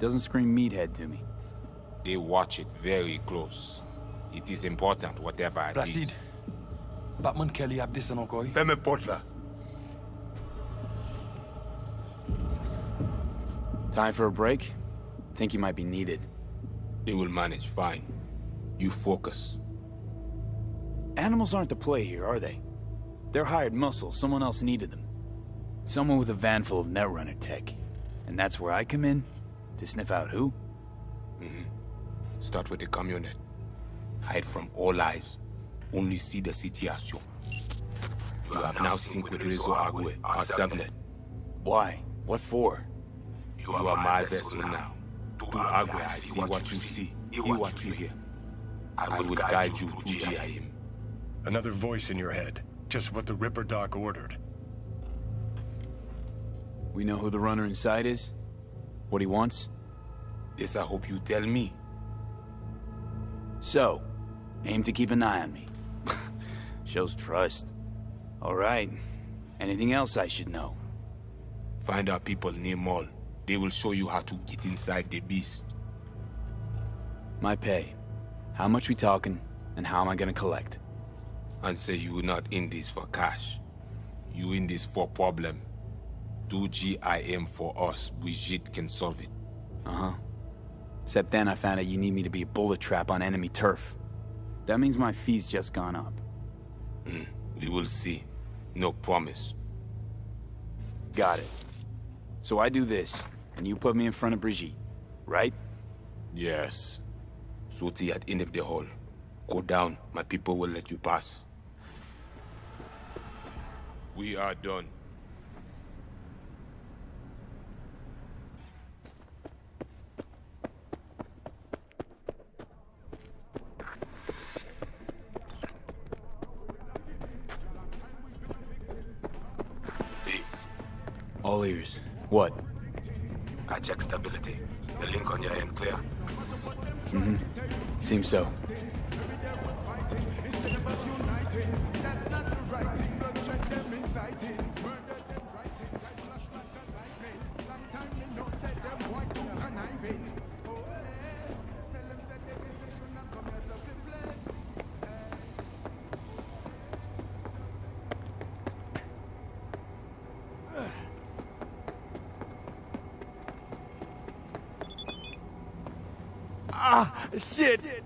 Doesn't scream meathead to me. They watch it very close. It is important, whatever it Placide. is. Batman Kelly ap desen encore. Ferme porte là. Time for a break? Think you might be needed. They will manage fine. You focus. Animals aren't the play here, are they? They're hired muscle. Someone else needed them. Someone with a van full of Netrunner tech. And that's where I come in? To sniff out who? Start with the camionette. Hide from all eyes. Only see the situation. You have now synced with Rezo Agwe, our subnet. Why? What for? You are my vessel now. To Agwe, I see what you see, hear what you hear. I will guide you to GIM. Another voice in your head. Just what the Ripper Doc ordered. We know who the runner inside is? What he wants? This I hope you tell me. So, aim to keep an eye on me. Shows trust. All right. Anything else I should know? Find our people near Mall. They will show you how to get inside the beast. My pay. How much we talking, and how am I gonna collect? And say you not in this for cash. You in this for problem. Do GIM for us. Brigitte can solve it. Uh-huh. Except then I found out you need me to be a bullet trap on enemy turf. That means my fee's just gone up. We will see. No promise. Got it. So I do this, and you put me in front of Brigitte, right? Yes. Soti at end of the hall. Go down. My people will let you pass. We are done. All ears. What? I check stability. The link on your end clear. Seems so. Ah, shit!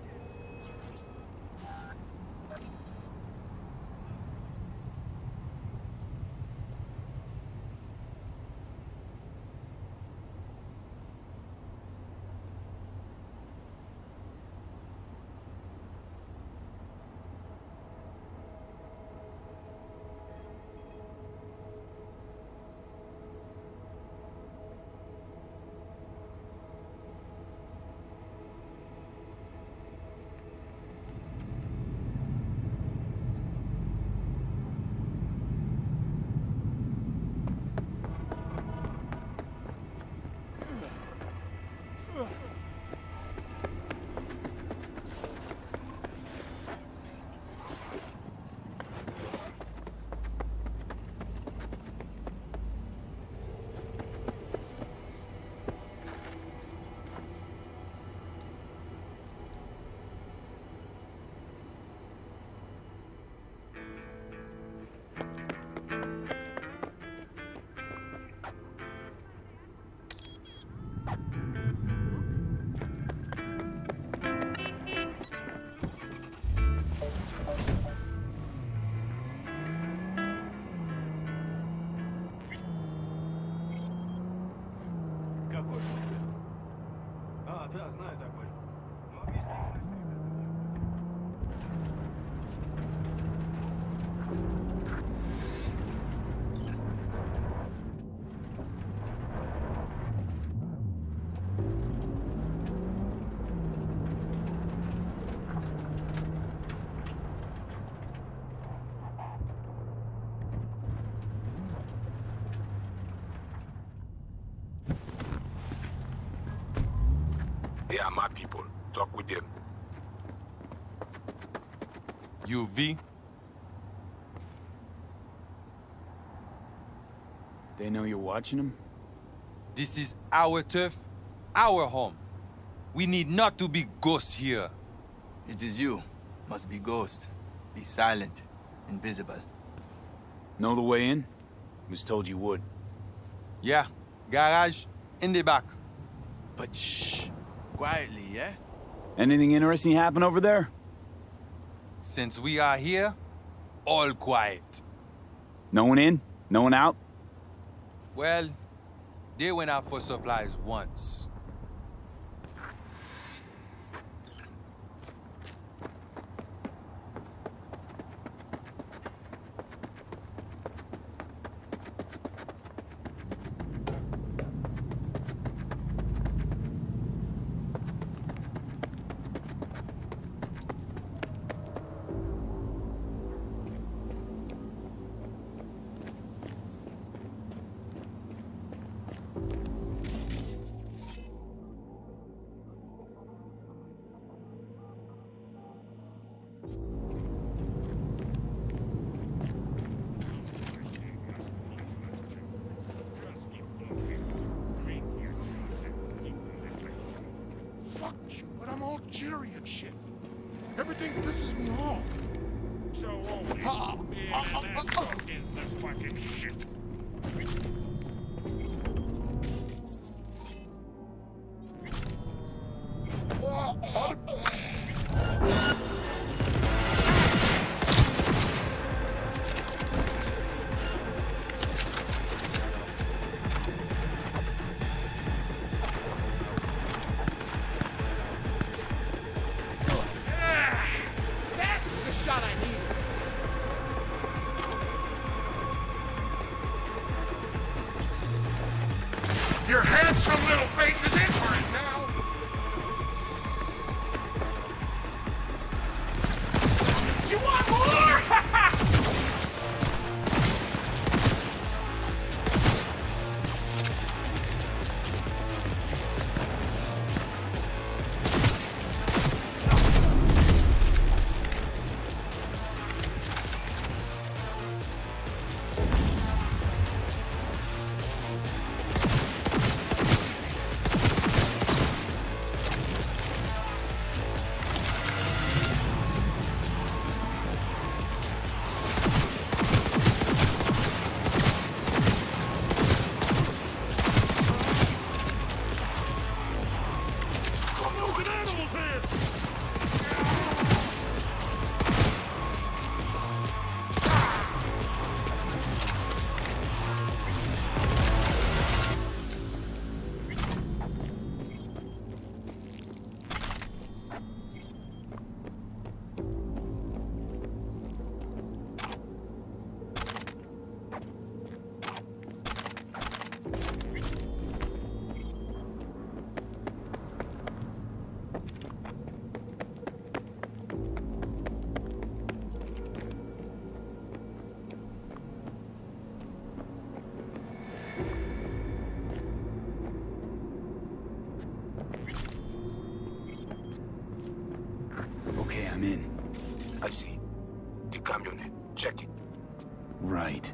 Да, знаю такой. They are my people. Talk with them. You, V? They know you're watching them? This is our turf, our home. We need not to be ghosts here. It is you. Must be ghost. Be silent. Invisible. Know the way in? Was told you would. Yeah. Garage in the back. But shh. Quietly, yeah? Anything interesting happen over there? Since we are here, all quiet. No one in? No one out? Well, they went out for supplies once. Fuck you, but I'm all jittery and shit. Everything pisses me off. So only is this fucking shit. That's the shot I needed. Your handsome little face is in for it now. You want more? Okay, I'm in. I see. The camionette. Check it. Right.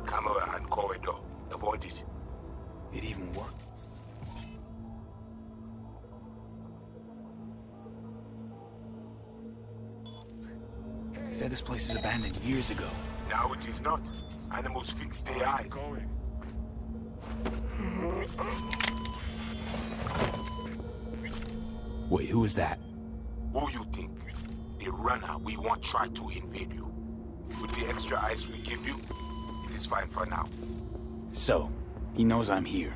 Camera and corridor. Avoid it. It even worked. Said this place is abandoned years ago. Now it is not. Animals fix their eyes. Wait, who was that? Who you think? The runner we want try to invade you. With the extra ice we give you, it is fine for now. So, he knows I'm here.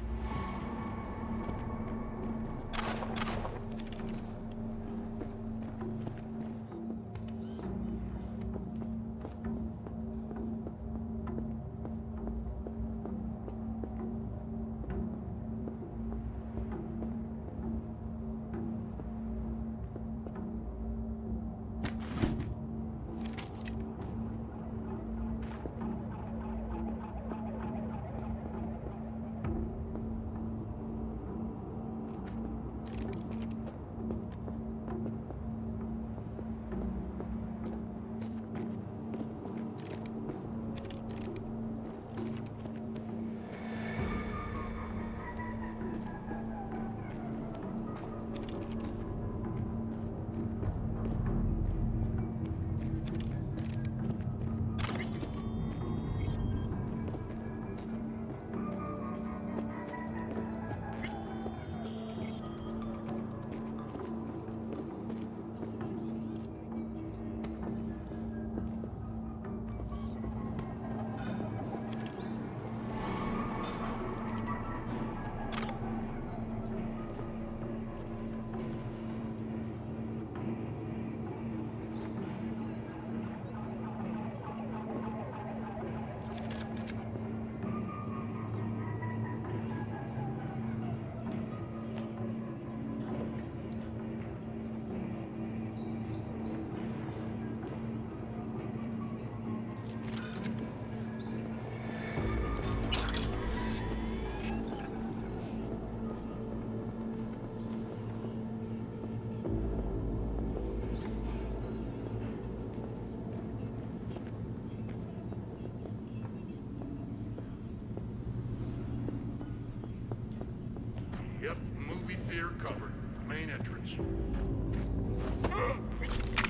Yep, movie theater covered. Main entrance.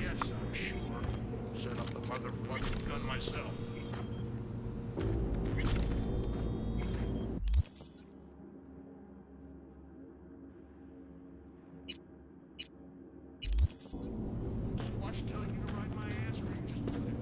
Yes, I'm sure. Set up the motherfucking gun myself. Watch tell you to ride my ass, or you just do it.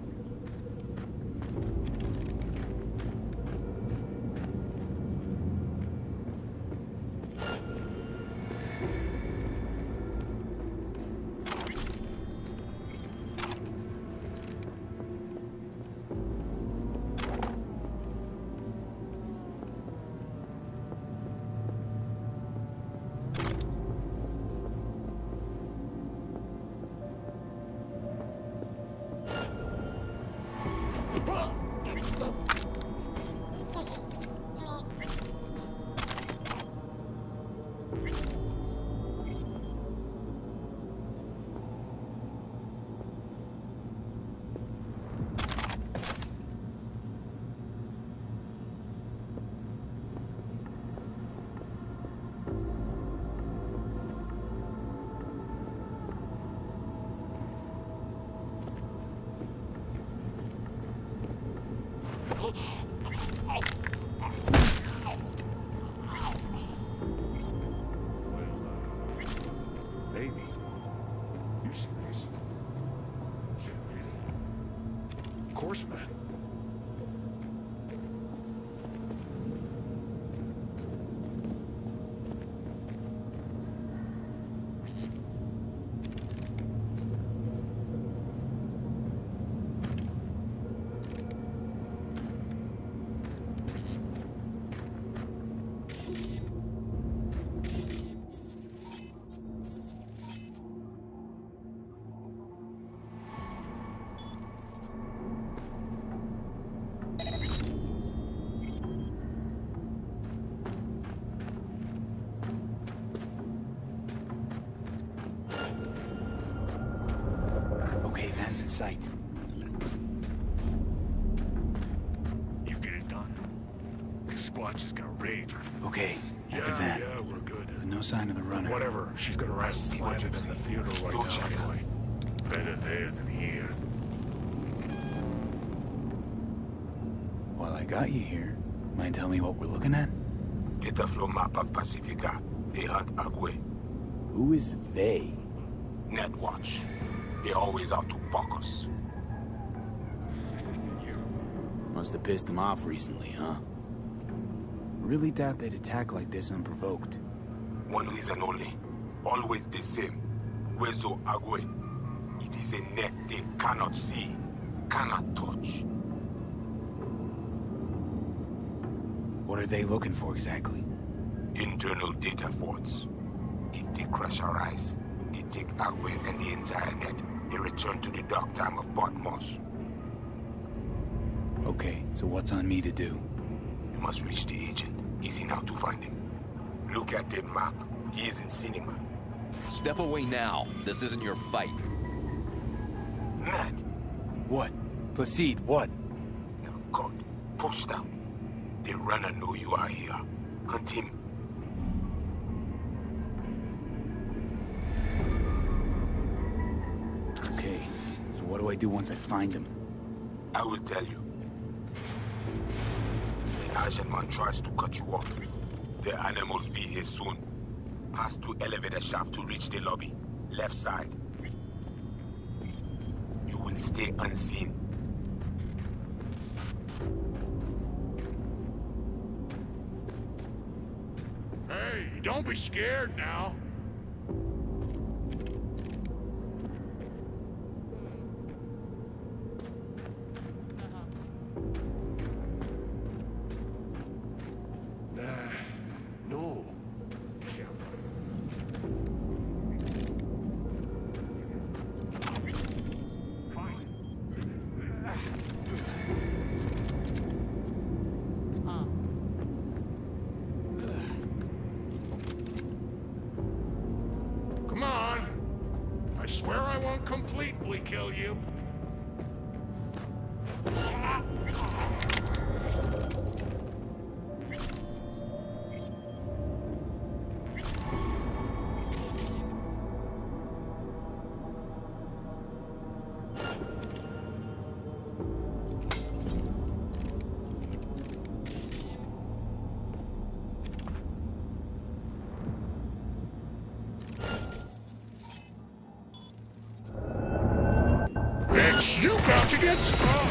Maybe. You serious? Shit, really? Of course, man. Okay, van's in sight. You get it done. This squatch is gonna rage. Okay, at the van. Yeah, we're good. But no sign of the runner. Whatever. She's gonna rise planted in the theater right now anyway. Better there than here. While I got you here, mind tell me what we're looking at? Data flow map of Pacifica. They hunt Agwe. Who is they? Netwatch. They always out to fuck us. Must have pissed him off recently, huh? Really doubt they'd attack like this unprovoked. One reason only. Always the same. Rezo Agüe. It is a net they cannot see, cannot touch. What are they looking for exactly? Internal data forts. If they crush our eyes, they take Agüe and the entire net. They return to the dark time of Part-2. Okay, so what's on me to do? You must reach the agent. Easy now to find him. Look at the map. He is in cinema. Step away now. This isn't your fight. Mad. What? Placide, what? God, pushed out. The runner know you are here. Hunt him. Okay, so what do I do once I find him? I will tell you. The Asian man tries to cut you off. The animals be here soon. Pass through elevator shaft to reach the lobby. Left side. You will stay unseen. Hey, don't be scared now. No. Come on. I swear I won't completely kill you. Bitch, you about to get sprung!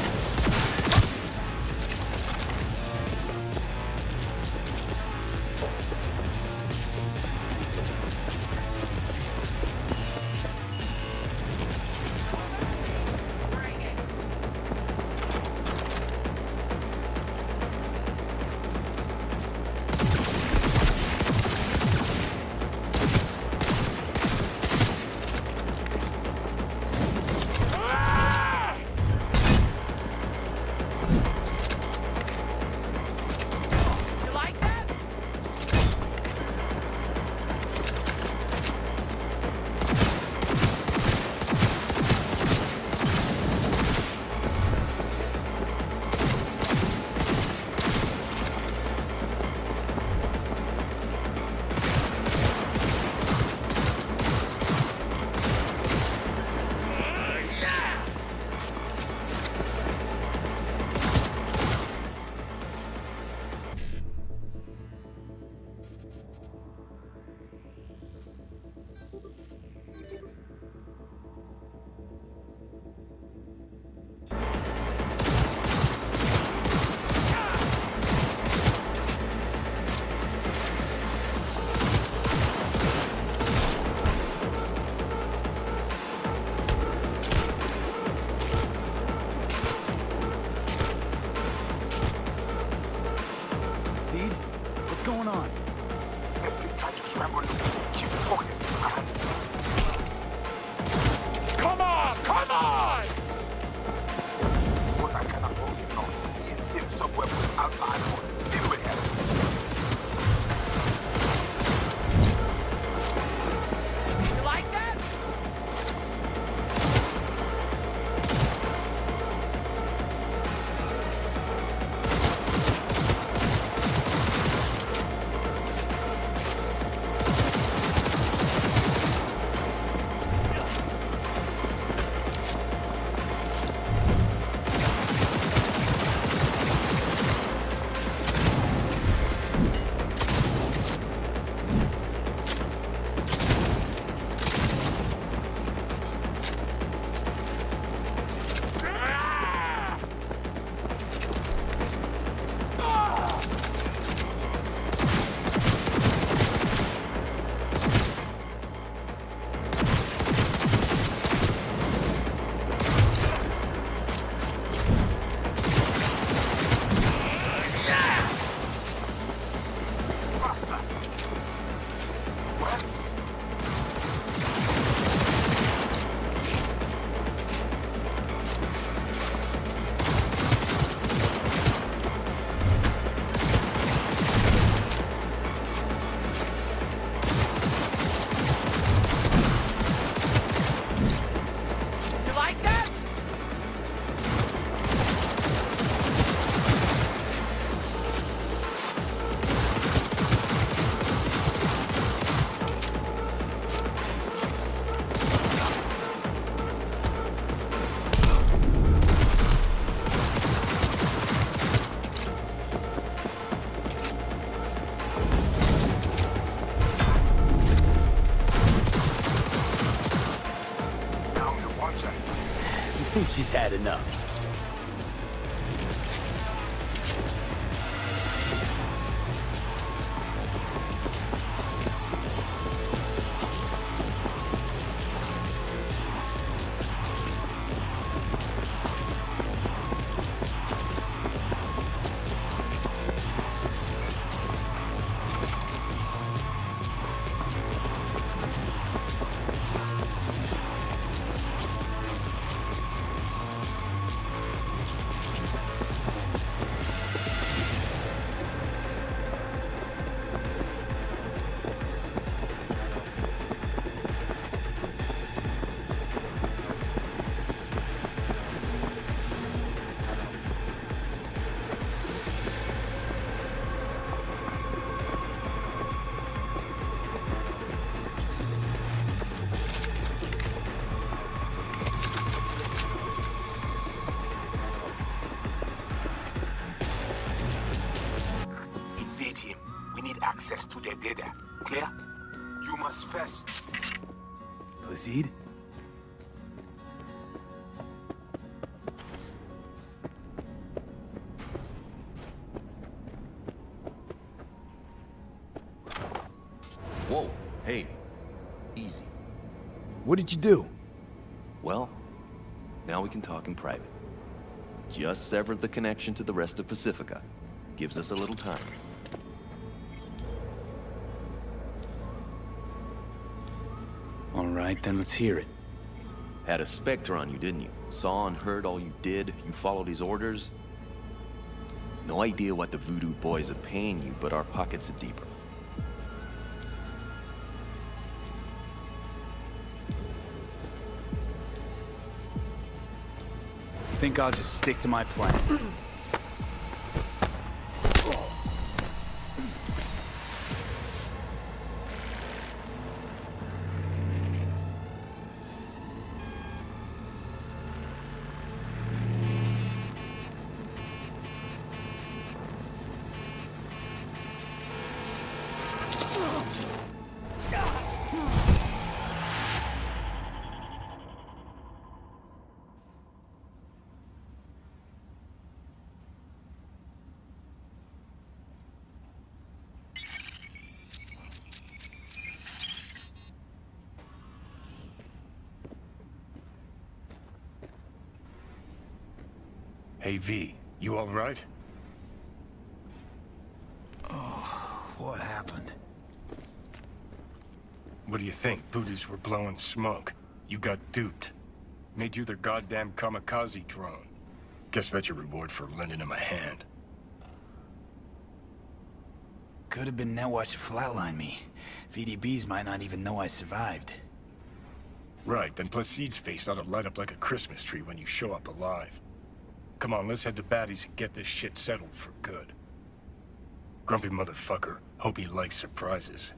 What's going on? If they try to scramble, keep focused. Come on! Come on! But I cannot hold him now. He insists somewhere with outlaw. Deal with him. You like that? think she's had enough. Access to their data. Clear? You must first... Proceed? Whoa, hey, easy. What did you do? Well, now we can talk in private. Just severed the connection to the rest of Pacifica. Gives us a little time. All right, then let's hear it. Had a Spectre on you, didn't you? Saw and heard all you did. You followed his orders. No idea what the voodoo boys are paying you, but our pockets are deeper. Think I'll just stick to my plan. Hey, V, you all right? Oh, what happened? What do you think? Voodoo's were blowing smoke. You got duped. Made you their goddamn kamikaze drone. Guess that's your reward for lending him a hand. Could have been Netwatch to flatline me. VDBs might not even know I survived. Right, then Placide's face ought to light up like a Christmas tree when you show up alive. Come on, let's head to Batty's and get this shit settled for good. Grumpy motherfucker. Hope he likes surprises.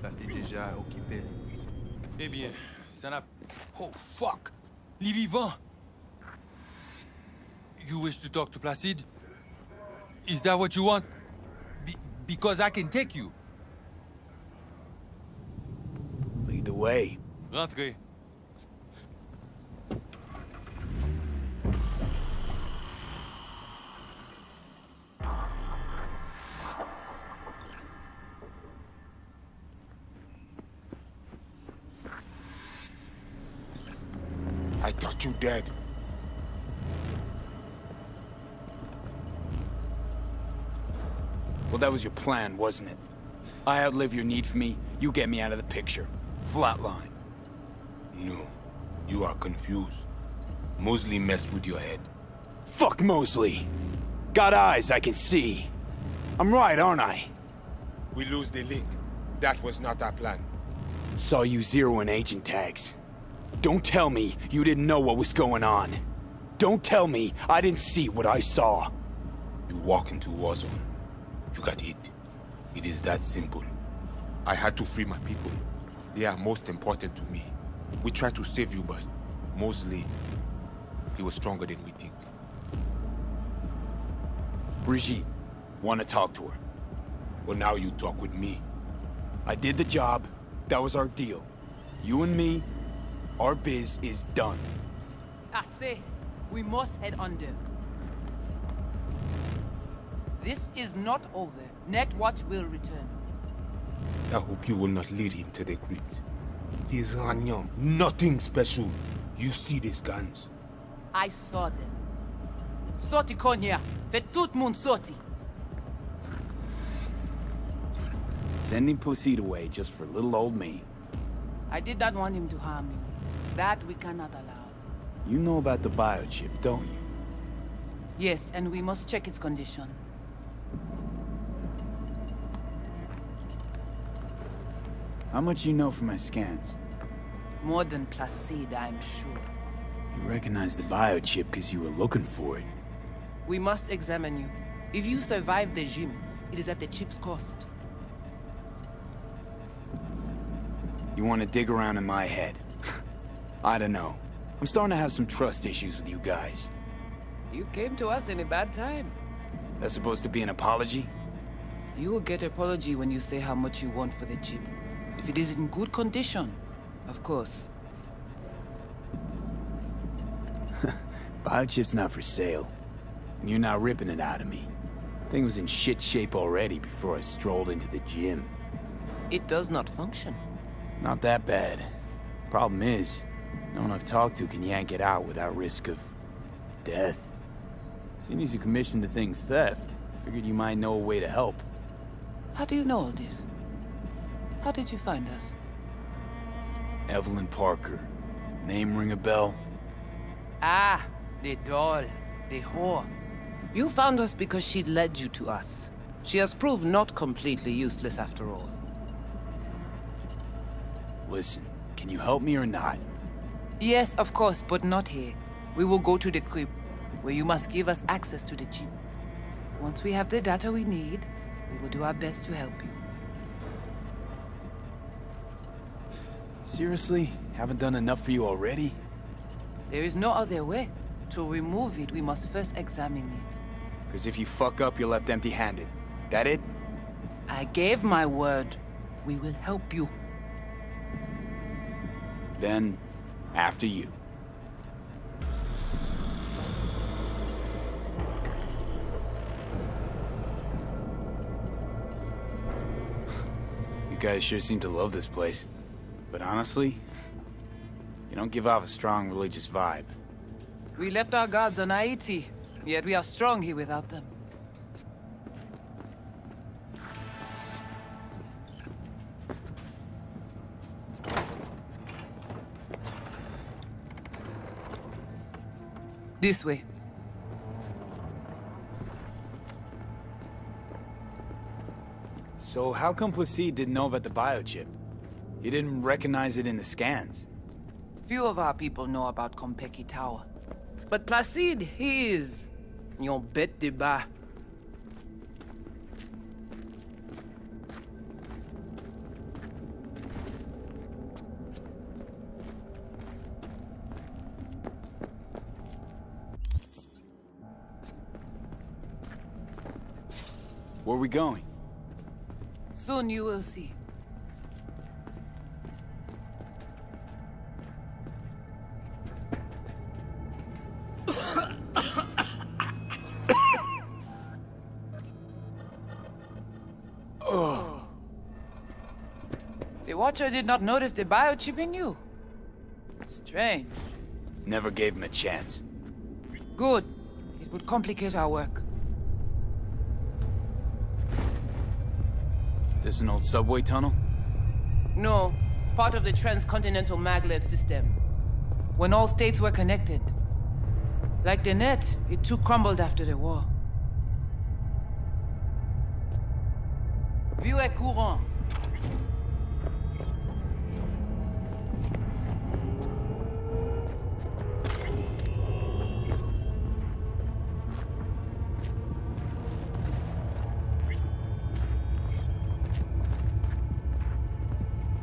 Placide déjà occupé. Eh bien, ça n'a... Oh, fuck! Les vivants! You wish to talk to Placide? Is that what you want? Because I can take you. Lead the way. Rentrez. I thought you dead. Well, that was your plan, wasn't it? I outlive your need for me, you get me out of the picture. Flatline. No, you are confused. Mosley messed with your head. Fuck Mosley! Got eyes, I can see. I'm right, aren't I? We lose the link. That was not our plan. Saw you zeroing agent tags. Don't tell me you didn't know what was going on. Don't tell me I didn't see what I saw. You walk into war zone. You got hit. It is that simple. I had to free my people. They are most important to me. We tried to save you, but Mosley, he was stronger than we think. Brigitte, want to talk to her. Well, now you talk with me. I did the job. That was our deal. You and me, our biz is done. I say, we must head under. This is not over. Netwatch will return. I hope you will not lead him to the crypt. He is young, nothing special. You see these guns. I saw them. Sorti konya, fait tout moun sorti. Sending Placide away just for little old me. I did not want him to harm you. That we cannot allow. You know about the biochip, don't you? Yes, and we must check its condition. How much you know from my scans? More than Placide, I'm sure. You recognize the biochip because you were looking for it. We must examine you. If you survive the gym, it is at the chip's cost. You want to dig around in my head? I don't know. I'm starting to have some trust issues with you guys. You came to us in a bad time. That's supposed to be an apology? You will get an apology when you say how much you want for the chip. If it is in good condition, of course. Biochip's not for sale. And you're not ripping it out of me. Thing was in shit shape already before I strolled into the gym. It does not function. Not that bad. Problem is, no one I've talked to can yank it out without risk of... death. Seeing as you commissioned the thing's theft, figured you might know a way to help. How do you know all this? How did you find us? Evelyn Parker. Name ring a bell? Ah, the doll. The whore. You found us because she led you to us. She has proved not completely useless after all. Listen, can you help me or not? Yes, of course, but not here. We will go to the crypt, where you must give us access to the chip. Once we have the data we need, we will do our best to help you. Seriously? Haven't done enough for you already? There is no other way. To remove it, we must first examine it. Because if you fuck up, you're left empty-handed. That it? I gave my word. We will help you. Then, after you. You guys sure seem to love this place. But honestly, you don't give off a strong religious vibe. We left our gods on Haiti, yet we are strong here without them. This way. So how come Placide didn't know about the biochip? He didn't recognize it in the scans. Few of our people know about Kompeki Tower. But Placide, he is... your bête de bas. Where are we going? Soon you will see. Oh. The Watcher did not notice the biochip in you. Strange. Never gave him a chance. Good. It would complicate our work. This an old subway tunnel? No. Part of the transcontinental maglev system. When all states were connected. Like the net, it too crumbled after the war. Vue est courant.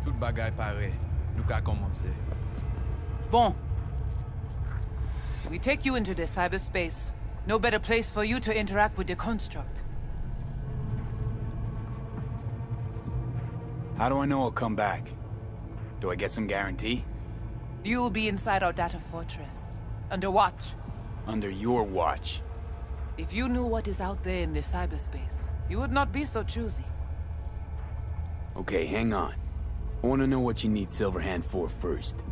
Tout bagay pare. Nou ka komanse. Bon. We take you into the cyberspace. No better place for you to interact with the construct. How do I know I'll come back? Do I get some guarantee? You'll be inside our data fortress. Under watch. Under your watch. If you knew what is out there in the cyberspace, you would not be so choosy. Okay, hang on. I want to know what you need Silverhand for first.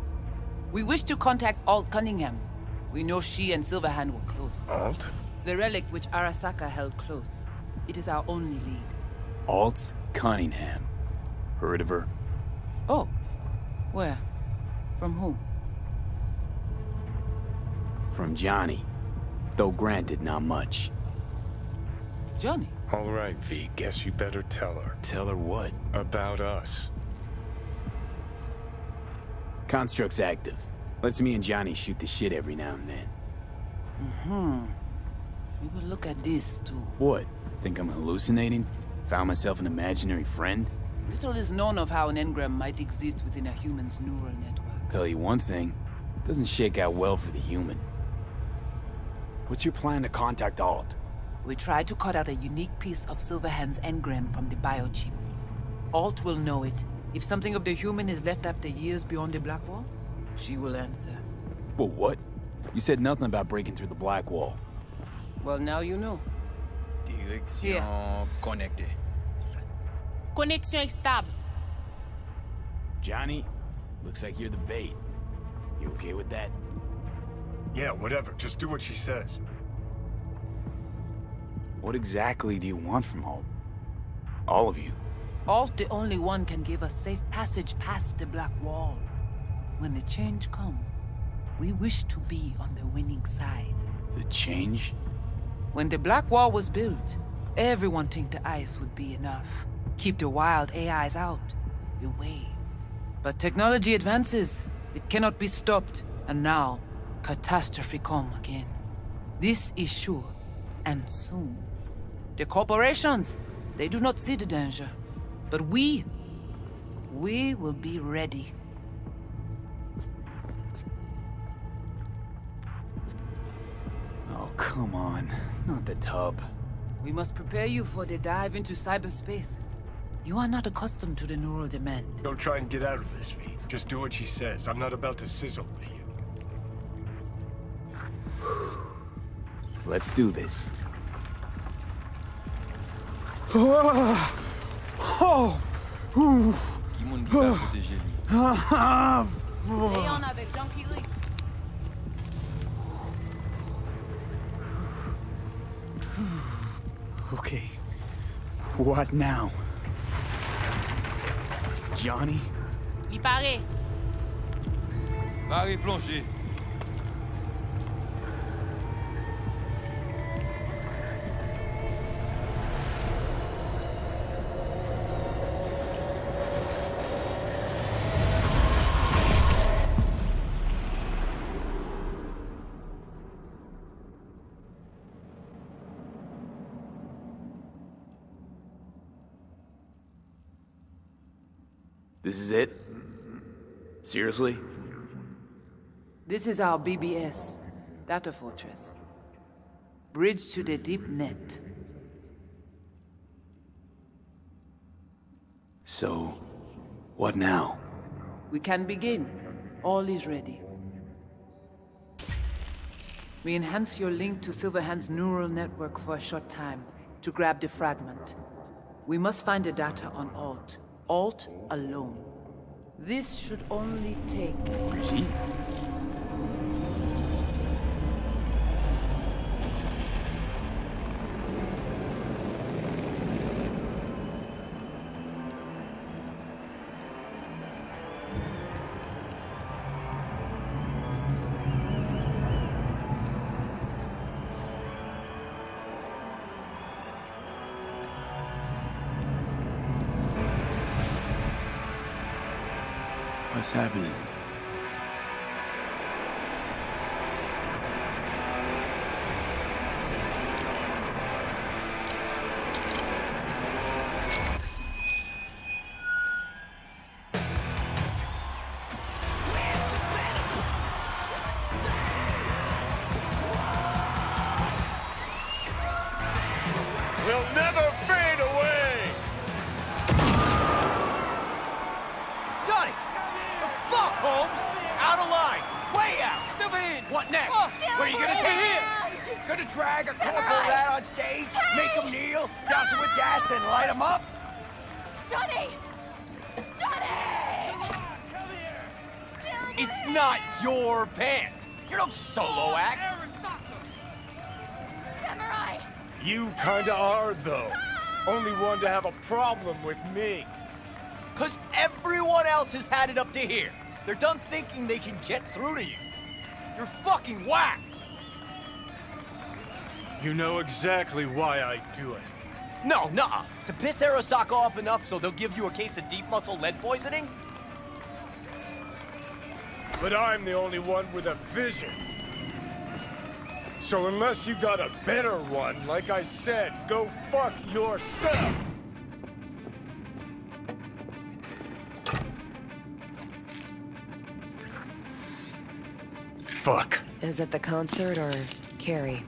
We wish to contact Alt Cunningham. We know she and Silverhand were close. Alt? The relic which Arasaka held close. It is our only lead. Alt Cunningham. Heard of her? Oh. Where? From who? From Johnny. Though granted, not much. Johnny? All right, V. Guess you better tell her. Tell her what? About us. Construct's active. Lets me and Johnny shoot the shit every now and then. We will look at this, too. What? Think I'm hallucinating? Found myself an imaginary friend? Little is known of how an engram might exist within a human's neural network. Tell you one thing, doesn't shake out well for the human. What's your plan to contact Alt? We try to cut out a unique piece of Silverhand's engram from the biochip. Alt will know it. If something of the human is left after years beyond the Black Wall, she will answer. Well, what? You said nothing about breaking through the Black Wall. Well, now you know. Direction connectée. Connexion stable. Johnny, looks like you're the bait. You okay with that? Yeah, whatever. Just do what she says. What exactly do you want from Alt? All of you? Alt, the only one, can give us safe passage past the Black Wall. When the change comes, we wish to be on the winning side. The change? When the Black Wall was built, everyone think the ice would be enough. Keep the wild AIs out, away. But technology advances. It cannot be stopped. And now, catastrophe come again. This is sure, and soon. The corporations, they do not see the danger. But we will be ready. Oh, come on. Not the tub. We must prepare you for the dive into cyberspace. You are not accustomed to the neural demand. Don't try and get out of this, V. Just do what she says. I'm not about to sizzle with you. Let's do this. Qui moun ki ta proteje li? Léon avec Jean-Pierre. Okay. What now? Johnny? Il paraît. Pare plongé. This is it? Seriously? This is our BBS, Data Fortress. Bridge to the deep net. So, what now? We can begin. All is ready. We enhance your link to Silverhand's neural network for a short time to grab the fragment. We must find the data on Alt. Alt alone. This should only take... Brigitte? What's happening? We'll never fade away! Johnny! The fuck, Holmes? Out of line! Way out! Sylvain! What next? What are you gonna do? Gonna drag a corporal rat on stage? Make him kneel? Douse him with gas, then light him up? Johnny! Johnny! It's not your band! You're no solo act! Samurai! You kinda are, though. Only one to have a problem with me. Cause everyone else has had it up to here. They're done thinking they can get through to you. You're fucking whacked! You know exactly why I do it. No, nuh-uh. To piss Arasaka off enough so they'll give you a case of deep muscle lead poisoning? But I'm the only one with a vision. So unless you got a better one, like I said, go fuck yourself! Fuck. Is it the concert or Carrie?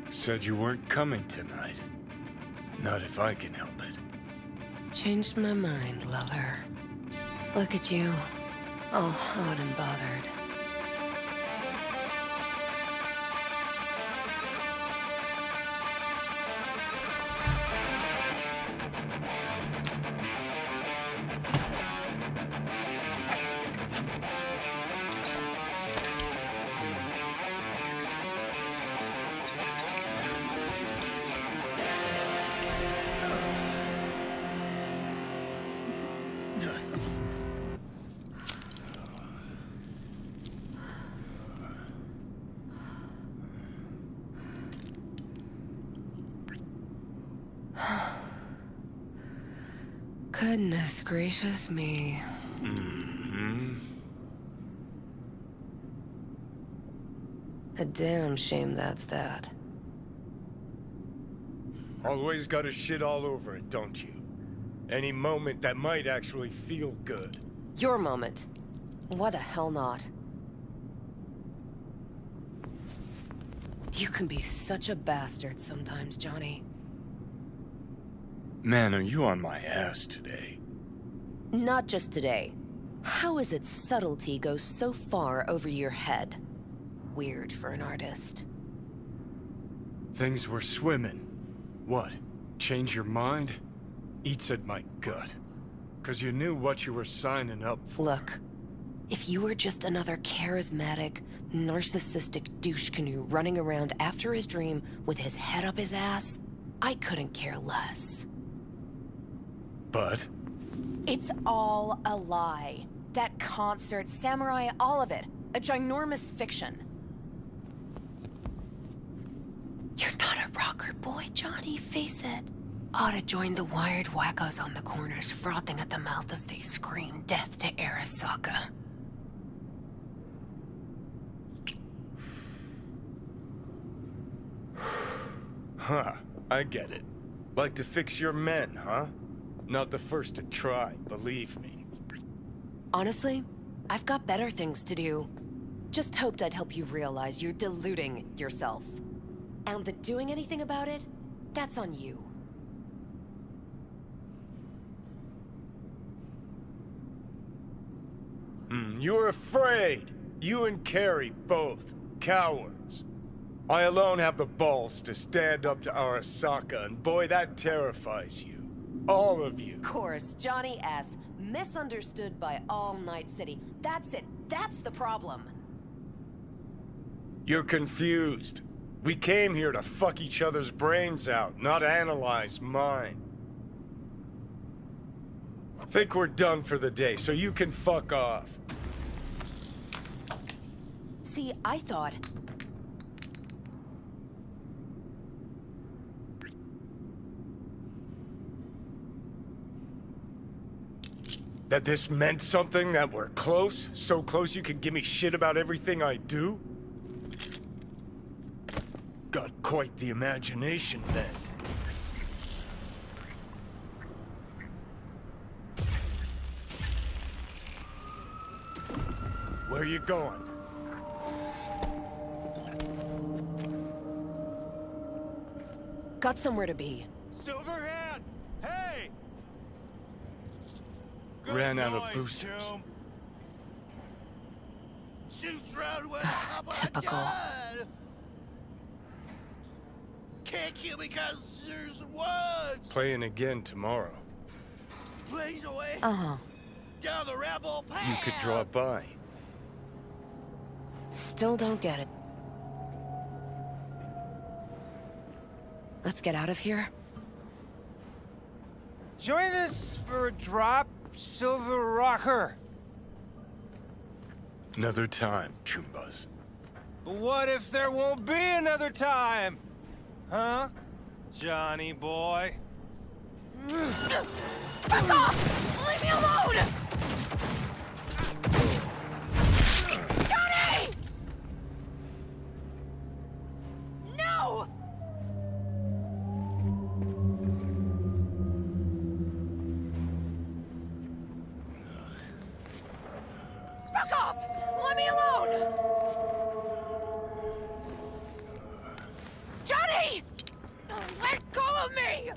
Said you weren't coming tonight. Not if I can help it. Changed my mind, lover. Look at you, all hot and bothered. Goodness gracious me. A damn shame that's that. Always gotta shit all over it, don't you? Any moment that might actually feel good. Your moment. Why the hell not? You can be such a bastard sometimes, Johnny. Man, are you on my ass today? Not just today. How is it subtlety goes so far over your head? Weird for an artist. Things were swimming. What? Change your mind? Eats at my gut. 'Cause you knew what you were signing up for. Look, if you were just another charismatic, narcissistic douche canoe running around after his dream with his head up his ass, I couldn't care less. But? It's all a lie. That concert, Samurai, all of it. A ginormous fiction. You're not a rocker boy, Johnny, face it. Ought to join the wired wackos on the corners, frothing at the mouth as they scream death to Arasaka. Huh, I get it. Like to fix your men, huh? Not the first to try, believe me. Honestly, I've got better things to do. Just hoped I'd help you realize you're deluding yourself. And that doing anything about it That's on you. You're afraid. You and Carrie both. Cowards. I alone have the balls to stand up to Arasaka, and boy, that terrifies you. All of you. Of course, Johnny S. Misunderstood by all Night City. That's it. That's the problem. You're confused. We came here to fuck each other's brains out, not analyze mine. Think we're done for the day, so you can fuck off. See, I thought... That this meant something, that we're close? So close you can give me shit about everything I do? Got quite the imagination then. Where you going? Got somewhere to be. Silverhand! Hey! Ran out of boosters. Typical. Can't kill me because there's words. Playing again tomorrow. Blaze away. Down the rebel path. You could drop by. Still don't get it. Let's get out of here. Join us for a drop, Silver Rocker. Another time, Chumbas. But what if there won't be another time? Huh? Johnny boy? Fuck off! Leave me alone! Johnny! No! Fuck off! Let me alone! Johnny! Let go of me!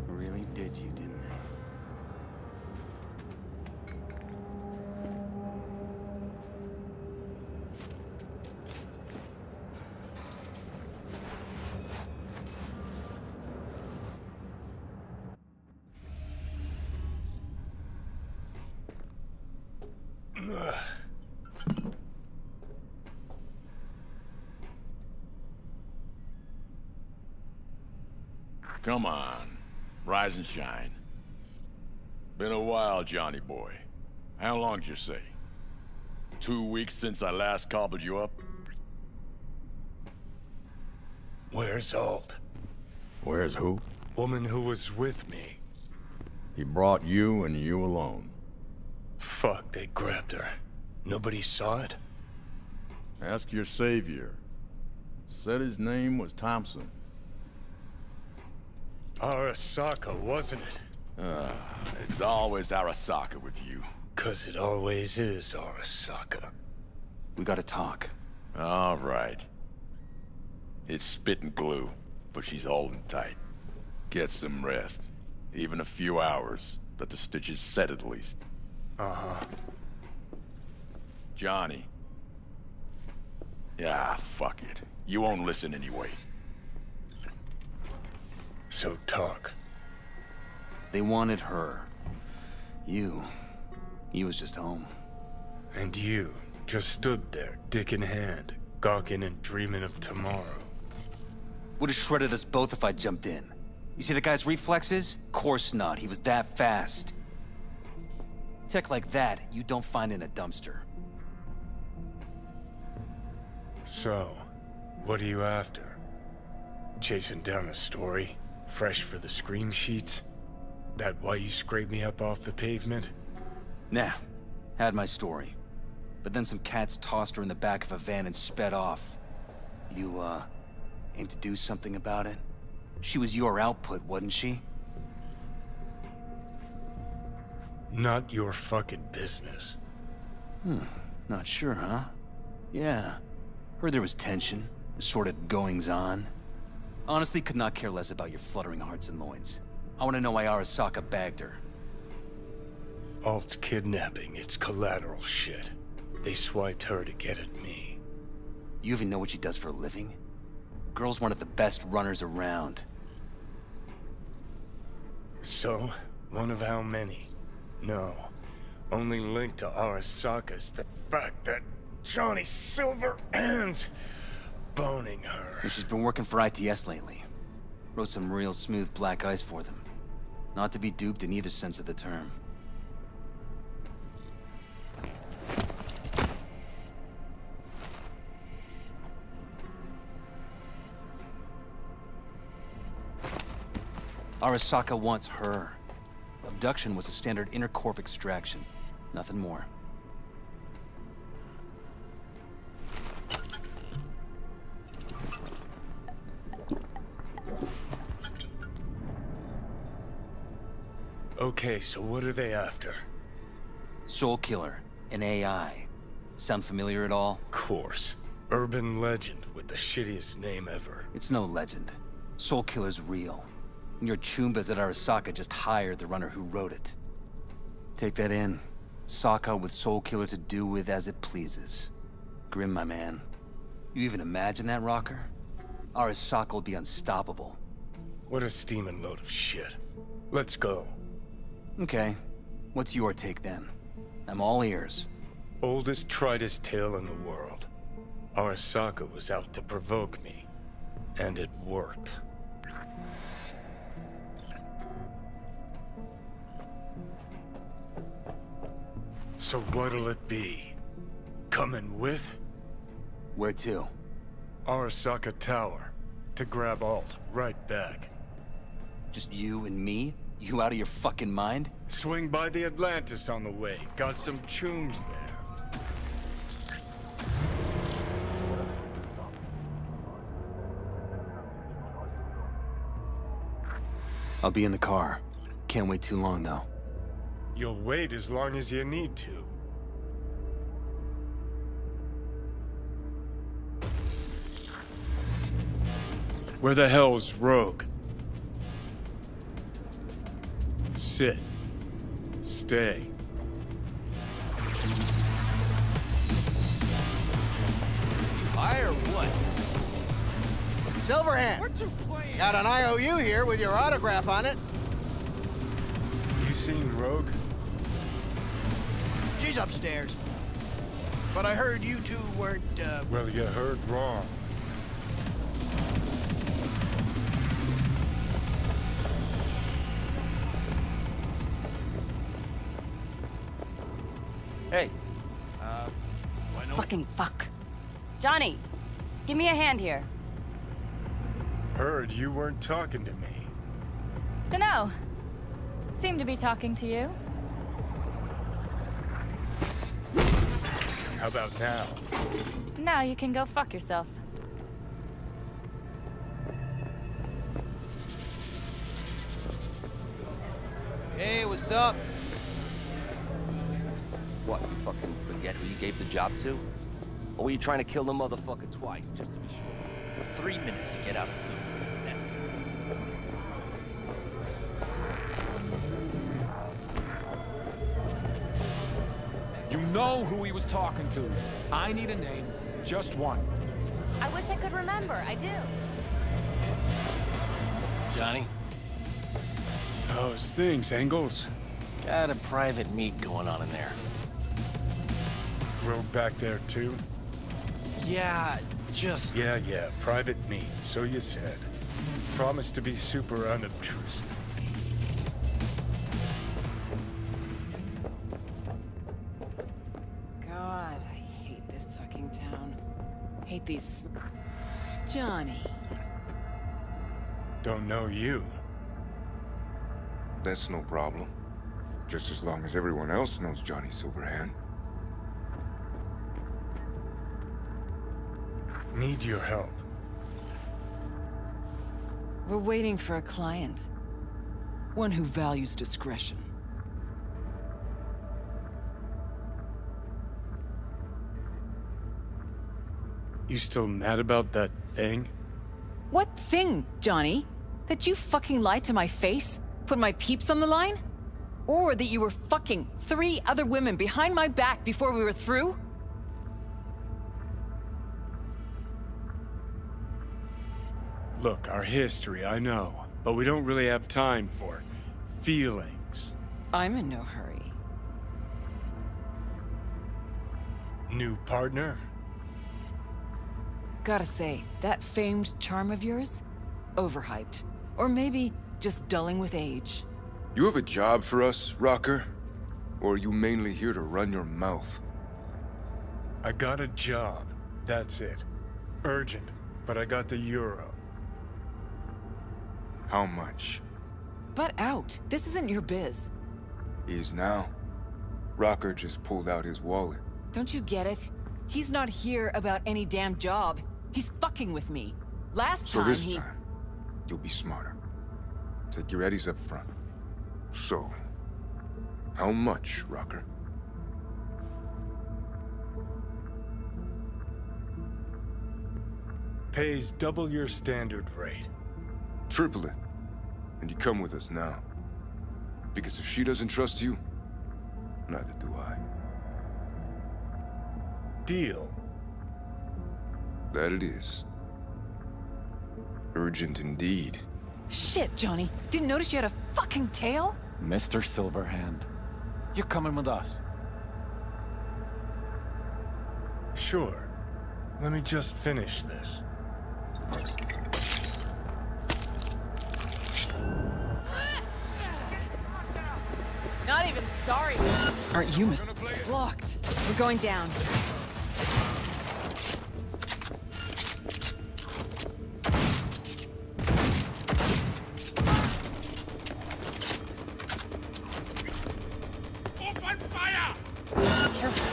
Really did you, didn't they? Come on, rise and shine. Been a while, Johnny boy. How long'd you say? 2 weeks since I last cobbled you up? Where's Alt? Where's who? Woman who was with me. He brought you and you alone. Fuck, they grabbed her. Nobody saw it? Ask your savior. Said his name was Thompson. Arasaka, wasn't it? It's always Arasaka with you. 'Cause it always is Arasaka. We gotta talk. All right. It's spit and glue, but she's holding tight. Get some rest. Even a few hours, but the stitches set at least. Johnny. Yeah, fuck it. You won't listen anyway. So talk. They wanted her. You was just home. And you just stood there, dick in hand, gawking and dreaming of tomorrow. Would've shredded us both if I jumped in. You see the guy's reflexes? Course not, he was that fast. Tech like that, you don't find in a dumpster. So, what are you after? Chasing down a story? Fresh for the screen sheets? That why you scraped me up off the pavement? Nah, had my story. but then some cats tossed her in the back of a van and sped off. You, aim to do something about it? She was your output, wasn't she? Not your fucking business. Not sure, huh? Yeah. Heard there was tension, assorted goings-on. Honestly, could not care less about your fluttering hearts and loins. I want to know why Arasaka bagged her. Alt's kidnapping, it's collateral shit. They swiped her to get at me. You even know what she does for a living? Girl's one of the best runners around. So, one of how many? No. Only link to Arasaka's the fact that Johnny Silverhand's boning her. And she's been working for ITS lately. Wrote some real smooth black ice for them. Not to be duped in either sense of the term. Arasaka wants her. Abduction was a standard intercorp extraction. Nothing more. Okay, so what are they after? Soul Killer, an AI. Sound familiar at all? Course. Urban legend with the shittiest name ever. It's no legend. Soul Killer's real. And your chumbas at Arasaka just hired the runner who wrote it. Take that in. Sokka with Soul Killer to do with as it pleases. Grim, my man. You even imagine that, Rocker? Arasaka will be unstoppable. What a steaming load of shit. Let's go. Okay. What's your take then? I'm all ears. Oldest, tritest tale in the world. Arasaka was out to provoke me. And it worked. So what'll it be? Coming with? Where to? Arasaka Tower. To grab Alt right back. Just you and me? You out of your fucking mind? Swing by the Atlantis on the way. Got some chooms there. I'll be in the car. Can't wait too long, though. You'll wait as long as you need to. Where the hell's Rogue? Sit. Stay. Why or what? Silverhand! What you playing? Got an IOU here with your autograph on it. You seen Rogue? She's upstairs. But I heard you two weren't, Well, you heard wrong. Hey. Fucking fuck. Johnny, give me a hand here. Heard you weren't talking to me. Dunno. Seem to be talking to you. How about now? Now you can go fuck yourself. Hey, what's up? What, you fucking forget who you gave the job to? Or were you trying to kill the motherfucker twice, just to be sure? 3 minutes to get out of the building. That's it. You know who he was talking to. I need a name. Just one. I wish I could remember. I do. Johnny? How's things, Engels? Got a private meet going on in there. Rogue back there, too? Yeah, just... Yeah, private meet, so you said. Promise to be super unobtrusive. God, I hate this fucking town. Hate these... Johnny. Don't know you. That's no problem. Just as long as everyone else knows Johnny Silverhand. Need your help. We're waiting for a client. One who values discretion. You still mad about that thing? What thing, Johnny? That you fucking lied to my face? Put my peeps on the line? Or that you were fucking 3 other women behind my back before we were through? Look, our history, I know. But we don't really have time for feelings. I'm in no hurry. New partner? Gotta say, that famed charm of yours? Overhyped. Or maybe just dulling with age. You have a job for us, Rocker? Or are you mainly here to run your mouth? I got a job. That's it. Urgent. But I got the euro. How much? Butt out. This isn't your biz. Is now. Rocker just pulled out his wallet. Don't you get it? He's not here about any damn job. He's fucking with me. Last time So this time, you'll be smarter. Take your eddies up front. So, how much, Rocker? Pays double your standard rate. Triple it. And you come with us now. Because if she doesn't trust you, neither do I. Deal. That it is. Urgent indeed. Shit, Johnny. Didn't notice you had a fucking tail? Mr. Silverhand, you're coming with us. Sure. Let me just finish this. Not even sorry. Aren't you blocked? We're going down. Open fire! Careful.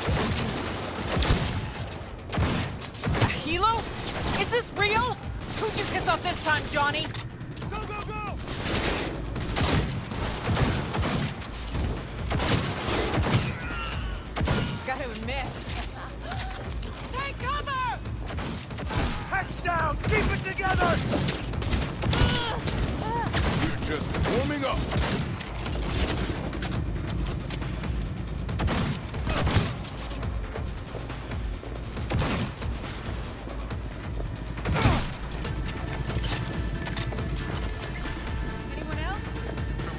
A helo? Is this real? Who'd you piss off this time, Johnny? Go, go, go! Gotta admit. Take cover! Heads down! Keep it together! We're just warming up. Anyone else?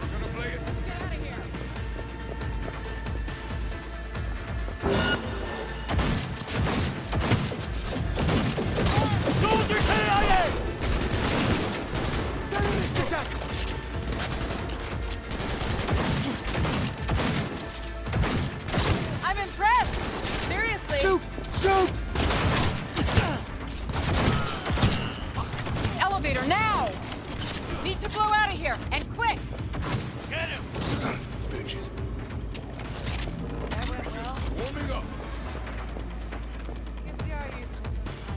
We're gonna play it. Let's get out of here. Soldier KIA! Terrorist attack! I'm impressed! Seriously! Shoot! Shoot! Elevator, now! Need to blow out of here, and quick! Get him! Sons of bitches. That went well. Warming up. Guess you are useful sometimes.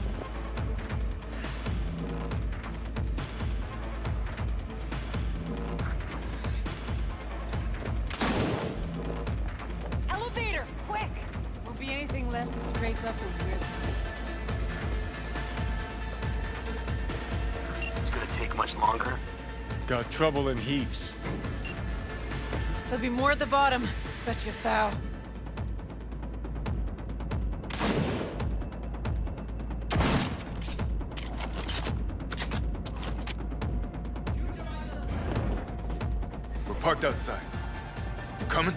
Elevator, quick! Won't be anything left to scrape up the weird. It's gonna take much longer. Got trouble in heaps. There'll be more at the bottom. Bet you thou. We're parked outside. You coming?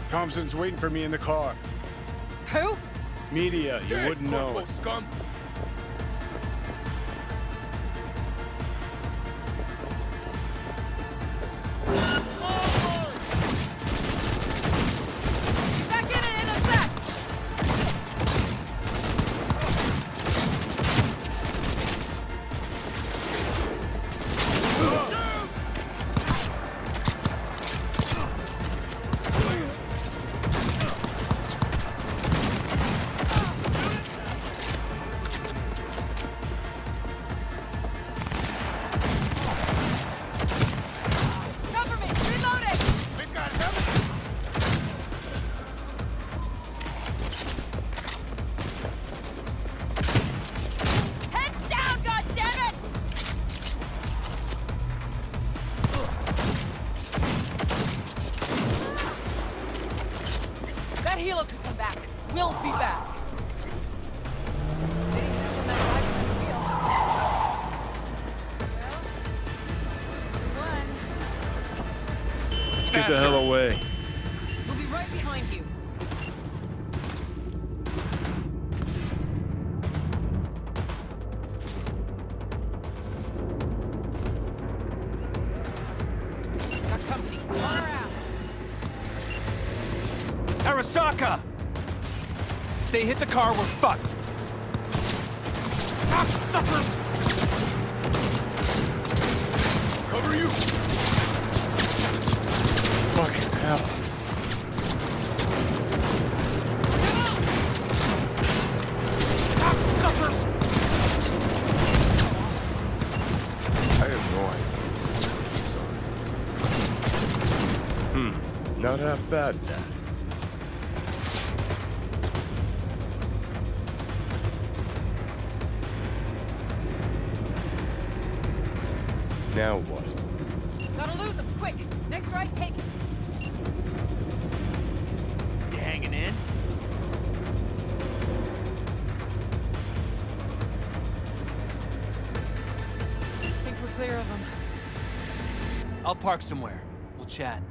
Thompson's waiting for me in the car. Who? Media, you Dead, wouldn't know corporal it. scum. Be back in a sec! Get the hell away. We'll be right behind you. Got company. On our ass. Arasaka! If they hit the car, we're fucked. Ah, suckers! Cover you! Fucking hell. Ah, suckers! I have no idea. Not half bad, Dad. Now what? Gotta lose him, quick! Next right, take it! You hanging in? Think we're clear of him. I'll park somewhere. We'll chat.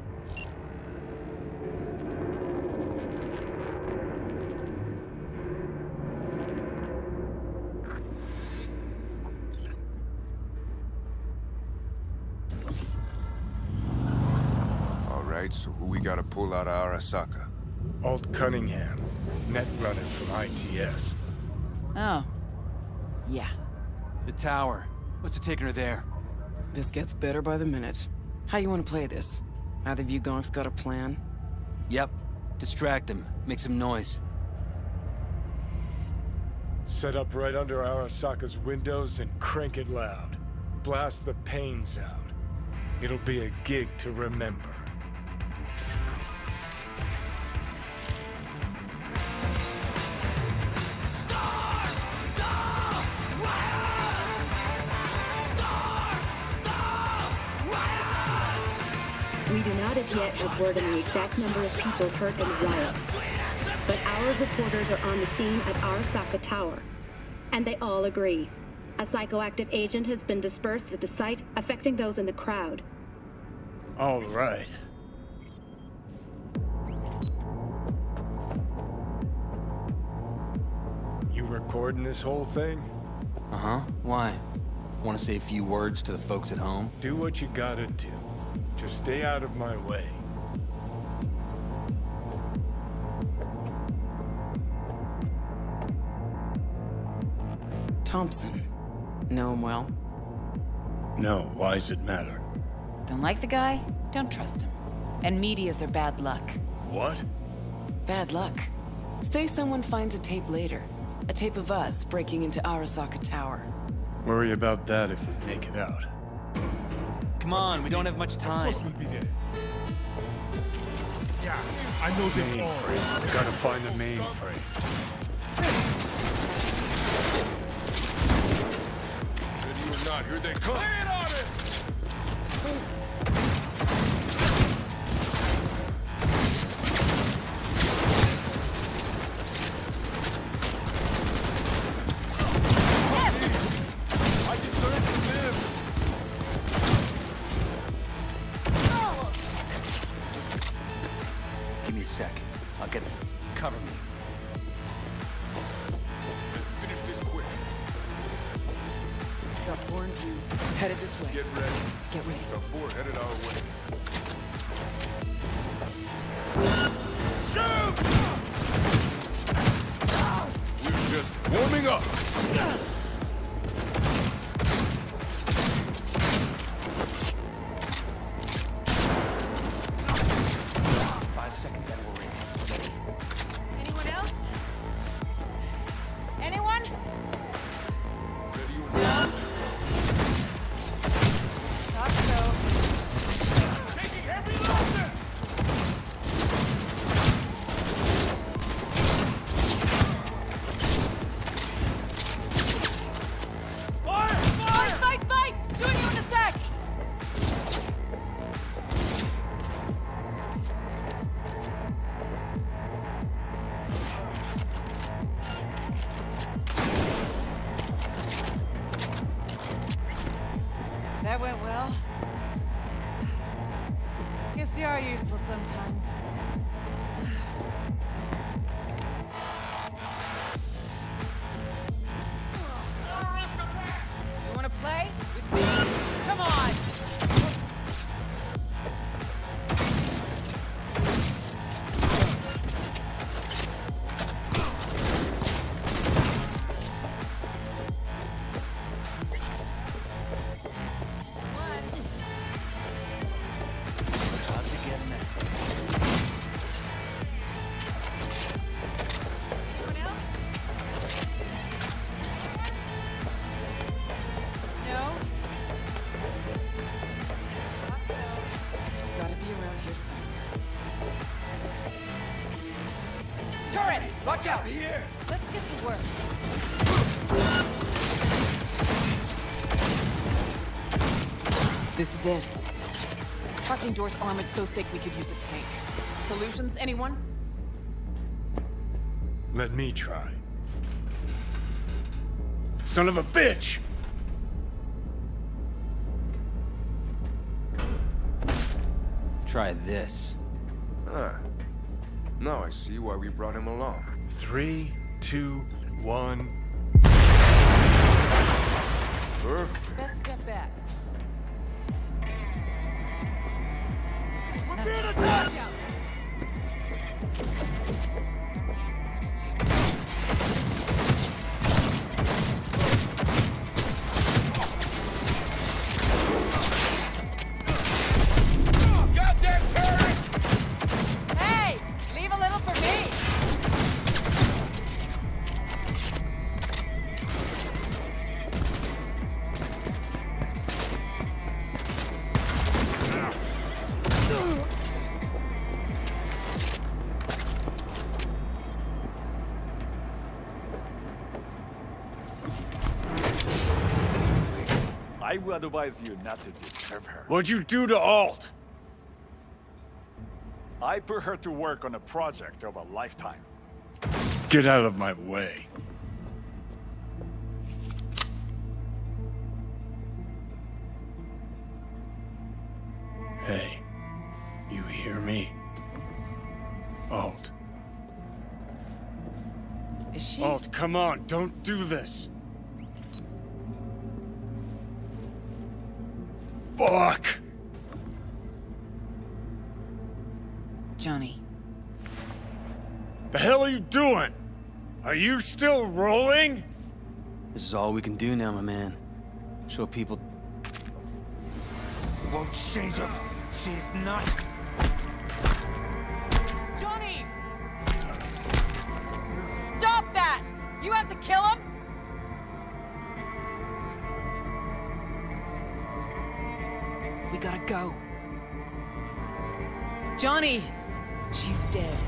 Alright, so who we gotta pull out of Arasaka? Alt Cunningham, net runner from ITS. Oh. Yeah. The tower. What's it taking her there? This gets better by the minute. How you want to play this? Either of you gonks got a plan? Yep. Distract him. Make some noise. Set up right under Arasaka's windows and crank it loud. Blast the panes out. It'll be a gig to remember. We do not as yet have word on the exact number of people hurt in the riots. But our reporters are on the scene at Arasaka Tower. And they all agree. A psychoactive agent has been dispersed at the site, affecting those in the crowd. All right. You recording this whole thing? Uh-huh. Why? Want to say a few words to the folks at home? Do what you gotta do. Just stay out of my way. Thompson. Know him well? No, why's it matter? Don't like the guy? Don't trust him. And medias are bad luck. What? Bad luck. Say someone finds a tape later. A tape of us breaking into Arasaka Tower. Worry about that if we make it out. Come on, we don't have much time. Of course we'll be there. Yeah, I know them all. Mainframe. Gotta find the mainframe. Ready or not, here they come. Lay it on it! I deserve to live. Give me a sec. I'll get it. Cover me. Let's finish this quick. Got 4 and 2. Headed this way. Get ready. Get ready. The 4 headed our way. Shoot! We're just warming up. 5 seconds and we're in. Ready? Anyone else? Anyone? Ready or not? Thought so. Taking heavy losses! Fire! Fight! Join you in a sec! That went well. Guess Bullets are useful sometimes. You wanna play with me? Come on! Watch out! Here! Let's get to work. This is it. Parking door's armored so thick we could use a tank. Solutions, anyone? Let me try. Son of a bitch! Try this. Ah. Now I see why we brought him along. 3, 2, 1. Perfect. Best get back. We're being attacked! Watch out! Goddamn terrorist! Hey! Leave a little for me! I would advise you not to disturb her. What'd you do to Alt? I put her to work on a project of a lifetime. Get out of my way. Hey, you hear me? Alt. Is she? Alt, come on, don't do this. Fuck! Johnny. The hell are you doing? Are you still rolling? This is all we can do now, my man. Show people... Won't change her. She's not. Johnny! Stop that! You have to kill him? We gotta go. Johnny! She's dead.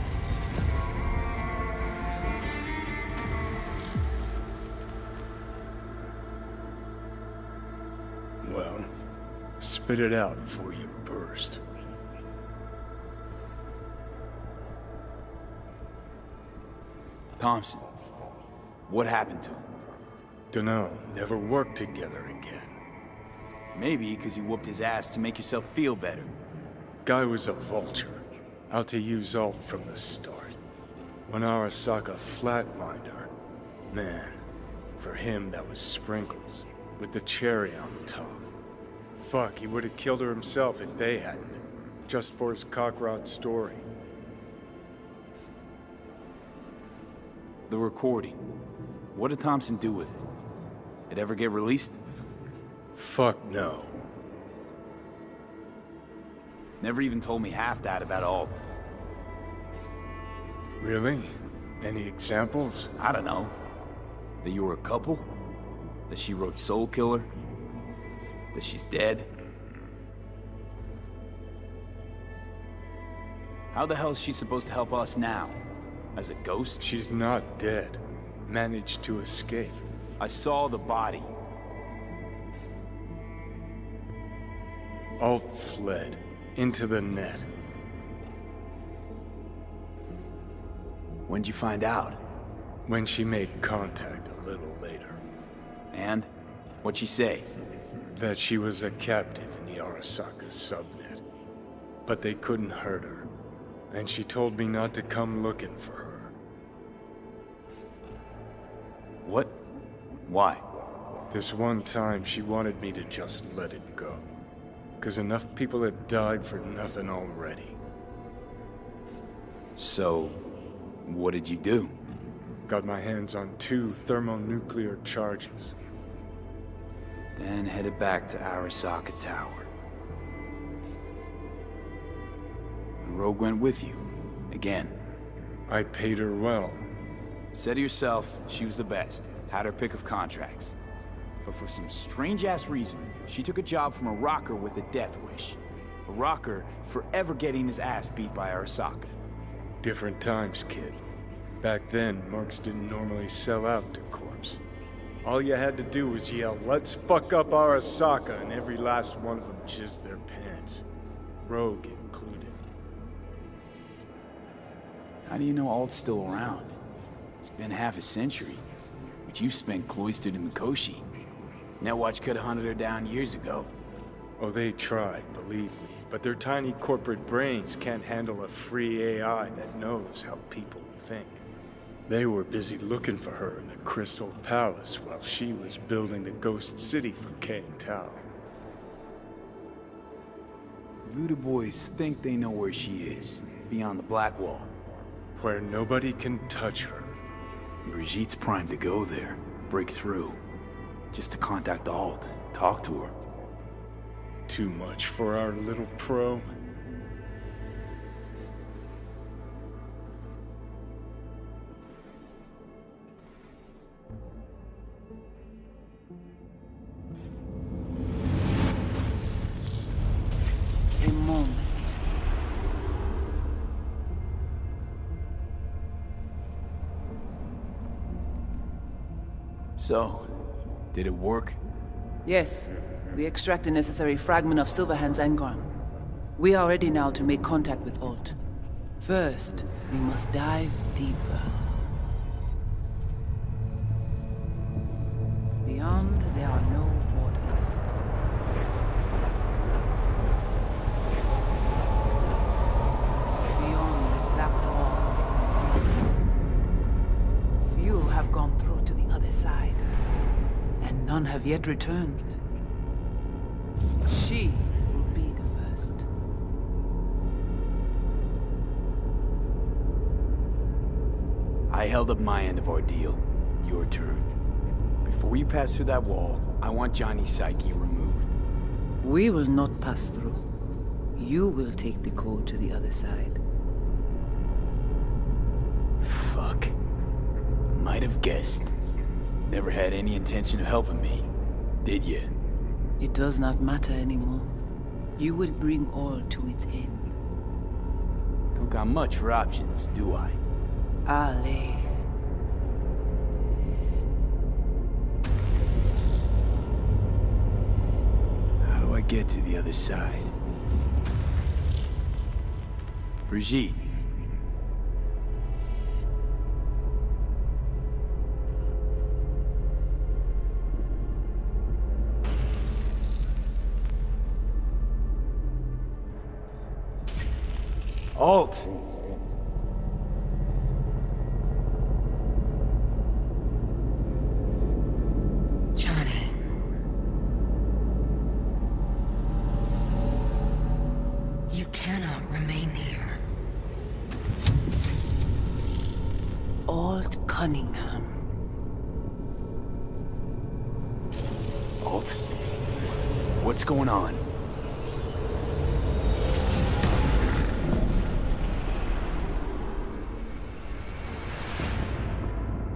Well, spit it out before you burst. Thompson, what happened to him? Dunno, never worked together again. Maybe because you whooped his ass to make yourself feel better. Guy was a vulture, out to use Alt from the start. When Arasaka flatlined her, man, for him that was sprinkles, with the cherry on top. Fuck, he would have killed her himself if they hadn't, just for his cockrot story. The recording. What did Thompson do with it? It ever get released? Fuck no. Never even told me half that about Alt. Really? Any examples? I don't know. That you were a couple? That she wrote Soul Killer? That she's dead? How the hell is she supposed to help us now? As a ghost? She's not dead. Managed to escape. I saw the body. Alt fled. Into the net. When'd you find out? When she made contact a little later. And? What'd she say? That she was a captive in the Arasaka subnet. but they couldn't hurt her. And she told me not to come looking for her. What? Why? This one time, she wanted me to just let it go. 'Cause enough people had died for nothing already. So, what did you do? Got my hands on 2 thermonuclear charges. Then headed back to Arasaka Tower. Rogue went with you. Again. I paid her well. Said to yourself, she was the best. Had her pick of contracts. But for some strange-ass reason, she took a job from a rocker with a death wish. A rocker forever getting his ass beat by Arasaka. Different times, kid. Back then, mercs didn't normally sell out to corpse. All you had to do was yell, "Let's fuck up Arasaka," and every last one of them jizzed their pants. Rogue included. How do you know Alt's still around? It's been half a century, but you've spent cloistered in Mikoshi. Netwatch could have hunted her down years ago. Oh, they tried, believe me, but their tiny corporate brains can't handle a free AI that knows how people think. They were busy looking for her in the Crystal Palace while she was building the Ghost City for Kang Tao. Voodoo boys think they know where she is, beyond the Black Wall. Where nobody can touch her. Brigitte's primed to go there, break through. Just to contact Alt, talk to her. Too much for our little pro. A moment. So, did it work? Yes. We extract the necessary fragment of Silverhand's engram. We are ready now to make contact with Alt. First, we must dive deeper. Beyond, there are no borders. Beyond the Black Wall. Few have gone through to the other side, and none have yet returned. She will be the first. I held up my end of our deal. Your turn. Before you pass through that wall, I want Johnny's psyche removed. We will not pass through. You will take the code to the other side. Fuck. Might have guessed. Never had any intention of helping me, did you? It does not matter anymore. You will bring all to its end. Don't got much for options, do I? Ale. How do I get to the other side? Brigitte. Alt! Johnny. You cannot remain here. Alt Cunningham. Alt? What's going on?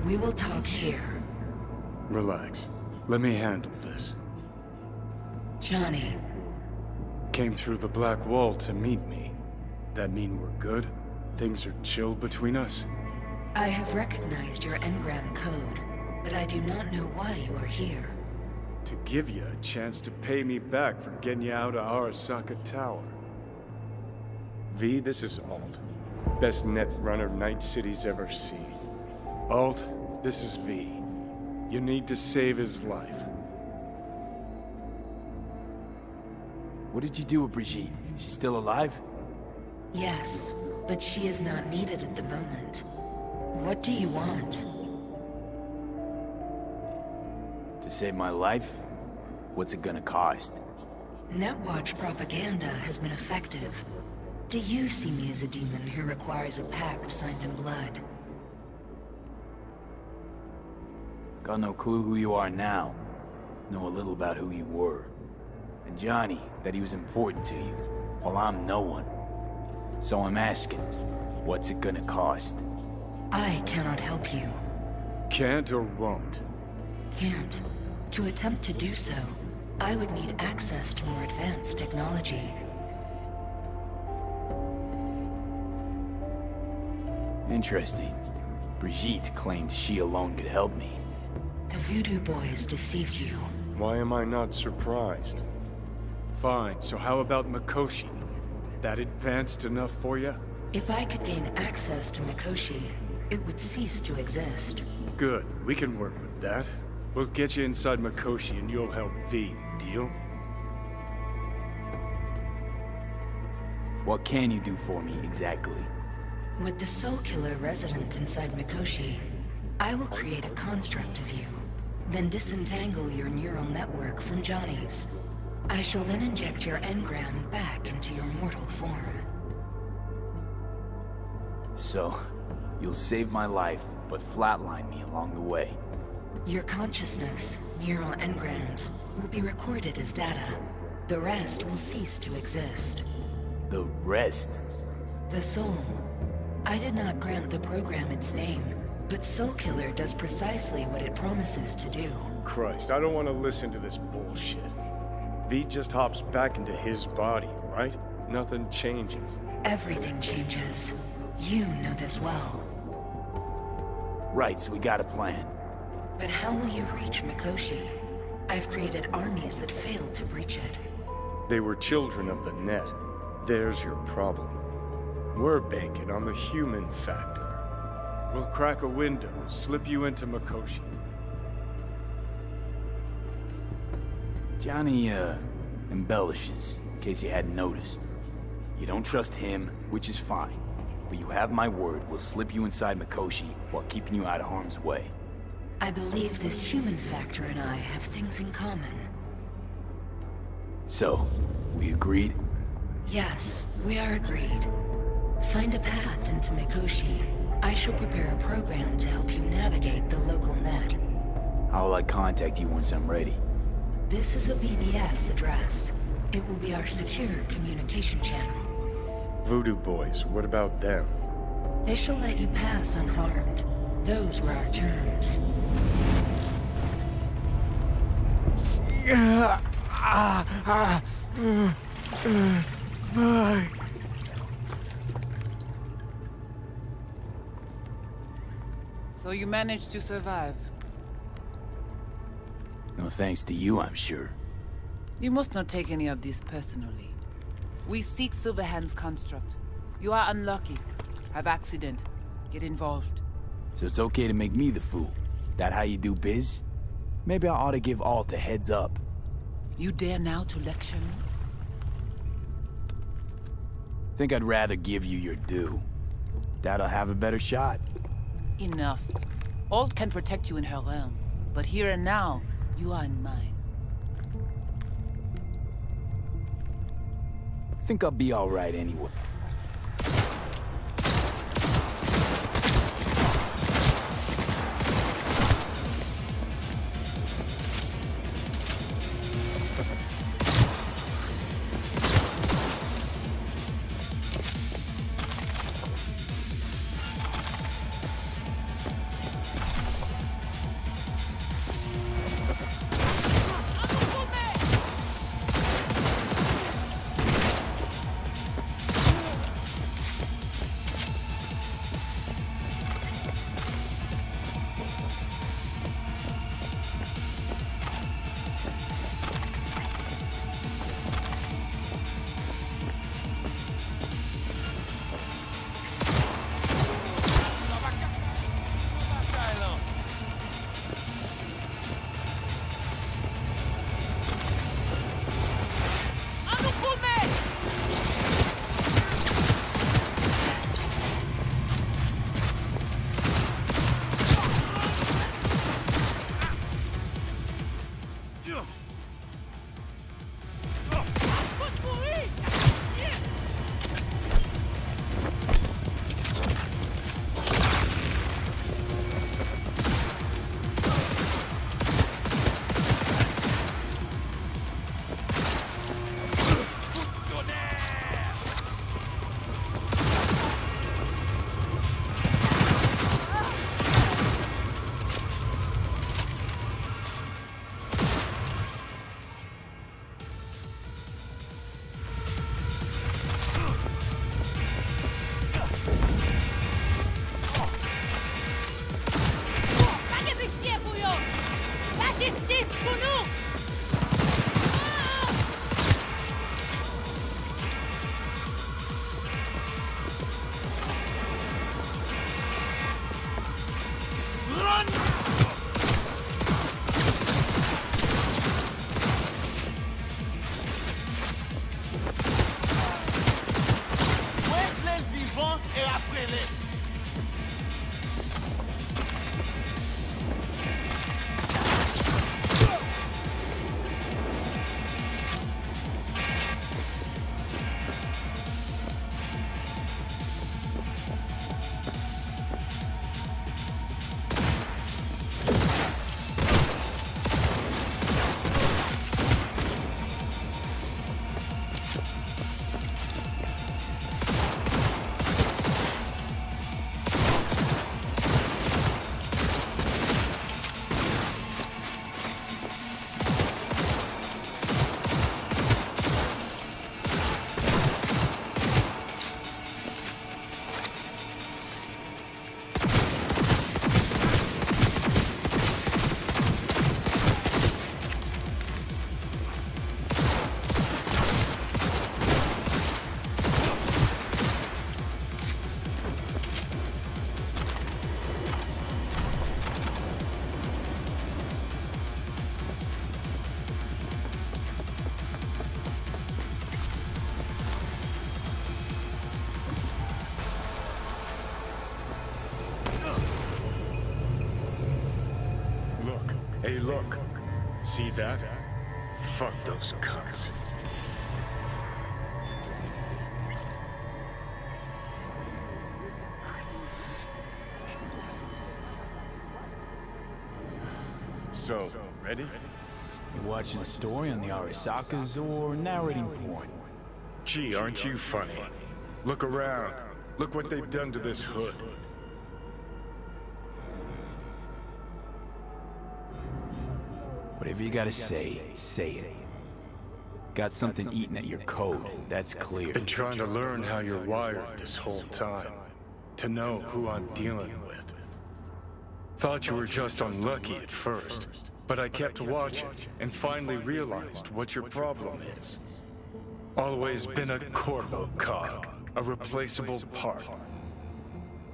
We will talk here. Relax. Let me handle this. Johnny. Came through the Black Wall to meet me. That mean we're good? Things are chill between us? I have recognized your engram code, but I do not know why you are here. To give you a chance to pay me back for getting you out of Arasaka Tower. V, this is Alt. Best net runner Night City's ever seen. Alt, this is V. You need to save his life. What did you do with Brigitte? She's still alive? Yes, but she is not needed at the moment. What do you want? To save my life? What's it gonna cost? Netwatch propaganda has been effective. Do you see me as a demon who requires a pact signed in blood? Got no clue who you are now. Know a little about who you were. And Johnny, that he was important to you, while I'm no one. So I'm asking, what's it gonna cost? I cannot help you. Can't or won't? Can't. To attempt to do so, I would need access to more advanced technology. Interesting. Brigitte claimed she alone could help me. The Voodoo Boys deceived you. Why am I not surprised? Fine, so how about Mikoshi? That advanced enough for you? If I could gain access to Mikoshi, it would cease to exist. Good, we can work with that. We'll get you inside Mikoshi and you'll help V, deal? What can you do for me, exactly? With the Soul Killer resident inside Mikoshi, I will create a construct of you, then disentangle your neural network from Johnny's. I shall then inject your engram back into your mortal form. So, you'll save my life, but flatline me along the way. Your consciousness, neural engrams, will be recorded as data. The rest will cease to exist. The rest? The soul. I did not grant the program its name, but Soul Killer does precisely what it promises to do. Christ, I don't want to listen to this bullshit. V just hops back into his body, right? Nothing changes. Everything changes. You know this well. Right, so we got a plan. But how will you reach Mikoshi? I've created armies that failed to breach it. They were children of the net. There's your problem. We're banking on the human factor. We'll crack a window, slip you into Mikoshi. Johnny, embellishes, in case you hadn't noticed. You don't trust him, which is fine. But you have my word, we'll slip you inside Mikoshi while keeping you out of harm's way. I believe this human factor and I have things in common. So, we agreed? Yes, we are agreed. Find a path into Mikoshi. I shall prepare a program to help you navigate the local net. How will I contact you once I'm ready? This is a BBS address. It will be our secure communication channel. Voodoo Boys, what about them? They shall let you pass unharmed. Those were our terms. So you managed to survive. No thanks to you, I'm sure. You must not take any of this personally. We seek Silverhand's construct. You are unlucky. Have accident. Get involved. So it's okay to make me the fool. That how you do biz? Maybe I ought to give Alt a heads up. You dare now to lecture me? Think I'd rather give you your due. That'll have a better shot. Enough. Alt can protect you in her realm, but here and now, you are in mine. Think I'll be alright anyway. Hey, look. See that? Fuck those cunts. So, ready? You watching a story on the Arasakas or narrating porn? Gee, aren't you funny? Look around. Look what they've done to this hood. Whatever you gotta say, say it. Got something eating at your code, that's clear. Been trying to learn how you're wired this whole time. To know who I'm dealing with. Thought you were just unlucky at first, but I kept watching and finally realized what your problem is. Always been a Corbo cog, a replaceable part.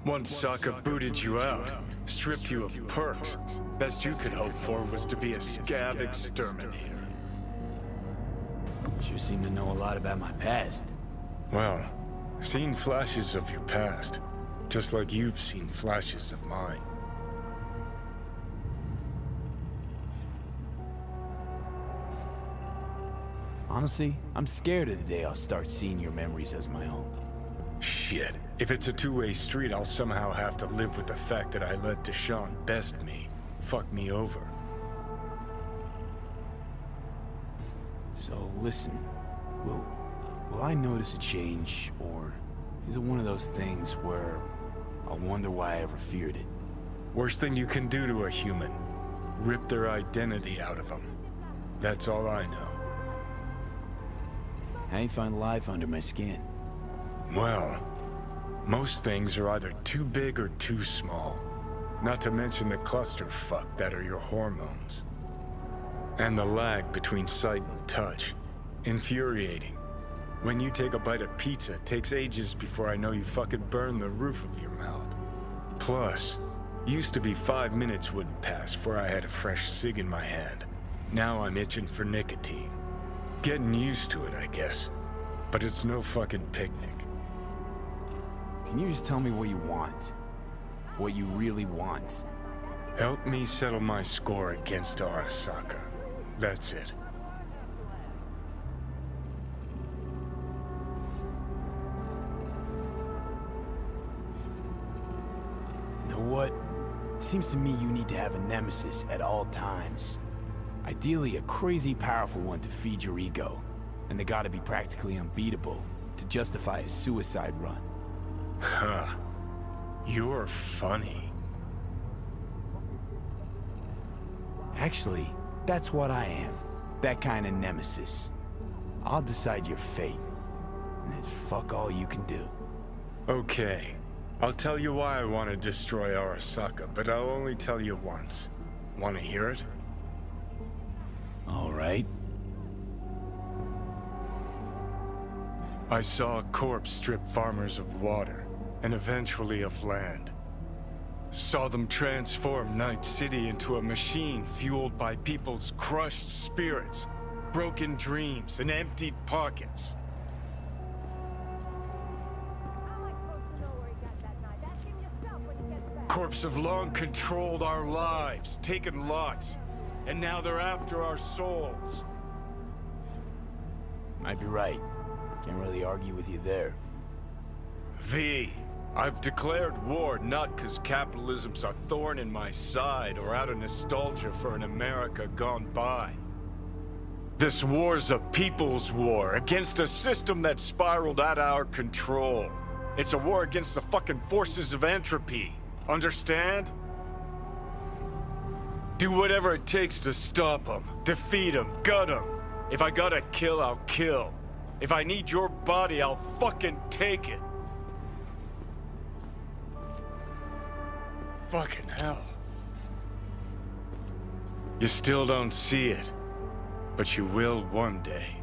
Once Saka booted you out, stripped you of perks, best you could hope for was to be a scav exterminator. Sure seem to know a lot about my past. Well, seen flashes of your past, just like you've seen flashes of mine. Honestly, I'm scared of the day I'll start seeing your memories as my own. Shit. If it's a two-way street, I'll somehow have to live with the fact that I let Deshaun best me, fuck me over. So listen, will I notice a change, or is it one of those things where I'll wonder why I ever feared it? Worst thing you can do to a human, rip their identity out of them. That's all I know. How you find life under my skin? Well, most things are either too big or too small. Not to mention the clusterfuck that are your hormones. And the lag between sight and touch. Infuriating. When you take a bite of pizza, it takes ages before I know you fucking burn the roof of your mouth. Plus, used to be 5 minutes wouldn't pass before I had a fresh cig in my hand. Now I'm itching for nicotine. Getting used to it, I guess. But it's no fucking picnic. Can you just tell me what you want? What you really want? Help me settle my score against Arasaka. That's it. Know what? Seems to me you need to have a nemesis at all times. Ideally, a crazy powerful one to feed your ego. And they gotta be practically unbeatable to justify a suicide run. Huh. You're funny. Actually, that's what I am. That kind of nemesis. I'll decide your fate. And then fuck all you can do. Okay. I'll tell you why I want to destroy Arasaka, but I'll only tell you once. Want to hear it? All right. I saw a corpse strip farmers of water, and eventually of land. Saw them transform Night City into a machine fueled by people's crushed spirits, broken dreams, and emptied pockets. Corps have long controlled our lives, taken lots, and now they're after our souls. Might be right. Can't really argue with you there. V, I've declared war not because capitalism's a thorn in my side or out of nostalgia for an America gone by. This war's a people's war against a system that spiraled out of our control. It's a war against the fucking forces of entropy. Understand? Do whatever it takes to stop them, defeat them, gut them. If I gotta kill, I'll kill. If I need your body, I'll fucking take it. Fucking hell. You still don't see it, but you will one day.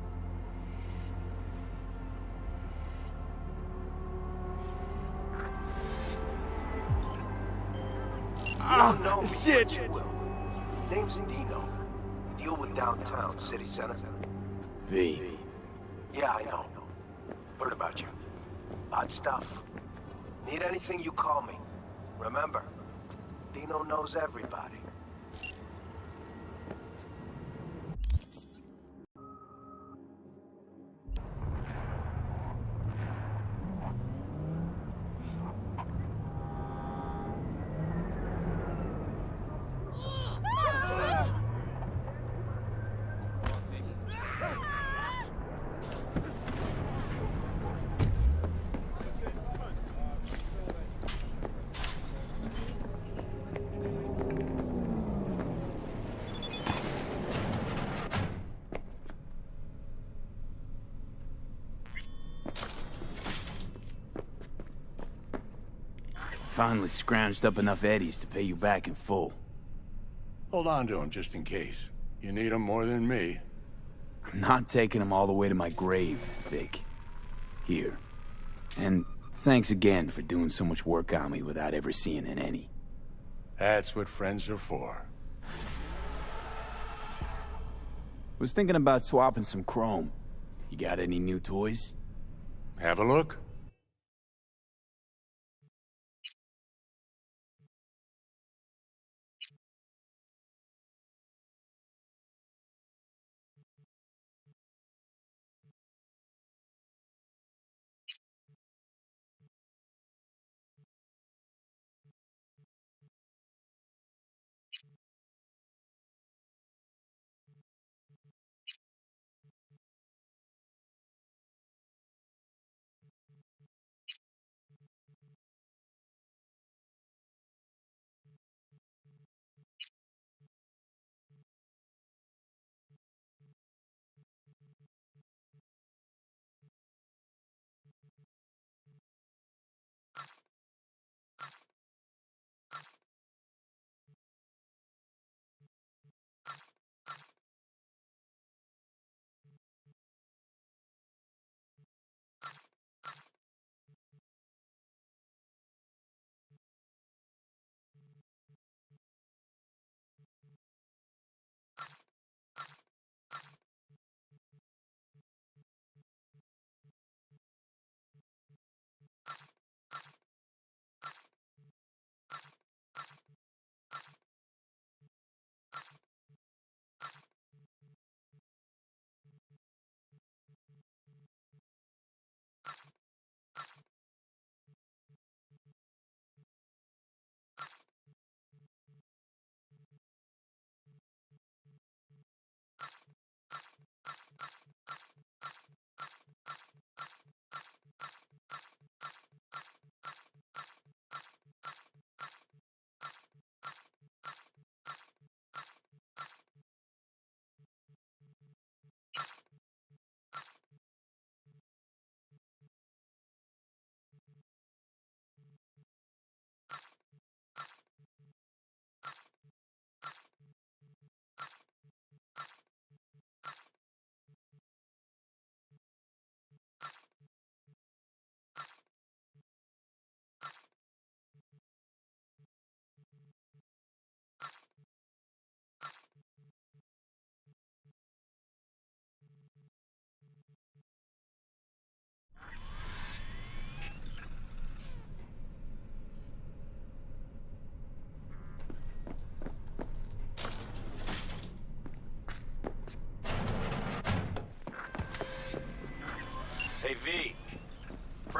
You don't know me, shit! But you will. Name's Dino. Deal with downtown, city center. V. Yeah, I know. Heard about you. Odd stuff. Need anything, you call me. Remember, Dino knows everybody. Finally scrounged up enough eddies to pay you back in full. Hold on to him just in case. You need him more than me. I'm not taking them all the way to my grave, Vic. Here. And thanks again for doing so much work on me without ever seeing an any. That's what friends are for. Was thinking about swapping some chrome. You got any new toys? Have a look.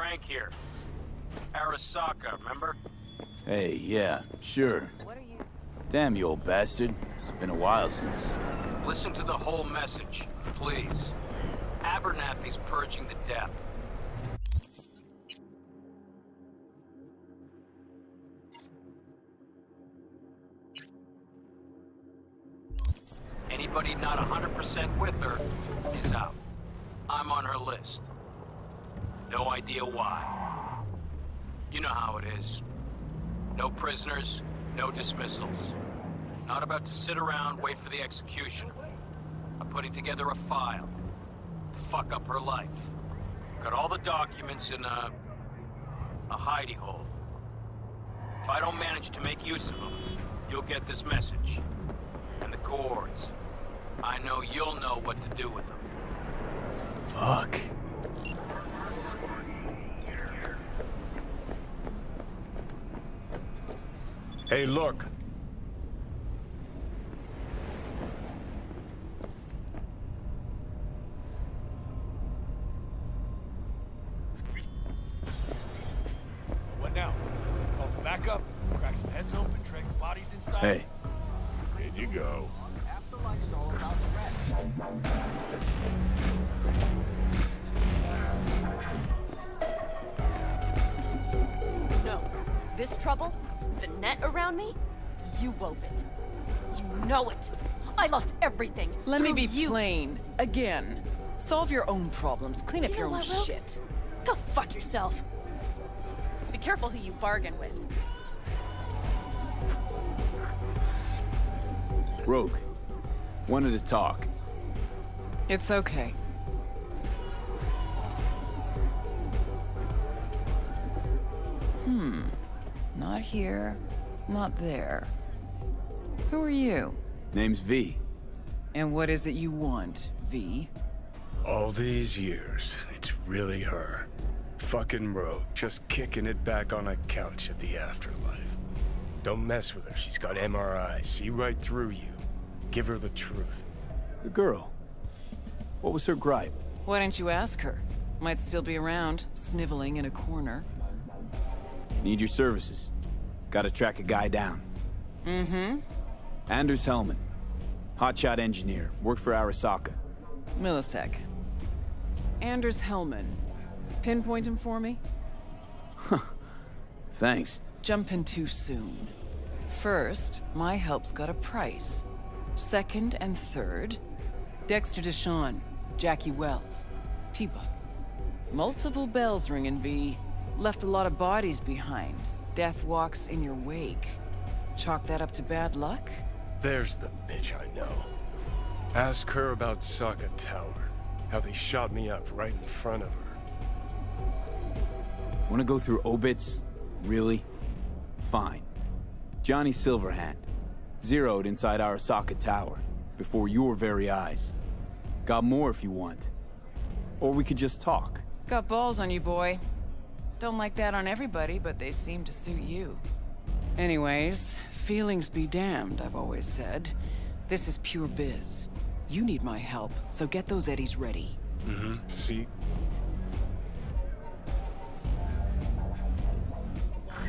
Frank here. Arasaka, remember? Hey, yeah, sure. Damn you, old bastard. It's been a while since... Listen to the whole message, please. Abernathy's purging the depth. Anybody not 100% with her is out. I'm on her list. No idea why. You know how it is. No prisoners, no dismissals. Not about to sit around, wait for the executioner. I'm putting together a file to fuck up her life. Got all the documents in a hidey hole. If I don't manage to make use of them, you'll get this message. And the cords. I know you'll know what to do with them. Fuck. Hey, look. What now? Call for backup, crack some heads open, drag the bodies inside. Hey. In you go. Afterlife's all about the rest. No. This trouble? The net around me? You wove it. You know it. I lost everything. Let me be you. plain. Again. Solve your own problems. Clean up your own shit. Go fuck yourself. Be careful who you bargain with. Rogue. Wanted to talk. It's okay. Not here, not there. Who are you? Name's V. And what is it you want, V? All these years, it's really her. Fucking Rogue, just kicking it back on a couch at the afterlife. Don't mess with her, she's got MRI, see right through you. Give her the truth. The girl. What was her gripe? Why didn't you ask her? Might still be around, sniveling in a corner. Need your services. Gotta track a guy down. Anders Hellman. Hotshot engineer. Worked for Arasaka. Millisec. Anders Hellman. Pinpoint him for me? Thanks. Jumping too soon. First, my help's got a price. Second and third, Dexter Deshawn, Jackie Wells, T-Bug. Multiple bells ringing, V. Left a lot of bodies behind. Death walks in your wake. Chalk that up to bad luck? There's the bitch I know. Ask her about Saka Tower. How they shot me up right in front of her. Wanna go through obits? Really? Fine. Johnny Silverhand. Zeroed inside Arasaka Tower. Before your very eyes. Got more if you want. Or we could just talk. Got balls on you, boy. Don't like that on everybody, but they seem to suit you. Anyways, feelings be damned, I've always said. This is pure biz. You need my help, so get those eddies ready. See?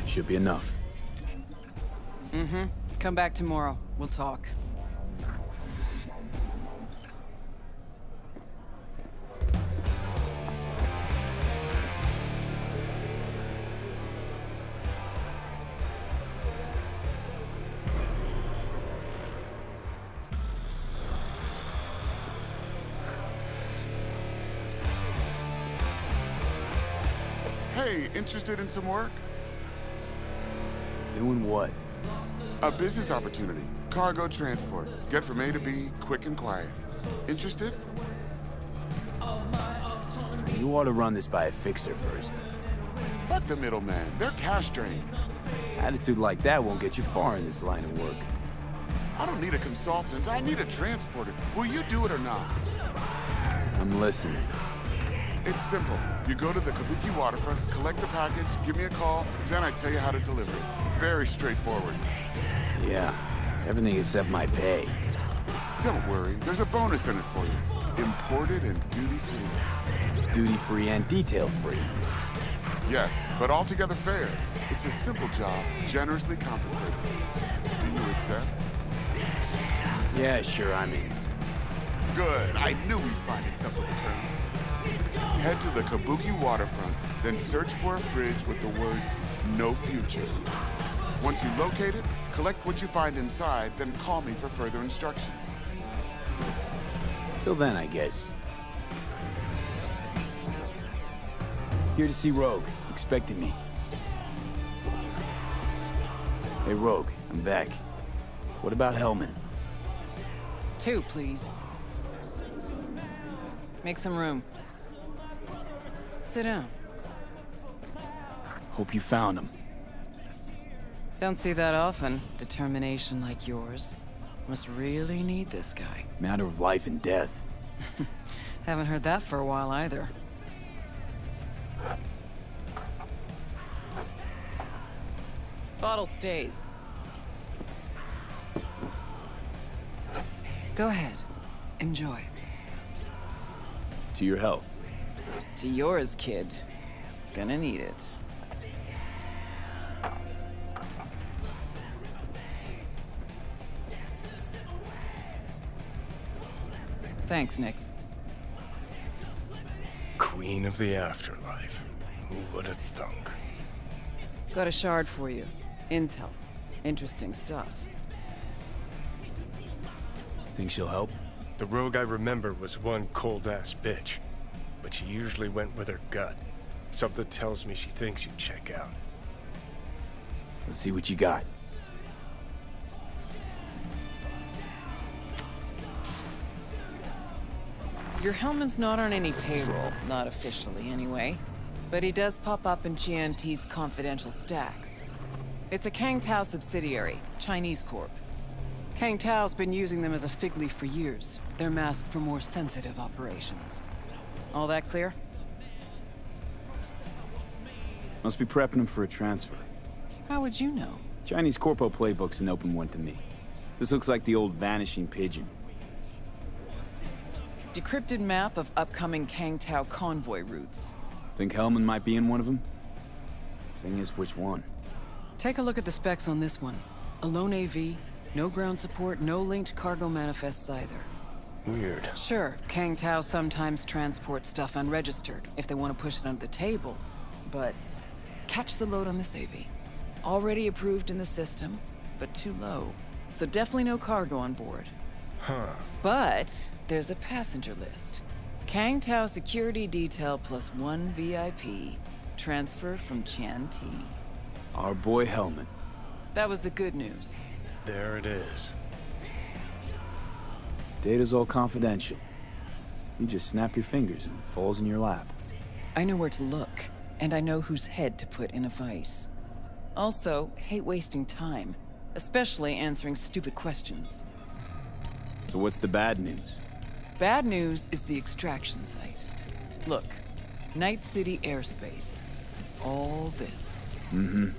Should be enough. Come back tomorrow. We'll talk. Hey, interested in some work? Doing what? A business opportunity. Cargo transport. Get from A to B, quick and quiet. Interested? You ought to run this by a fixer first. Fuck the middleman. They're cash drained. Attitude like that won't get you far in this line of work. I don't need a consultant. I need a transporter. Will you do it or not? I'm listening. It's simple. You go to the Kabuki waterfront, collect the package, give me a call, then I tell you how to deliver it. Very straightforward. Yeah, everything except my pay. Don't worry, there's a bonus in it for you. Imported and duty-free. Duty-free and detail-free. Yes, but altogether fair. It's a simple job, generously compensated. Do you accept? Yeah, sure, I'm in. Good. I knew we'd find acceptable terms. Head to the Kabuki waterfront, then search for a fridge with the words, "No future." Once you locate it, collect what you find inside, then call me for further instructions. Till then, I guess. Here to see Rogue. Expecting me. Hey, Rogue, I'm back. What about Hellman? 2, please. Make some room. Sit down. Hope you found him. Don't see that often. Determination like yours. Must really need this guy. Matter of life and death. Haven't heard that for a while either. Bottle stays. Go ahead. Enjoy. To your health. To yours, kid. Gonna need it. Thanks, Nix. Queen of the afterlife. Who would have thunk? Got a shard for you. Intel. Interesting stuff. Think she'll help? The rogue I remember was one cold-ass bitch. But she usually went with her gut. Something tells me she thinks you'd check out. Let's see what you got. Your Hellman's not on any payroll, not officially anyway. But he does pop up in GNT's confidential stacks. It's a Kang Tao subsidiary, Chinese corp. Kang Tao's been using them as a fig leaf for years. They're masked for more sensitive operations. All that clear? Must be prepping him for a transfer. How would you know? Chinese Corpo playbook's an open one to me. This looks like the old vanishing pigeon. Decrypted map of upcoming Kang Tao convoy routes. Think Hellman might be in one of them? Thing is, which one? Take a look at the specs on this one. A lone AV, no ground support, no linked cargo manifests either. Weird. Sure, Kang Tao sometimes transports stuff unregistered if they want to push it under the table. But catch the load on this AV. Already approved in the system, but too low. So definitely no cargo on board. Huh. But there's a passenger list. Kang Tao security detail plus 1 VIP. Transfer from Chan T. Our boy Hellman. That was the good news. There it is. Data's all confidential. You just snap your fingers and it falls in your lap. I know where to look, and I know whose head to put in a vice. Also, hate wasting time, especially answering stupid questions. So what's the bad news? Bad news is the extraction site. Look, Night City airspace. All this. Mm-hmm.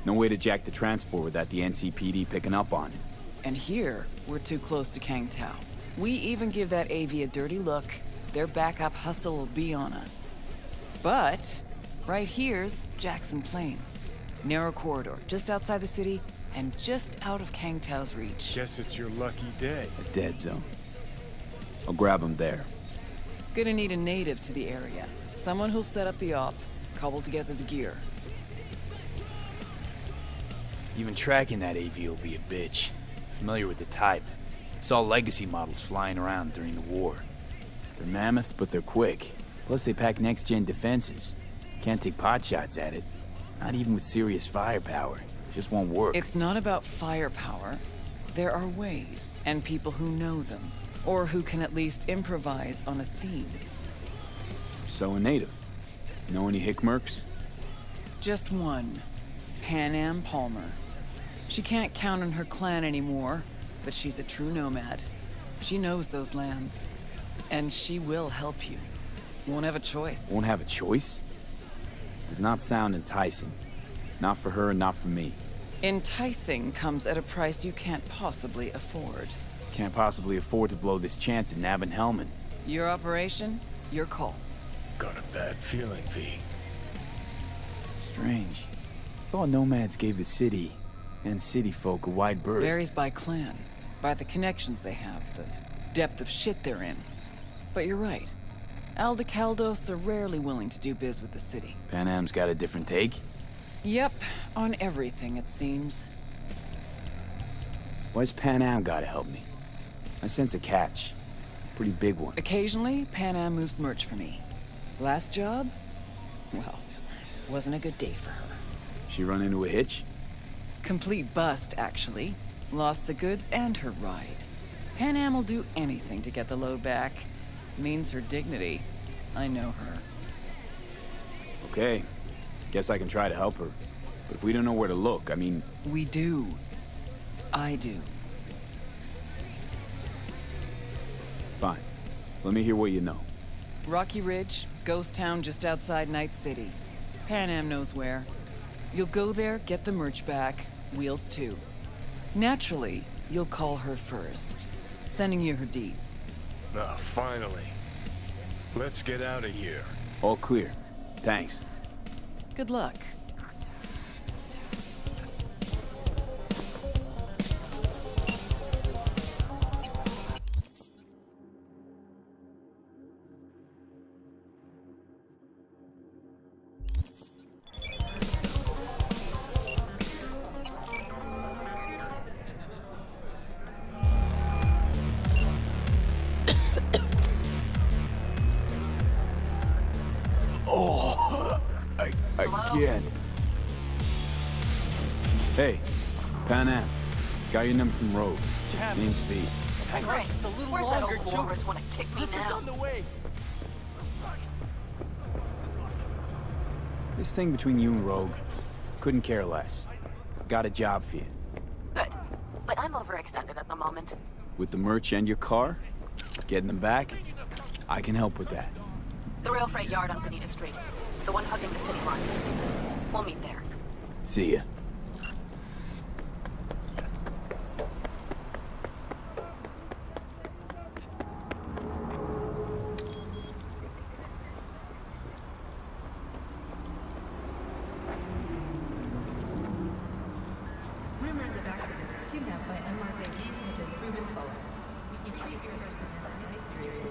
No way to jack the transport without the NCPD picking up on it. And here, we're too close to Kang Tao. We even give that AV a dirty look, their backup hustle will be on us. But, right here's Jackson Plains. Narrow corridor, just outside the city, and just out of Kang Tao's reach. Guess it's your lucky day. A dead zone. I'll grab him there. Gonna need a native to the area. Someone who'll set up the op, cobble together the gear. Even tracking that AV will be a bitch. Familiar with the type. Saw legacy models flying around during the war. They're mammoth, but they're quick. Plus they pack next-gen defenses. Can't take potshots at it. Not even with serious firepower. Just won't work. It's not about firepower. There are ways, and people who know them. Or who can at least improvise on a theme. So a native. Know any Hickmerks? Just one. Panam Palmer. She can't count on her clan anymore, but she's a true nomad. She knows those lands. And she will help you. Won't have a choice. Won't have a choice? Does not sound enticing. Not for her and not for me. Enticing comes at a price you can't possibly afford. Can't possibly afford to blow this chance at nabbing Hellman. Your operation, your call. Got a bad feeling, V. Strange. Thought nomads gave the city and city folk a wide berth. Varies by clan, by the connections they have, the depth of shit they're in. But you're right. Aldecaldos are rarely willing to do biz with the city. Panam's got a different take? Yep, on everything it seems. Why's Panam gotta help me? I sense a catch. Pretty big one. Occasionally, Panam moves merch for me. Last job? Well, wasn't a good day for her. She run into a hitch? Complete bust, actually. Lost the goods and her ride. Panam will do anything to get the load back. Means her dignity. I know her. Okay. Guess I can try to help her. But if we don't know where to look, I mean... We do. I do. Fine. Let me hear what you know. Rocky Ridge, ghost town just outside Night City. Panam knows where. You'll go there, get the merch back, Wheels too. Naturally, you'll call her first, sending you her deeds. Ah, finally. Let's get out of here. All clear. Thanks. Good luck. Again. Hey, Panam. Got your number from Rogue. Name's V. Hang on just a little longer, Joe. Want to kick me now? On the way. This thing between you and Rogue, couldn't care less. Got a job for you. Good, but I'm overextended at the moment. With the merch and your car? Getting them back? I can help with that. The rail freight yard on Bonita Street. The one hugging the city line. We'll meet there. See ya. Rumors of activists kidnapped by unmarked IDs have been proven false. You treat your First Amendment rights seriously.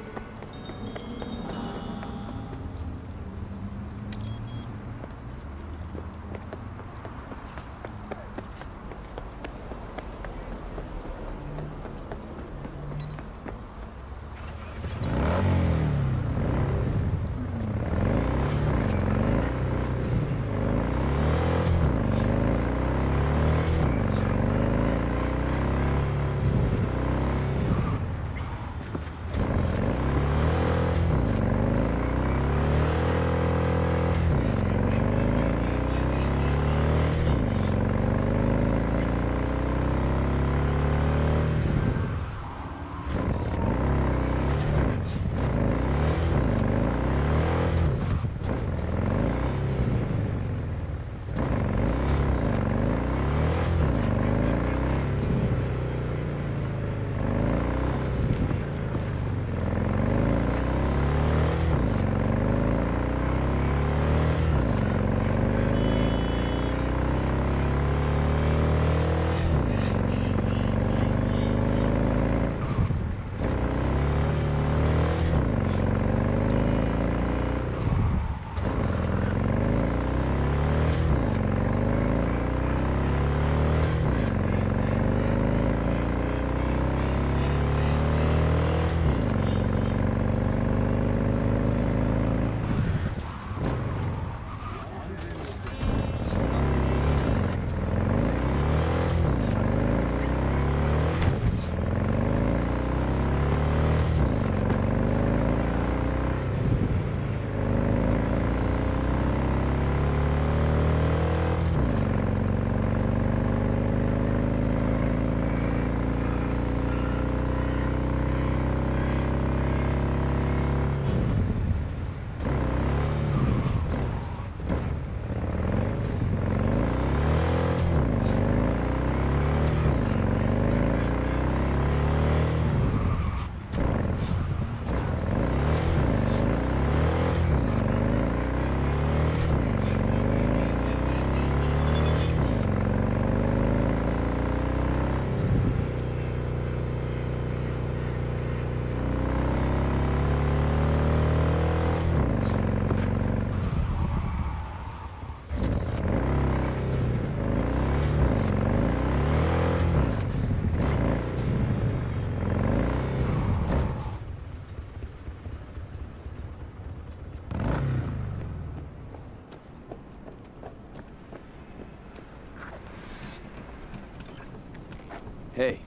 Hey,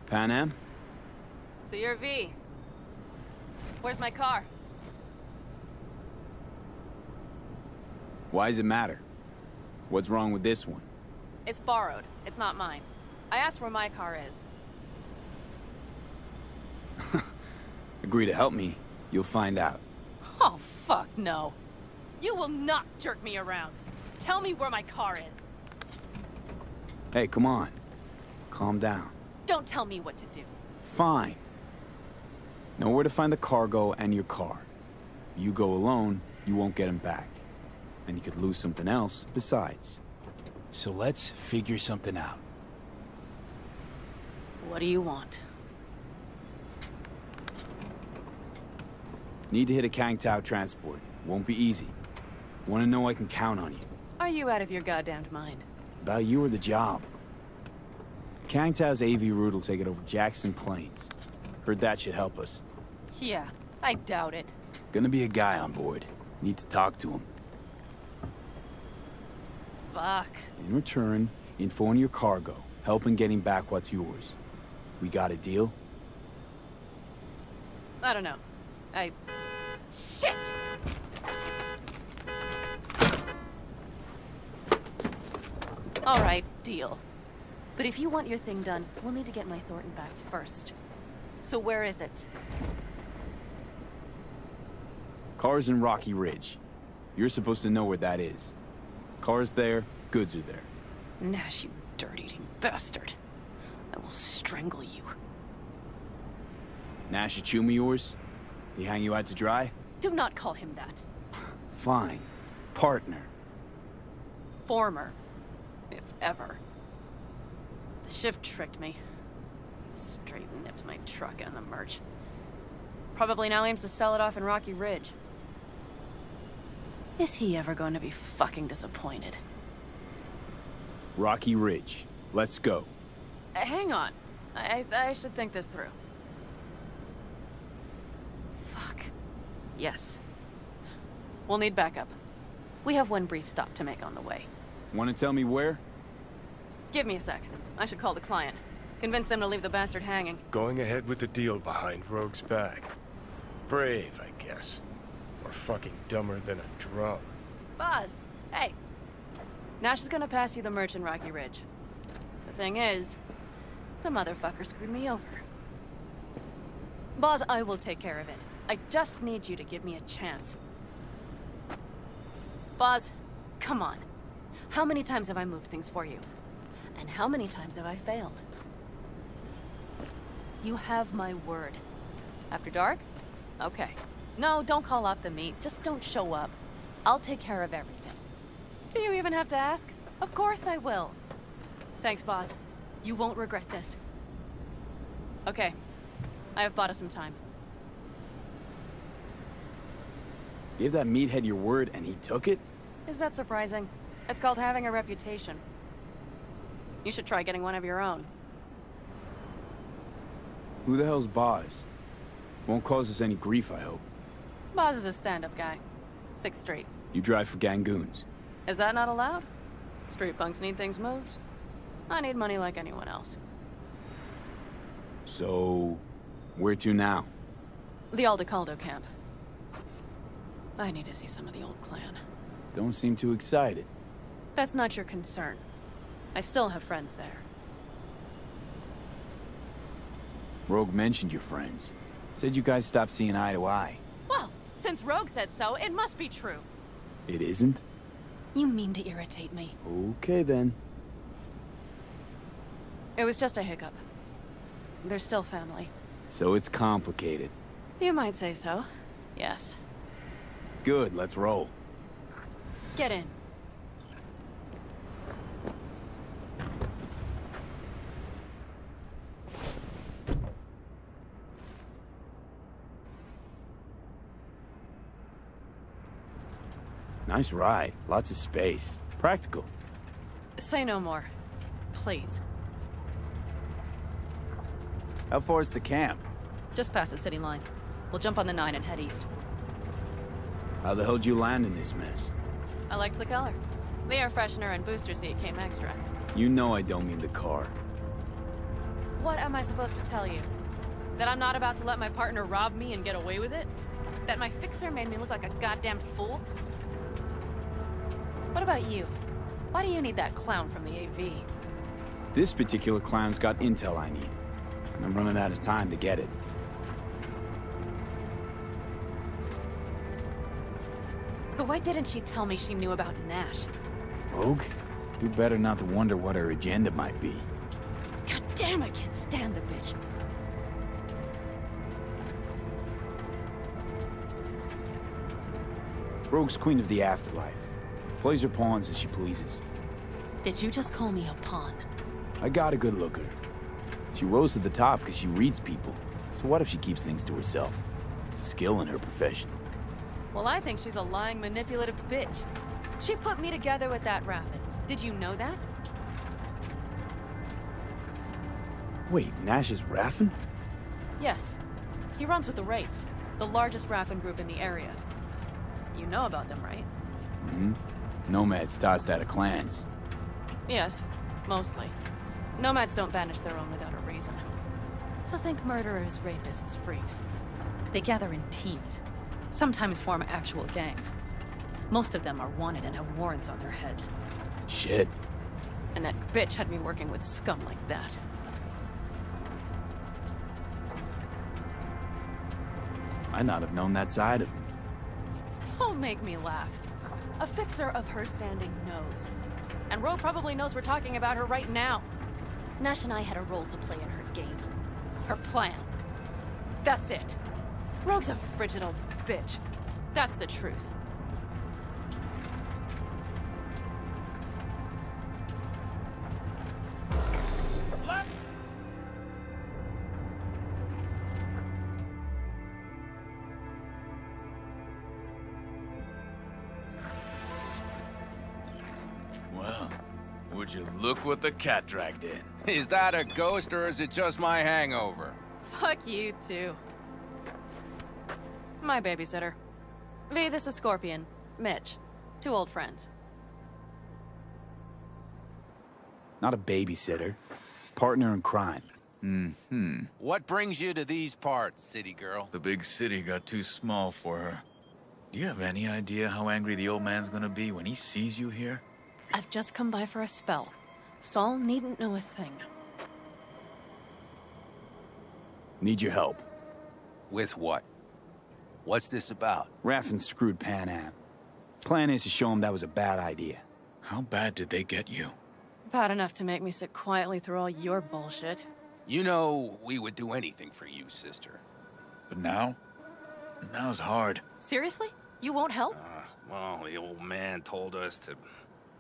Pan Am? So you're V. Where's my car? Why does it matter? What's wrong with this one? It's borrowed. It's not mine. I asked where my car is. Agree to help me, you'll find out. Oh, fuck no. You will not jerk me around. Tell me where my car is. Hey, come on. Calm down. Don't tell me what to do. Fine. Know where to find the cargo and your car. You go alone, you won't get him back. And you could lose something else besides. So let's figure something out. What do you want? Need to hit a Kang Tao transport. Won't be easy. Want to know I can count on you. Are you out of your goddamned mind? About you or the job. Kang Tao's AV route will take it over Jackson Plains. Heard that should help us. Yeah, I doubt it. Gonna be a guy on board. Need to talk to him. Fuck. In return, info on your cargo. Help in getting back what's yours. We got a deal? I don't know. Shit! All right, deal. But if you want your thing done, we'll need to get my Thornton back first. So where is it? Car's in Rocky Ridge. You're supposed to know where that is. Car's there, goods are there. Nash, you dirt-eating bastard. I will strangle you. Nash Achumi yours? He hang you out to dry? Do not call him that. Fine. Partner. Former. If ever. The shift tricked me. Straight nipped my truck and the merch. Probably now aims to sell it off in Rocky Ridge. Is he ever going to be fucking disappointed? Rocky Ridge. Let's go. Hang on. I should think this through. Fuck. Yes. We'll need backup. We have one brief stop to make on the way. Want to tell me where? Give me a sec. I should call the client. Convince them to leave the bastard hanging. Going ahead with the deal behind Rogue's back. Brave, I guess. Or fucking dumber than a drum. Boz, hey. Nash is gonna pass you the merch in Rocky Ridge. The thing is, the motherfucker screwed me over. Boz, I will take care of it. I just need you to give me a chance. Boz, come on. How many times have I moved things for you? And how many times have I failed? You have my word. After dark? Okay. No, don't call off the meet. Just don't show up. I'll take care of everything. Do you even have to ask? Of course I will. Thanks, Boz. You won't regret this. Okay. I have bought us some time. Gave that meathead your word and he took it? Is that surprising? It's called having a reputation. You should try getting one of your own. Who the hell's Boz? Won't cause us any grief, I hope. Boz is a stand-up guy. 6th Street. You drive for Gangoons. Is that not allowed? Street punks need things moved. I need money like anyone else. So, where to now? The Aldecaldo camp. I need to see some of the old clan. Don't seem too excited. That's not your concern. I still have friends there. Rogue mentioned your friends. Said you guys stopped seeing eye to eye. Well, since Rogue said so, it must be true. It isn't? You mean to irritate me. Okay then. It was just a hiccup. They're still family. So it's complicated. You might say so. Yes. Good, let's roll. Get in. Nice ride. Lots of space. Practical. Say no more. Please. How far is the camp? Just past the city line. We'll jump on the 9 and head east. How the hell'd you land in this mess? I liked the color. The air freshener and booster seat came extra. You know I don't mean the car. What am I supposed to tell you? That I'm not about to let my partner rob me and get away with it? That my fixer made me look like a goddamn fool? What about you? Why do you need that clown from the AV? This particular clown's got intel I need, and I'm running out of time to get it. So why didn't she tell me she knew about Nash? Rogue? Do better not to wonder what her agenda might be. God damn, I can't stand the bitch. Rogue's queen of the afterlife. Plays her pawns as she pleases. Did you just call me a pawn? I got a good look at her. She rose to the top because she reads people. So what if she keeps things to herself? It's a skill in her profession. Well, I think she's a lying, manipulative bitch. She put me together with that Raffin. Did you know that? Wait, Nash is Raffin? Yes. He runs with the Wraiths, the largest Raffin group in the area. You know about them, right? Mm-hmm. Nomads tossed out of clans. Yes, mostly. Nomads don't banish their own without a reason. So think murderers, rapists, freaks. They gather in teams, sometimes form actual gangs. Most of them are wanted and have warrants on their heads. Shit. And that bitch had me working with scum like that. Might not have known that side of him. So make me laugh. A fixer of her standing knows. And Rogue probably knows we're talking about her right now. Nash and I had a role to play in her game. Her plan. That's it. Rogue's a frigid old bitch. That's the truth. Well, would you look what the cat dragged in? Is that a ghost or is it just my hangover? Fuck you, too. My babysitter. V, this is Scorpion. Mitch. Two old friends. Not a babysitter. Partner in crime. Mm-hmm. What brings you to these parts, city girl? The big city got too small for her. Do you have any idea how angry the old man's gonna be when he sees you here? I've just come by for a spell. Saul needn't know a thing. Need your help. With what? What's this about? Raffin screwed Pan Am. Plan is to show him that was a bad idea. How bad did they get you? Bad enough to make me sit quietly through all your bullshit. You know, we would do anything for you, sister. But now? Now's hard. Seriously? You won't help? Well, the old man told us to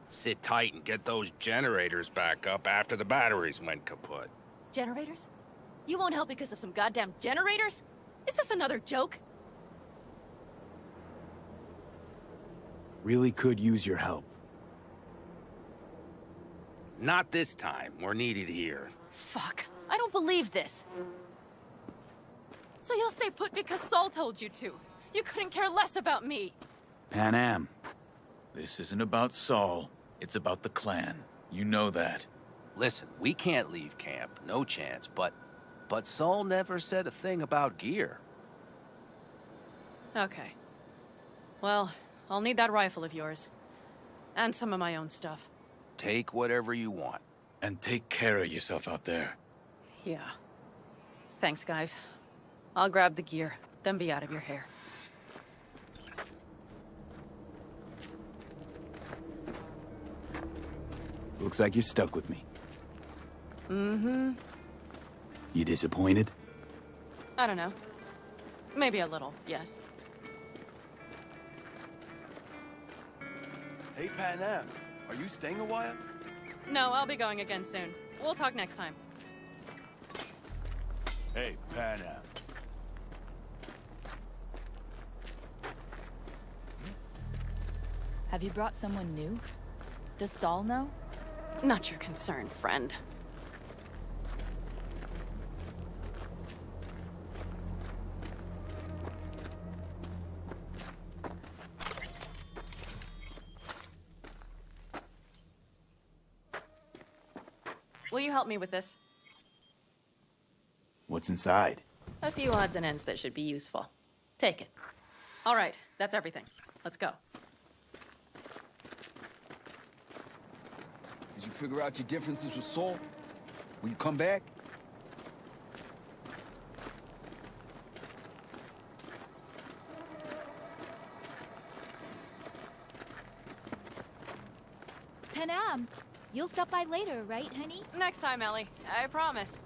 sit tight and get those generators back up after the batteries went kaput. Generators? You won't help because of some goddamn generators? Is this another joke? Really could use your help. Not this time. We're needed here. Fuck. I don't believe this. So you'll stay put because Saul told you to. You couldn't care less about me. Pan Am. This isn't about Saul. It's about the clan. You know that. Listen, we can't leave camp. No chance, but Saul never said a thing about gear. Okay. Well, I'll need that rifle of yours. And some of my own stuff. Take whatever you want. And take care of yourself out there. Yeah. Thanks, guys. I'll grab the gear, then be out of your hair. Looks like you're stuck with me. Mm-hmm. You disappointed? I don't know. Maybe a little, yes. Hey, Pan Am. Are you staying a while? No, I'll be going again soon. We'll talk next time. Hey, Pan Am. Have you brought someone new? Does Saul know? Not your concern, friend. Will you help me with this? What's inside? A few odds and ends that should be useful. Take it. All right, that's everything. Let's go. Did you figure out your differences with Saul? Will you come back? Panam, you'll stop by later, right, honey? Next time, Ellie. I promise.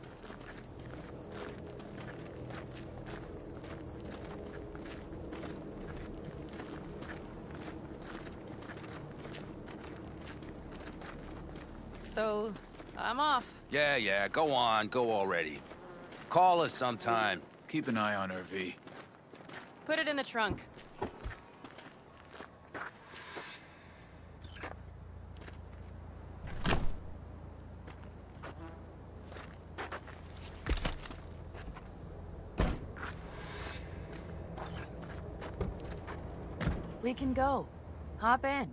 So, I'm off. Yeah, go on, go already. Call us sometime. Keep an eye on her, V. Put it in the trunk. We can go. Hop in.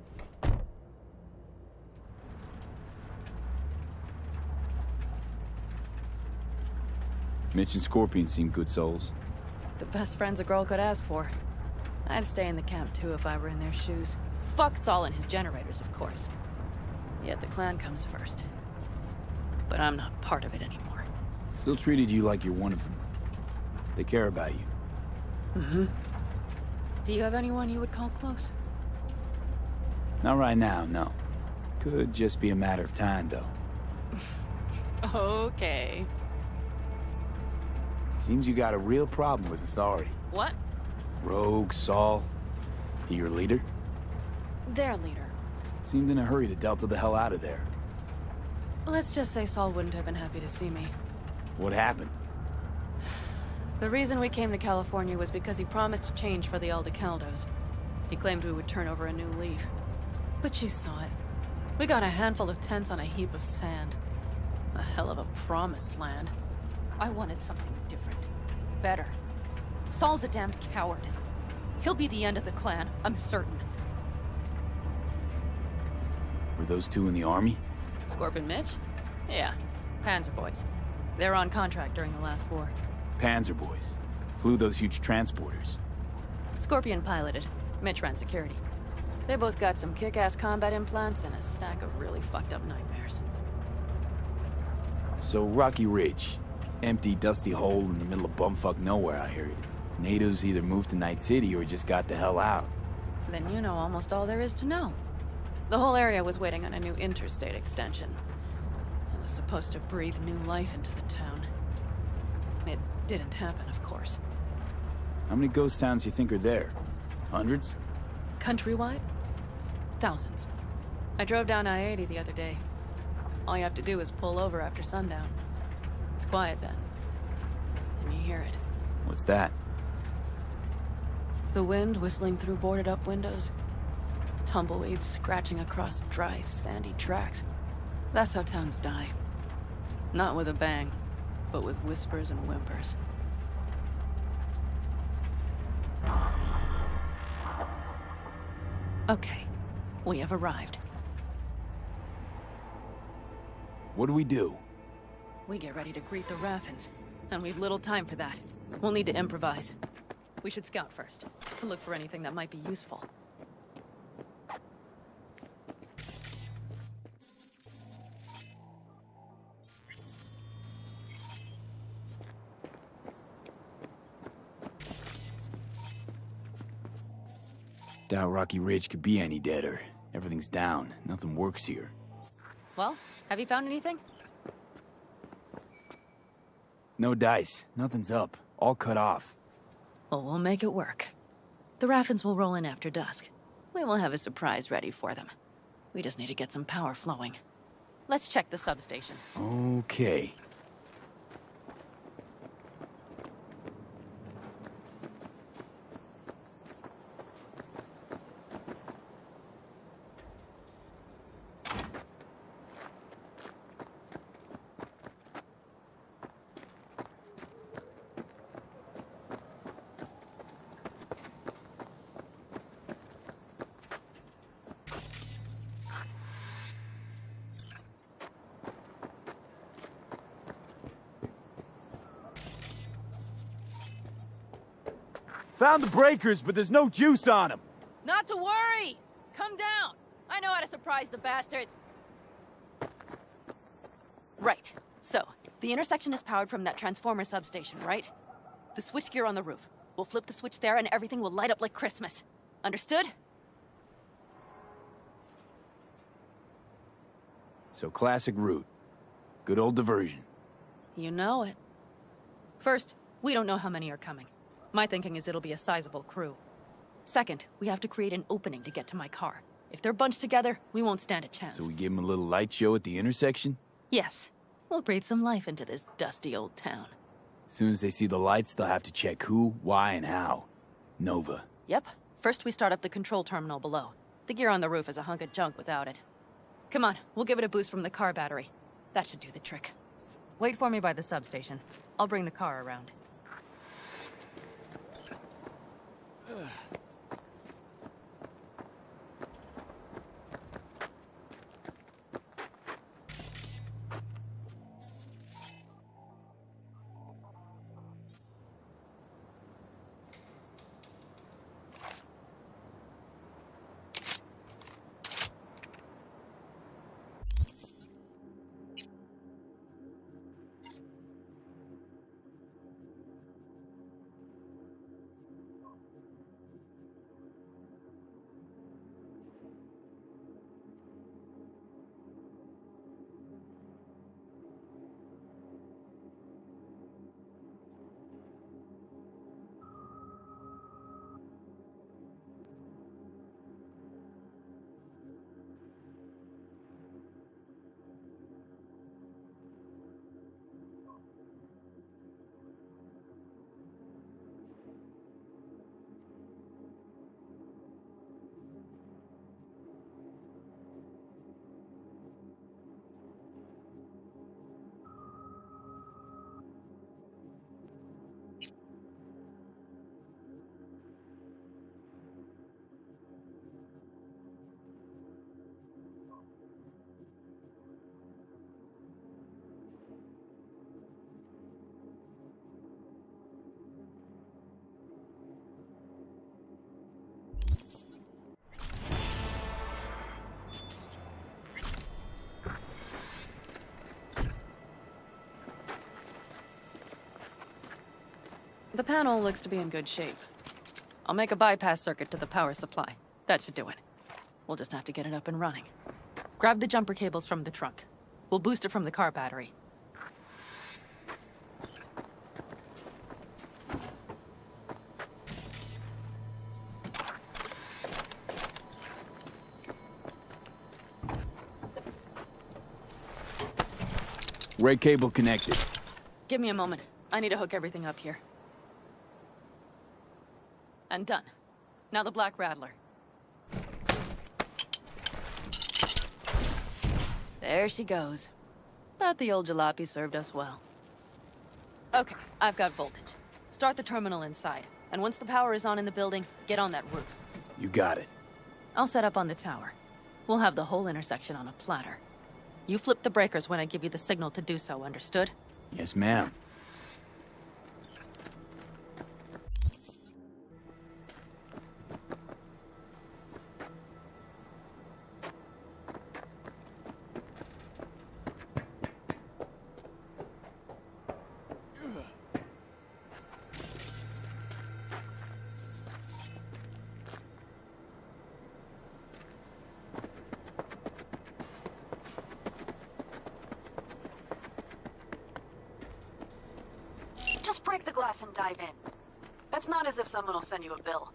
Mitch and Scorpion seem good souls. The best friends a girl could ask for. I'd stay in the camp too if I were in their shoes. Fuck Saul and his generators, of course. Yet the clan comes first. But I'm not part of it anymore. Still treated you like you're one of them. They care about you. Mm-hmm. Do you have anyone you would call close? Not right now, no. Could just be a matter of time, though. Okay. Seems you got a real problem with authority. What? Rogue, Saul. He your leader? Their leader. Seemed in a hurry to Delta the hell out of there. Let's just say Saul wouldn't have been happy to see me. What happened? The reason we came to California was because he promised change for the Aldecaldos. He claimed we would turn over a new leaf. But you saw it. We got a handful of tents on a heap of sand. A hell of a promised land. I wanted something different. Better. Saul's a damned coward. He'll be the end of the clan, I'm certain. Were those two in the army? Scorpion Mitch? Yeah. Panzer boys. They were on contract during the last war. Panzer boys. Flew those huge transporters. Scorpion piloted. Mitch ran security. They both got some kick-ass combat implants and a stack of really fucked up nightmares. So Rocky Ridge. Empty, dusty hole in the middle of bumfuck nowhere, I heard. Natives either moved to Night City or just got the hell out. Then you know almost all there is to know. The whole area was waiting on a new interstate extension. It was supposed to breathe new life into the town. It didn't happen, of course. How many ghost towns you think are there? Hundreds? Countrywide? Thousands. I drove down I-80 the other day. All you have to do is pull over after sundown. It's quiet then. And you hear it. What's that? The wind whistling through boarded-up windows. Tumbleweeds scratching across dry, sandy tracks. That's how towns die. Not with a bang, but with whispers and whimpers. Okay, we have arrived. What do we do? We get ready to greet the Raffins, and we've little time for that. We'll need to improvise. We should scout first, to look for anything that might be useful. Doubt Rocky Ridge could be any deader. Everything's down. Nothing works here. Well, have you found anything? No dice. Nothing's up. All cut off. Well, we'll make it work. The Raffins will roll in after dusk. We will have a surprise ready for them. We just need to get some power flowing. Let's check the substation. Okay. Found the breakers, but there's no juice on them. Not to worry! Come down! I know how to surprise the bastards. Right. So, the intersection is powered from that transformer substation, right? The switchgear on the roof. We'll flip the switch there and everything will light up like Christmas. Understood? So classic route. Good old diversion. You know it. First, we don't know how many are coming. My thinking is it'll be a sizable crew. Second, we have to create an opening to get to my car. If they're bunched together, we won't stand a chance. So we give them a little light show at the intersection? Yes. We'll breathe some life into this dusty old town. As soon as they see the lights, they'll have to check who, why, and how. Nova. Yep. First we start up the control terminal below. The gear on the roof is a hunk of junk without it. Come on, we'll give it a boost from the car battery. That should do the trick. Wait for me by the substation. I'll bring the car around. The panel looks to be in good shape. I'll make a bypass circuit to the power supply. That should do it. We'll just have to get it up and running. Grab the jumper cables from the trunk. We'll boost it from the car battery. Red cable connected. Give me a moment. I need to hook everything up here. And done. Now the Black Rattler. There she goes. But the old jalopy served us well. Okay, I've got voltage. Start the terminal inside. And once the power is on in the building, get on that roof. You got it. I'll set up on the tower. We'll have the whole intersection on a platter. You flip the breakers when I give you the signal to do so, understood? Yes, ma'am. Just break the glass and dive in. It's not as if someone will send you a bill.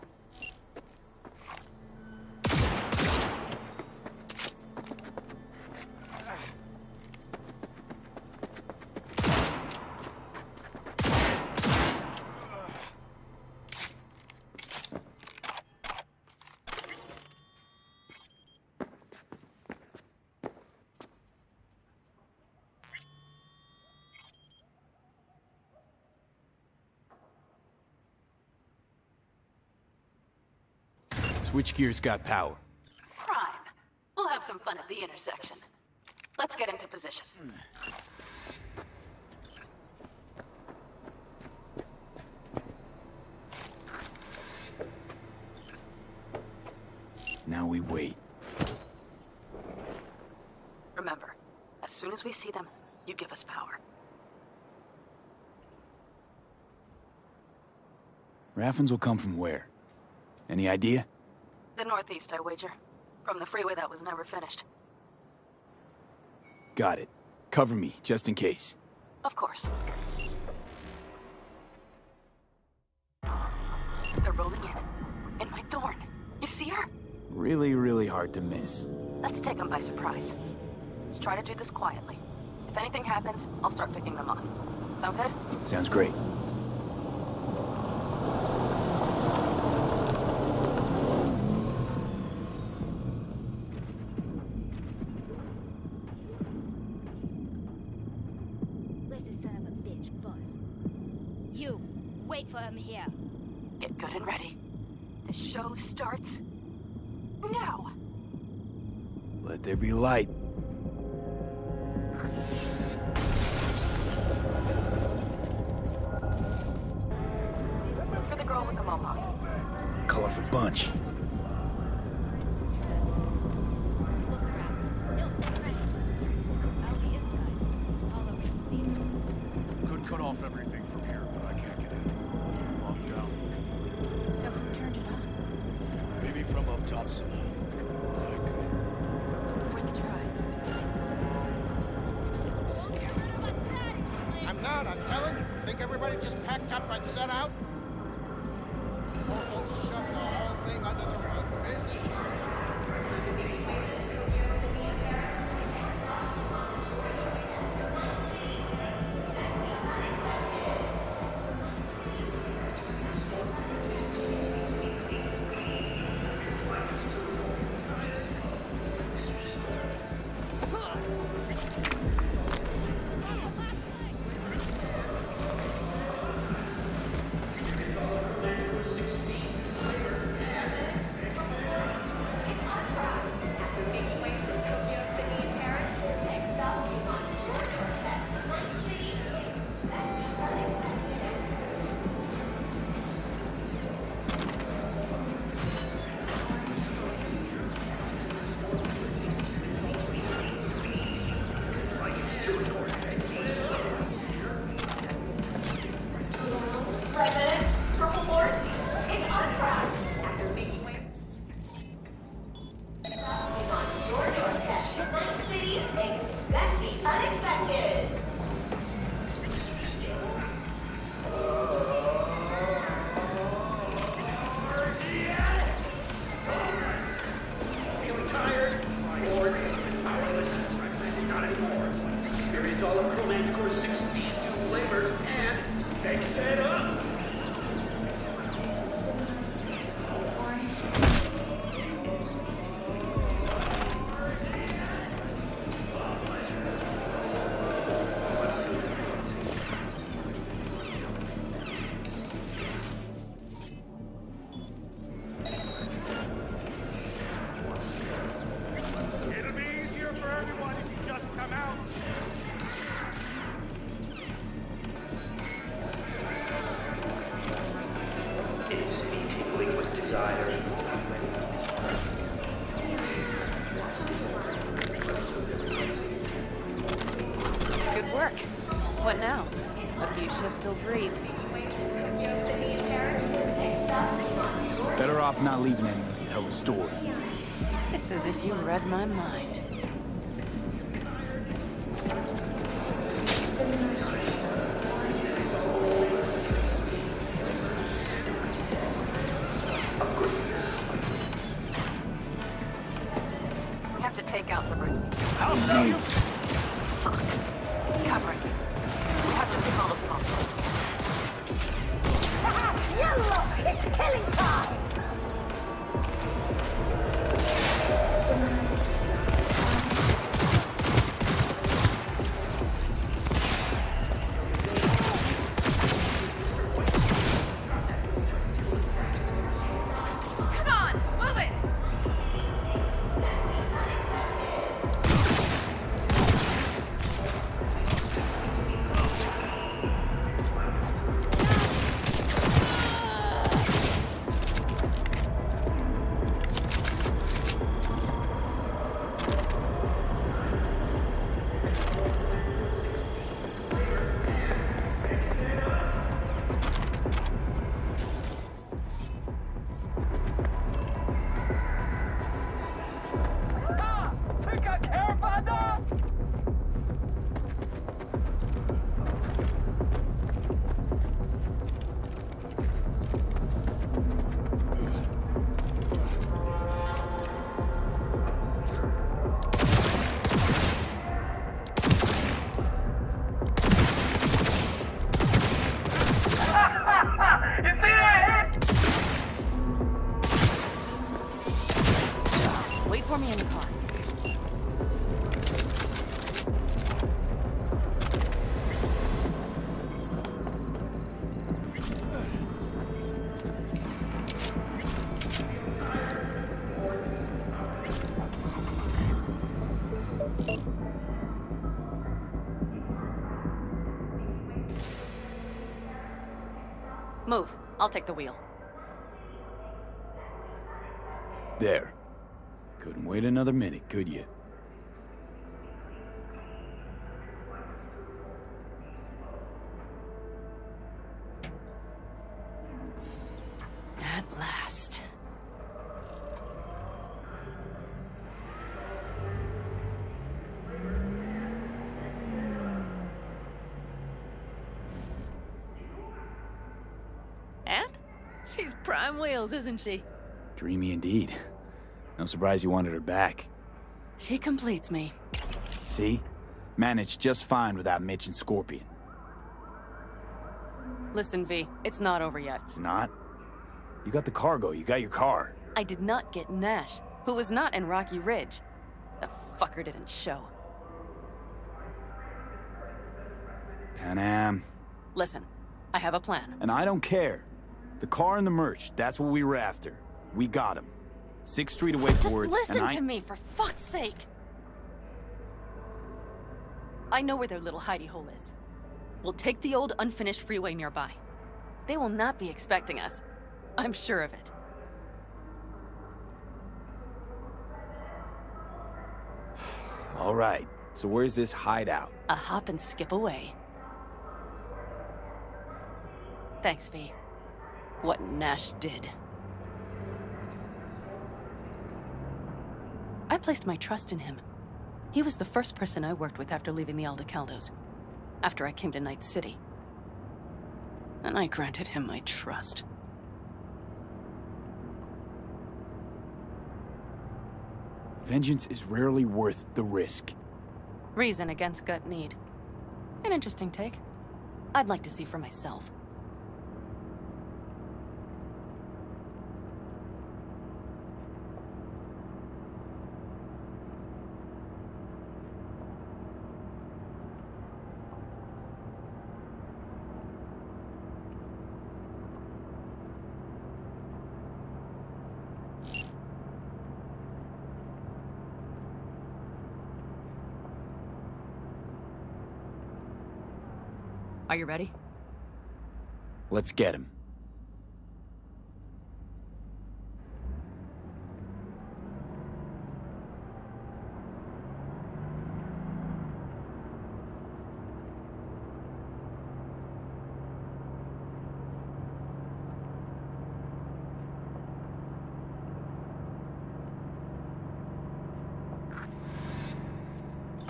Switchgear's got power. Prime. We'll have some fun at the intersection. Let's get into position. Now we wait. Remember, as soon as we see them, you give us power. Raffens will come from where? Any idea? The northeast, I wager. From the freeway that was never finished. Got it. Cover me, just in case. Of course. They're rolling in. In my thorn. You see her? Really, really hard to miss. Let's take them by surprise. Let's try to do this quietly. If anything happens, I'll start picking them off. Sound good? Sounds great. Where's the son of a bitch, boss? You, wait for him here. Get good and ready. The show starts now. Let there be light. Look for the girl with the mohawk. Colorful bunch. Could cut off everything from here, but I can't get in. Locked down. So who turned it on? Maybe from up top somehow. I could. Worth a try. I'm not, I'm telling you. Think everybody just packed up and set out? Almost shoved the whole thing under the rug. Where's the sheets? Good work. What now? A few shifts still breathe. Better off not leaving anyone to tell the story. It's as if you read my mind. We have to take out the roots. Fuck. Cover it. We have to pick all of them off. Yellow! It's killing time! Come on, move it! Wait for me in the car. Move. I'll take the wheel. There. Couldn't wait another minute, could you? At last. And? She's prime wheels, isn't she? Dreamy indeed. No surprise you wanted her back. She completes me. See? Managed just fine without Mitch and Scorpion. Listen, V, it's not over yet. It's not? You got the cargo, you got your car. I did not get Nash, who was not in Rocky Ridge. The fucker didn't show. Panam. Listen, I have a plan. And I don't care. The car and the merch, that's what we were after. We got him. 6th Street away forward. Just listen to me, for fuck's sake! I know where their little hidey hole is. We'll take the old unfinished freeway nearby. They will not be expecting us. I'm sure of it. All right, so where's this hideout? A hop and skip away. Thanks, V. What Nash did. I placed my trust in him. He was the first person I worked with after leaving the Aldecaldos, after I came to Night City. And I granted him my trust. Vengeance is rarely worth the risk. Reason against gut need. An interesting take. I'd like to see for myself. Are you ready? Let's get him.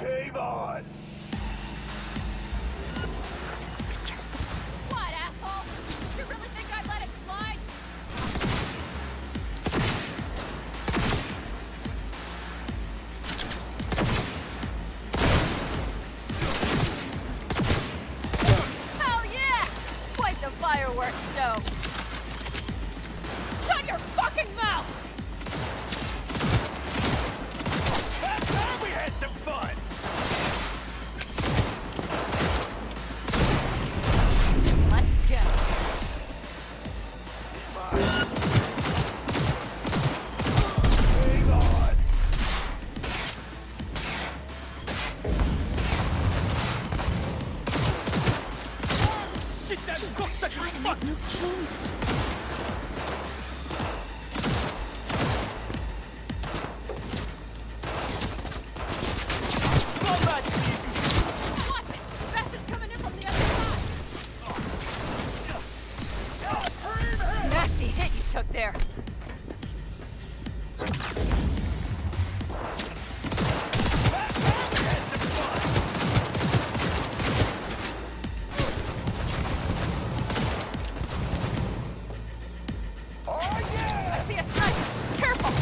Game on! What, asshole? You really think I'd let it slide? Hell yeah! Quite the fireworks show. Shut your fucking mouth! That time we had some fun! Let's go. Hang on! Shit, that looks like a fuck! Watch it! Bash is coming in from the other side! Nasty hit you took there. I see a sniper! Careful!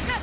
That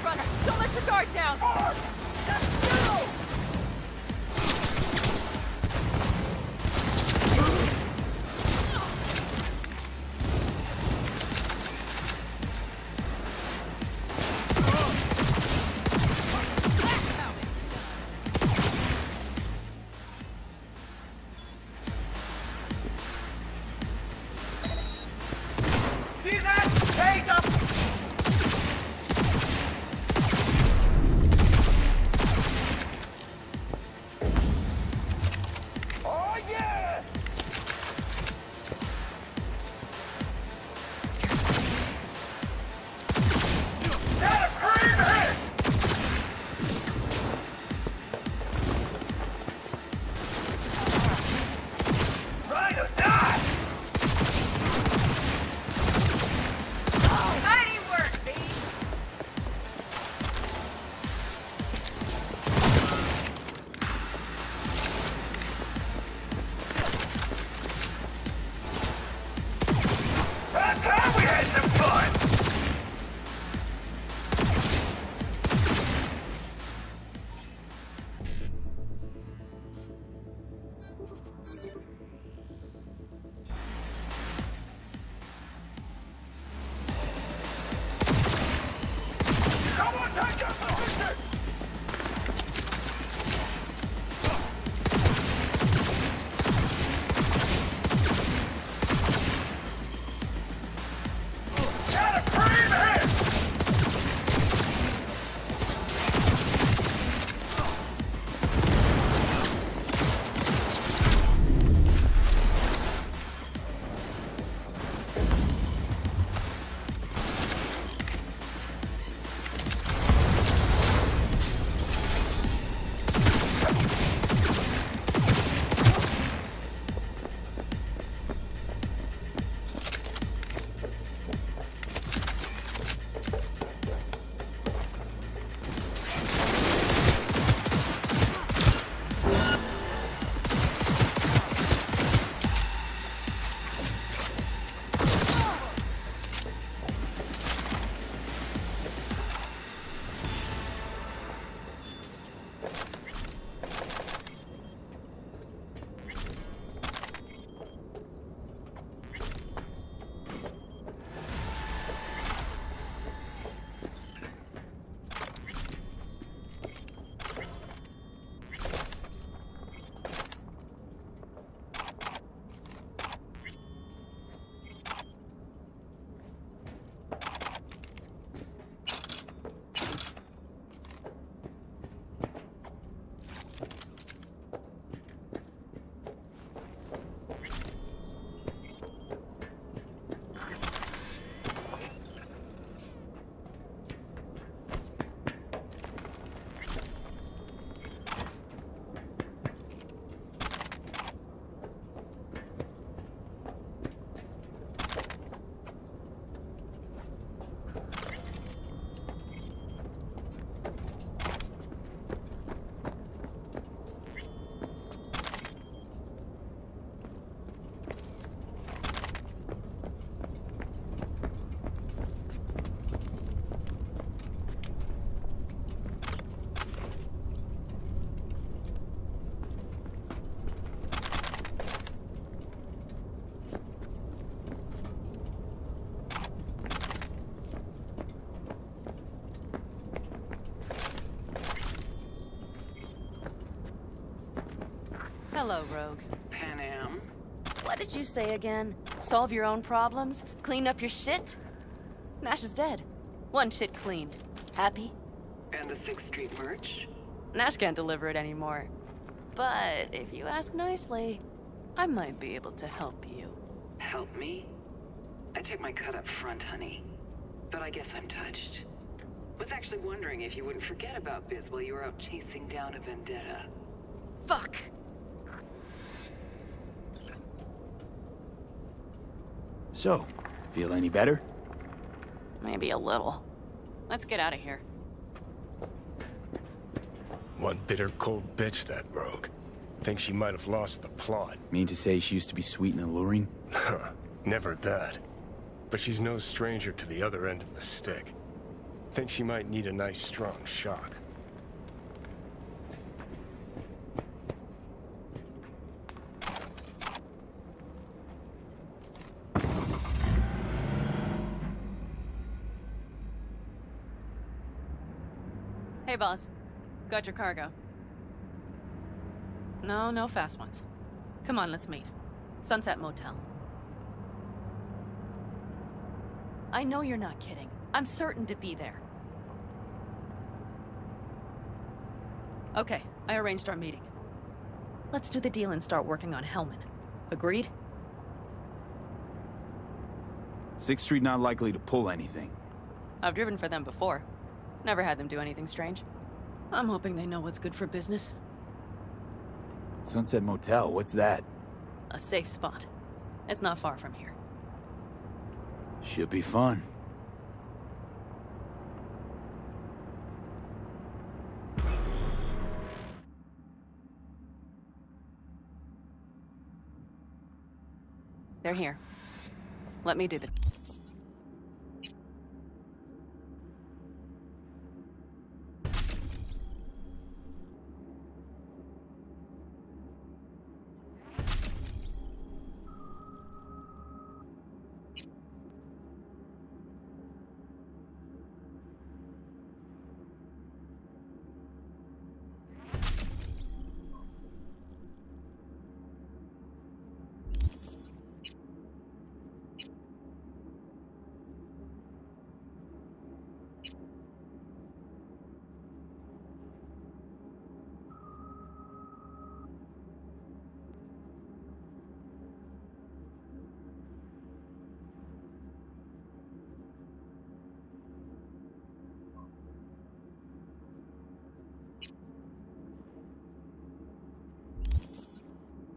Hello, Rogue. Pan Am. What did you say again? Solve your own problems? Clean up your shit? Nash is dead. One shit cleaned. Happy? And the 6th Street merch? Nash can't deliver it anymore. But if you ask nicely, I might be able to help you. Help me? I took my cut up front, honey. But I guess I'm touched. Was actually wondering if you wouldn't forget about Biz while you were out chasing down a vendetta. Fuck! So, feel any better? Maybe a little. Let's get out of here. One bitter, cold bitch, that Rogue. Think she might have lost the plot. Mean to say she used to be sweet and alluring? Never that. But she's no stranger to the other end of the stick. Think she might need a nice, strong shock. Hey, boss. Got your cargo. No fast ones. Come on, let's meet. Sunset Motel. I know you're not kidding. I'm certain to be there. Okay, I arranged our meeting. Let's do the deal and start working on Hellman. Agreed? 6th Street not likely to pull anything. I've driven for them before. Never had them do anything strange. I'm hoping they know what's good for business. Sunset Motel, what's that? A safe spot. It's not far from here. Should be fun. They're here. Let me do the...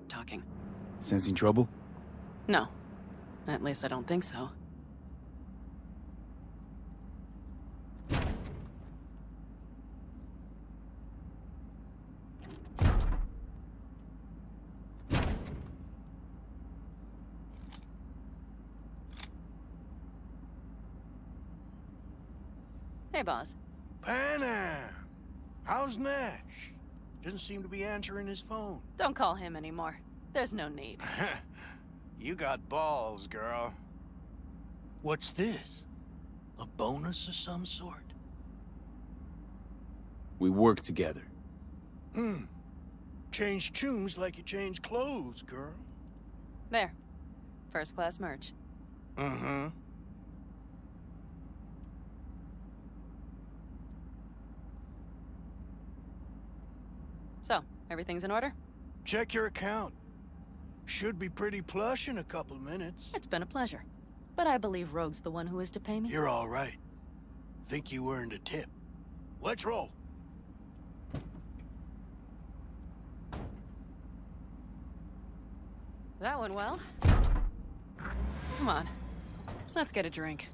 Talking. Sensing trouble? No. At least I don't think so. Hey, boss. Pan Am! How's Nash? Doesn't seem to be answering his phone. Don't call him anymore. There's no need. You got balls, girl. What's this? A bonus of some sort? We work together. Change tunes like you change clothes, girl. There. First class merch. Mm-hmm. So, everything's in order? Check your account. Should be pretty plush in a couple minutes. It's been a pleasure. But I believe Rogue's the one who is to pay me. You're all right. Think you earned a tip. Let's roll. That went well. Come on. Let's get a drink.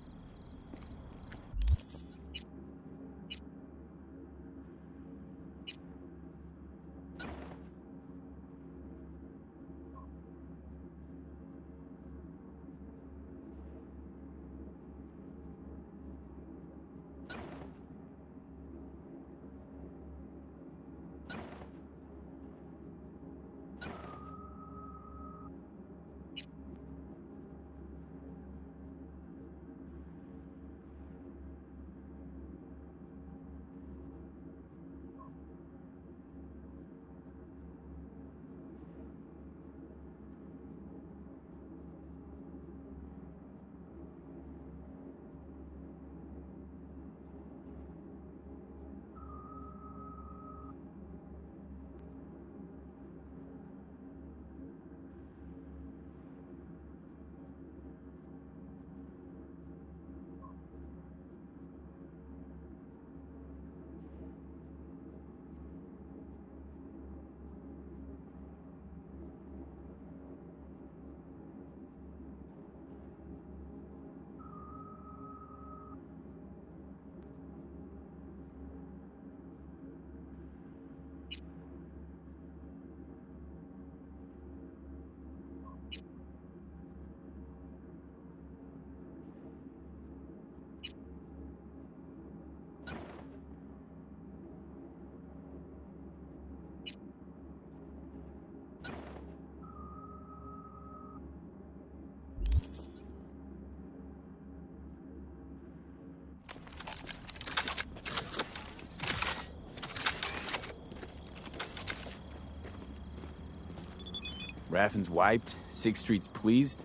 Raffin's wiped, 6th Street's pleased.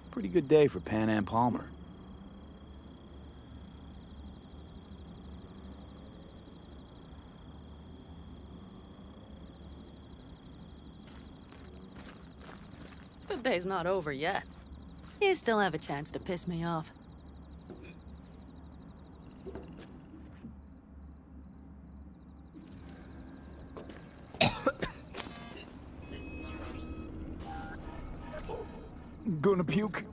Pretty good day for Pan Am Palmer. The day's not over yet. You still have a chance to piss me off. Gonna puke.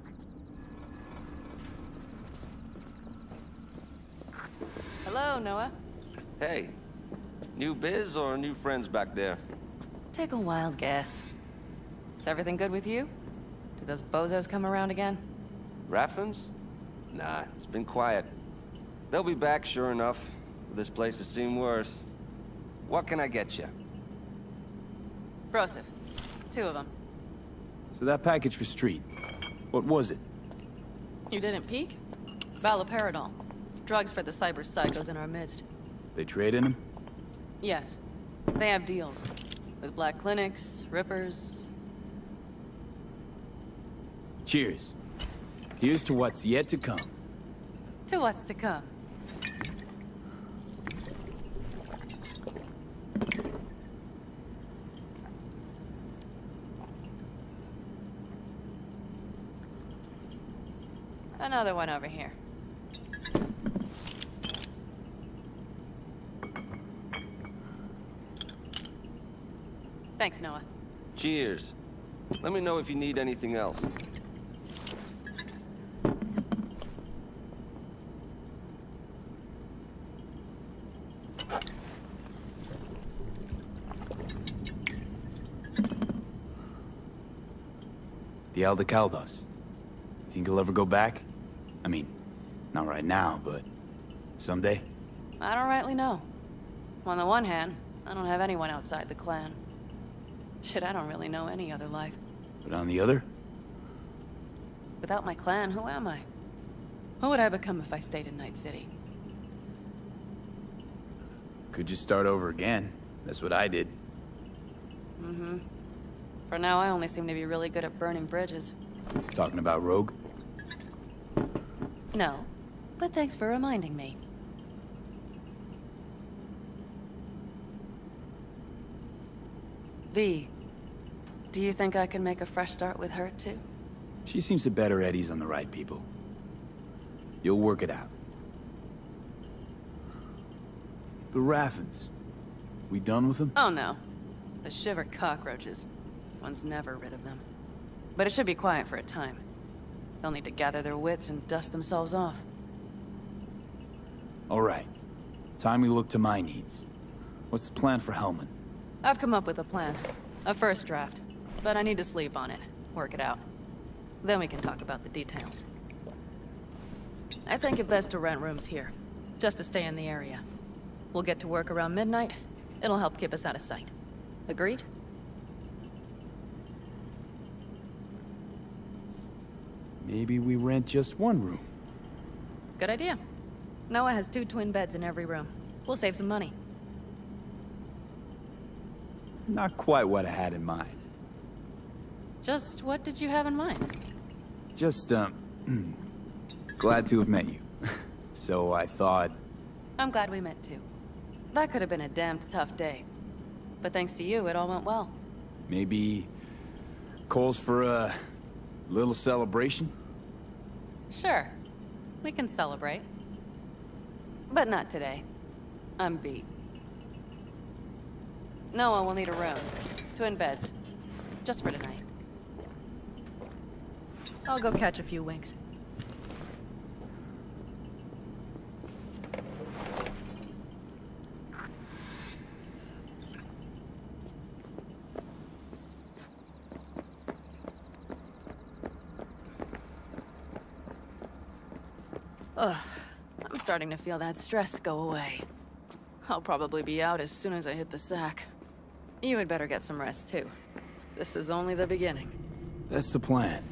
Hello, Noah. Hey, new biz or new friends back there? Take a wild guess. Is everything good with you? Did those bozos come around again? Raffins? Nah, it's been quiet. They'll be back, sure enough. This place has seen worse. What can I get you? Broseph. 2 of them. So that package for Street, what was it? You didn't peek? Valoperidol. Drugs for the cyber psychos in our midst. They trade in them? Yes. They have deals. With black clinics, rippers. Cheers. Here's to what's yet to come. To what's to come. Another one over here. Thanks, Noah. Cheers. Let me know if you need anything else. The Aldecaldos. Think he'll ever go back? I mean, not right now, but someday? I don't rightly know. On the one hand, I don't have anyone outside the clan. Shit, I don't really know any other life. But on the other? Without my clan, who am I? Who would I become if I stayed in Night City? Could just start over again. That's what I did. Mm-hmm. For now, I only seem to be really good at burning bridges. Talking about Rogue? No, but thanks for reminding me. V, do you think I can make a fresh start with her, too? She seems to bet her eddies on the right people. You'll work it out. The Raffins. We done with them? Oh, no. The shiver cockroaches. One's never rid of them. But it should be quiet for a time. They'll need to gather their wits and dust themselves off. All right. Time we look to my needs. What's the plan for Hellman? I've come up with a plan. A first draft. But I need to sleep on it. Work it out. Then we can talk about the details. I think it best to rent rooms here. Just to stay in the area. We'll get to work around midnight. It'll help keep us out of sight. Agreed? Maybe we rent just one room. Good idea. Noah has 2 twin beds in every room. We'll save some money. Not quite what I had in mind. Just what did you have in mind? Just, glad to have met you. So I thought... I'm glad we met too. That could have been a damned tough day. But thanks to you, it all went well. Maybe... calls for a... little celebration? Sure. We can celebrate. But not today. I'm beat. Noah will need a room. Twin beds. Just for tonight. I'll go catch a few winks. Ugh, I'm starting to feel that stress go away. I'll probably be out as soon as I hit the sack. You had better get some rest, too. This is only the beginning. That's the plan.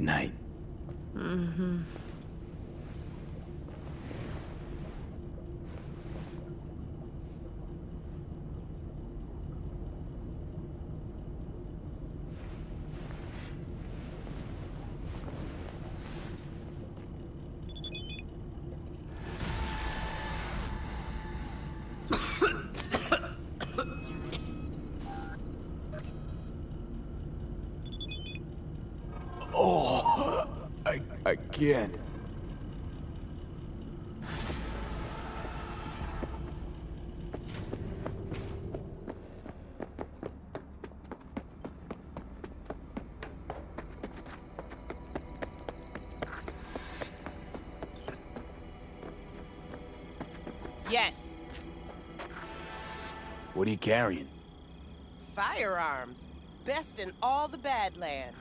night. Mm-hmm. Oh, I can't. Yes. What are you carrying? Firearms. Best in all the Badlands.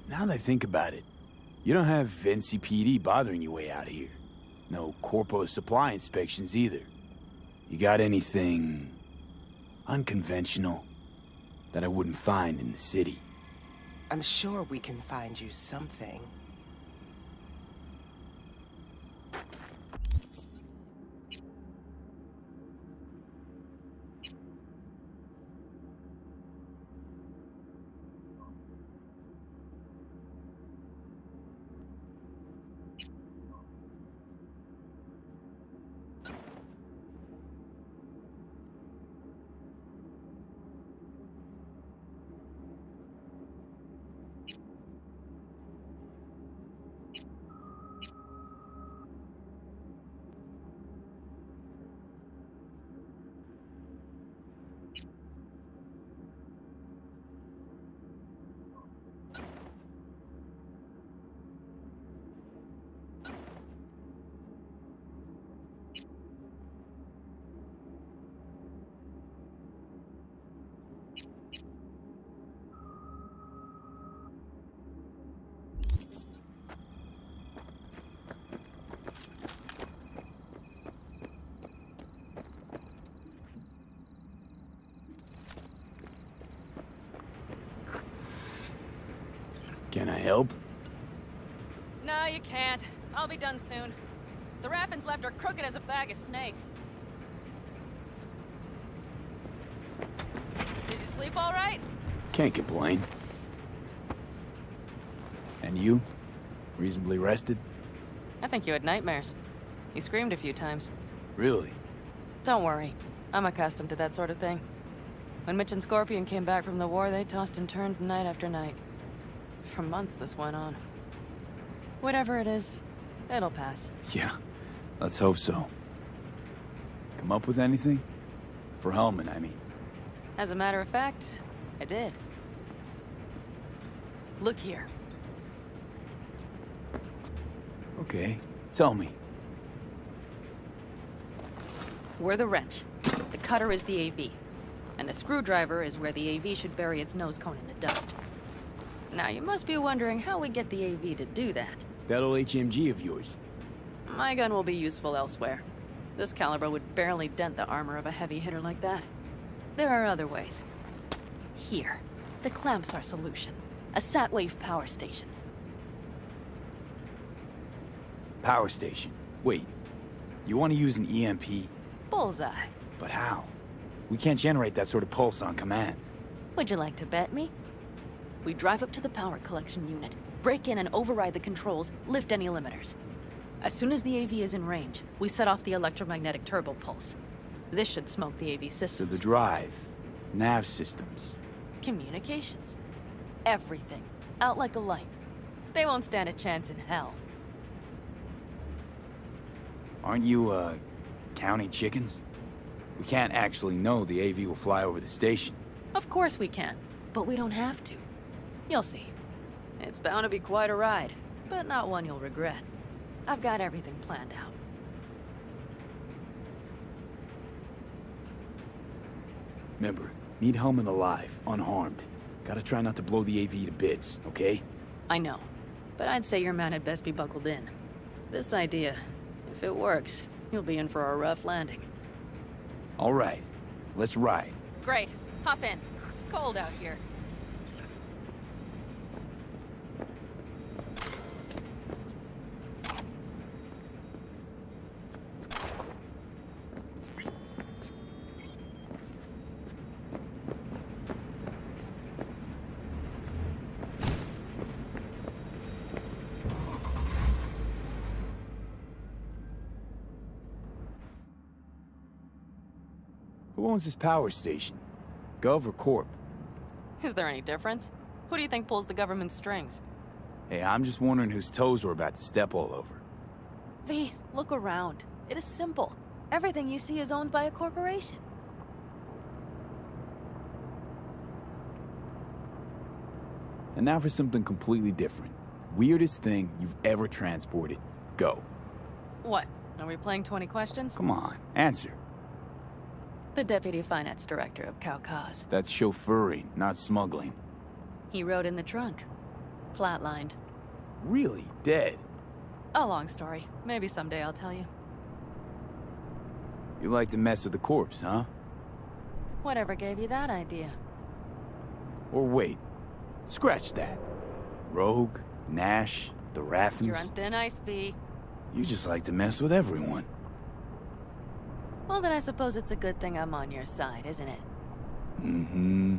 Now that I think about it, you don't have NCPD bothering you way out here. No corpo supply inspections either. You got anything unconventional that I wouldn't find in the city? I'm sure we can find you something. Can I help? No, you can't. I'll be done soon. The Raffins left are crooked as a bag of snakes. Did you sleep all right? Can't complain. And you? Reasonably rested? I think you had nightmares. You screamed a few times. Really? Don't worry. I'm accustomed to that sort of thing. When Mitch and Scorpion came back from the war, they tossed and turned night after night. For months this went on. Whatever it is, it'll pass. Yeah, let's hope so. Come up with anything? For Hellman, I mean. As a matter of fact, I did. Look here. Okay, tell me. We're the wrench. The cutter is the AV. And the screwdriver is where the AV should bury its nose cone in the dust. Now, you must be wondering how we get the AV to do that. That old HMG of yours. My gun will be useful elsewhere. This caliber would barely dent the armor of a heavy hitter like that. There are other ways. Here, the clamps are solution. A sat-wave power station. Power station. Wait, you want to use an EMP? Bullseye. But how? We can't generate that sort of pulse on command. Would you like to bet me? We drive up to the power collection unit, break in and override the controls, lift any limiters. As soon as the AV is in range, we set off the electromagnetic turbo pulse. This should smoke the AV So systems. the drive, nav systems. Communications. Everything. Out like a light. They won't stand a chance in hell. Aren't you, counting chickens? We can't actually know the AV will fly over the station. Of course we can, but we don't have to. You'll see. It's bound to be quite a ride, but not one you'll regret. I've got everything planned out. Remember, need Hellman alive, unharmed. Gotta try not to blow the AV to bits, okay? I know, but I'd say your man had best be buckled in. This idea, if it works, you'll be in for a rough landing. All right, let's ride. Great. Hop in. It's cold out here. Who owns this power station? Gov or Corp? Is there any difference? Who do you think pulls the government's strings? Hey, I'm just wondering whose toes we're about to step all over. V, look around. It is simple. Everything you see is owned by a corporation. And now for something completely different. Weirdest thing you've ever transported. Go. What? Are we playing 20 questions? Come on, answer. The Deputy Finance Director of Kaukaz. That's chauffeuring, not smuggling. He rode in the trunk. Flatlined. Really? Dead? A long story. Maybe someday I'll tell you. You like to mess with the corpse, huh? Whatever gave you that idea? Or wait, scratch that. Rogue, Nash, the Raffens. You're on thin ice, V. You just like to mess with everyone. Well, then I suppose it's a good thing I'm on your side, isn't it? Mm-hmm.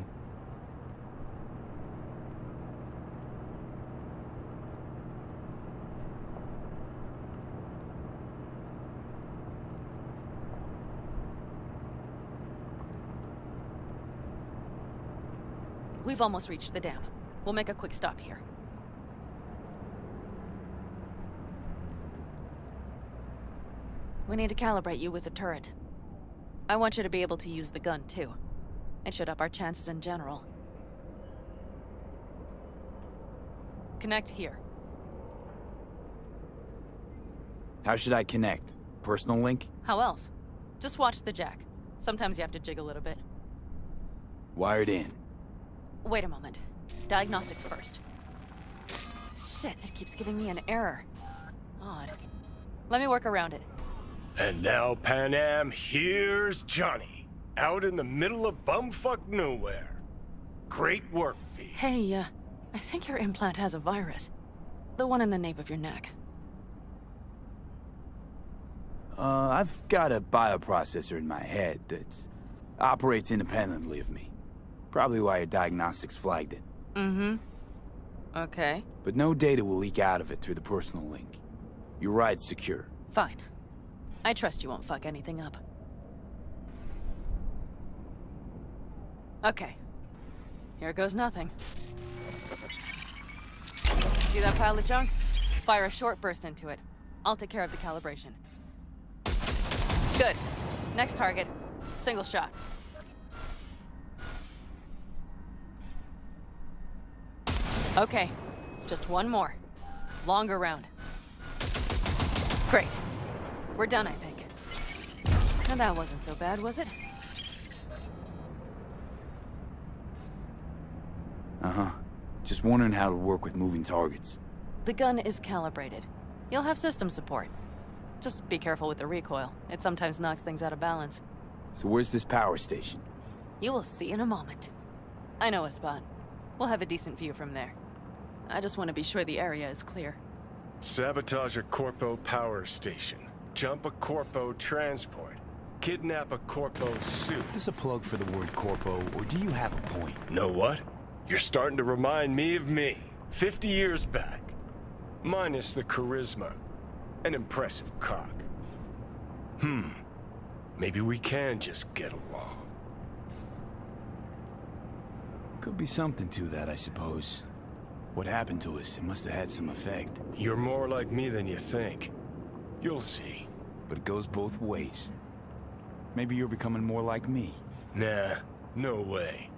We've almost reached the dam. We'll make a quick stop here. We need to calibrate you with the turret. I want you to be able to use the gun, too. It should up our chances in general. Connect here. How should I connect? Personal link? How else? Just watch the jack. Sometimes you have to jig a little bit. Wired in. Wait a moment. Diagnostics first. Shit, it keeps giving me an error. Odd. Let me work around it. And now, Pan Am, here's Johnny. Out in the middle of bumfuck nowhere. Great work, V. Hey, I think your implant has a virus. The one in the nape of your neck. I've got a bioprocessor in my head that operates independently of me. Probably why your diagnostics flagged it. Mm-hmm. Okay. But no data will leak out of it through the personal link. Your ride's secure. Fine. I trust you won't fuck anything up. Okay. Here goes nothing. See that pile of junk? Fire a short burst into it. I'll take care of the calibration. Good. Next target. Single shot. Okay, just one more. Longer round. Great. We're done, I think. Now that wasn't so bad, was it? Uh-huh. Just wondering how it'll work with moving targets. The gun is calibrated. You'll have system support. Just be careful with the recoil. It sometimes knocks things out of balance. So where's this power station? You will see in a moment. I know a spot. We'll have a decent view from there. I just want to be sure the area is clear. Sabotage a Corpo power station. Jump a Corpo transport. Kidnap a Corpo suit. Is this a plug for the word Corpo, or do you have a point? Know what? You're starting to remind me of me, 50 years back. Minus the charisma. An impressive cock. Maybe we can just get along. Could be something to that, I suppose. What happened to us, it must have had some effect. You're more like me than you think. You'll see. But it goes both ways. Maybe you're becoming more like me. Nah, no way.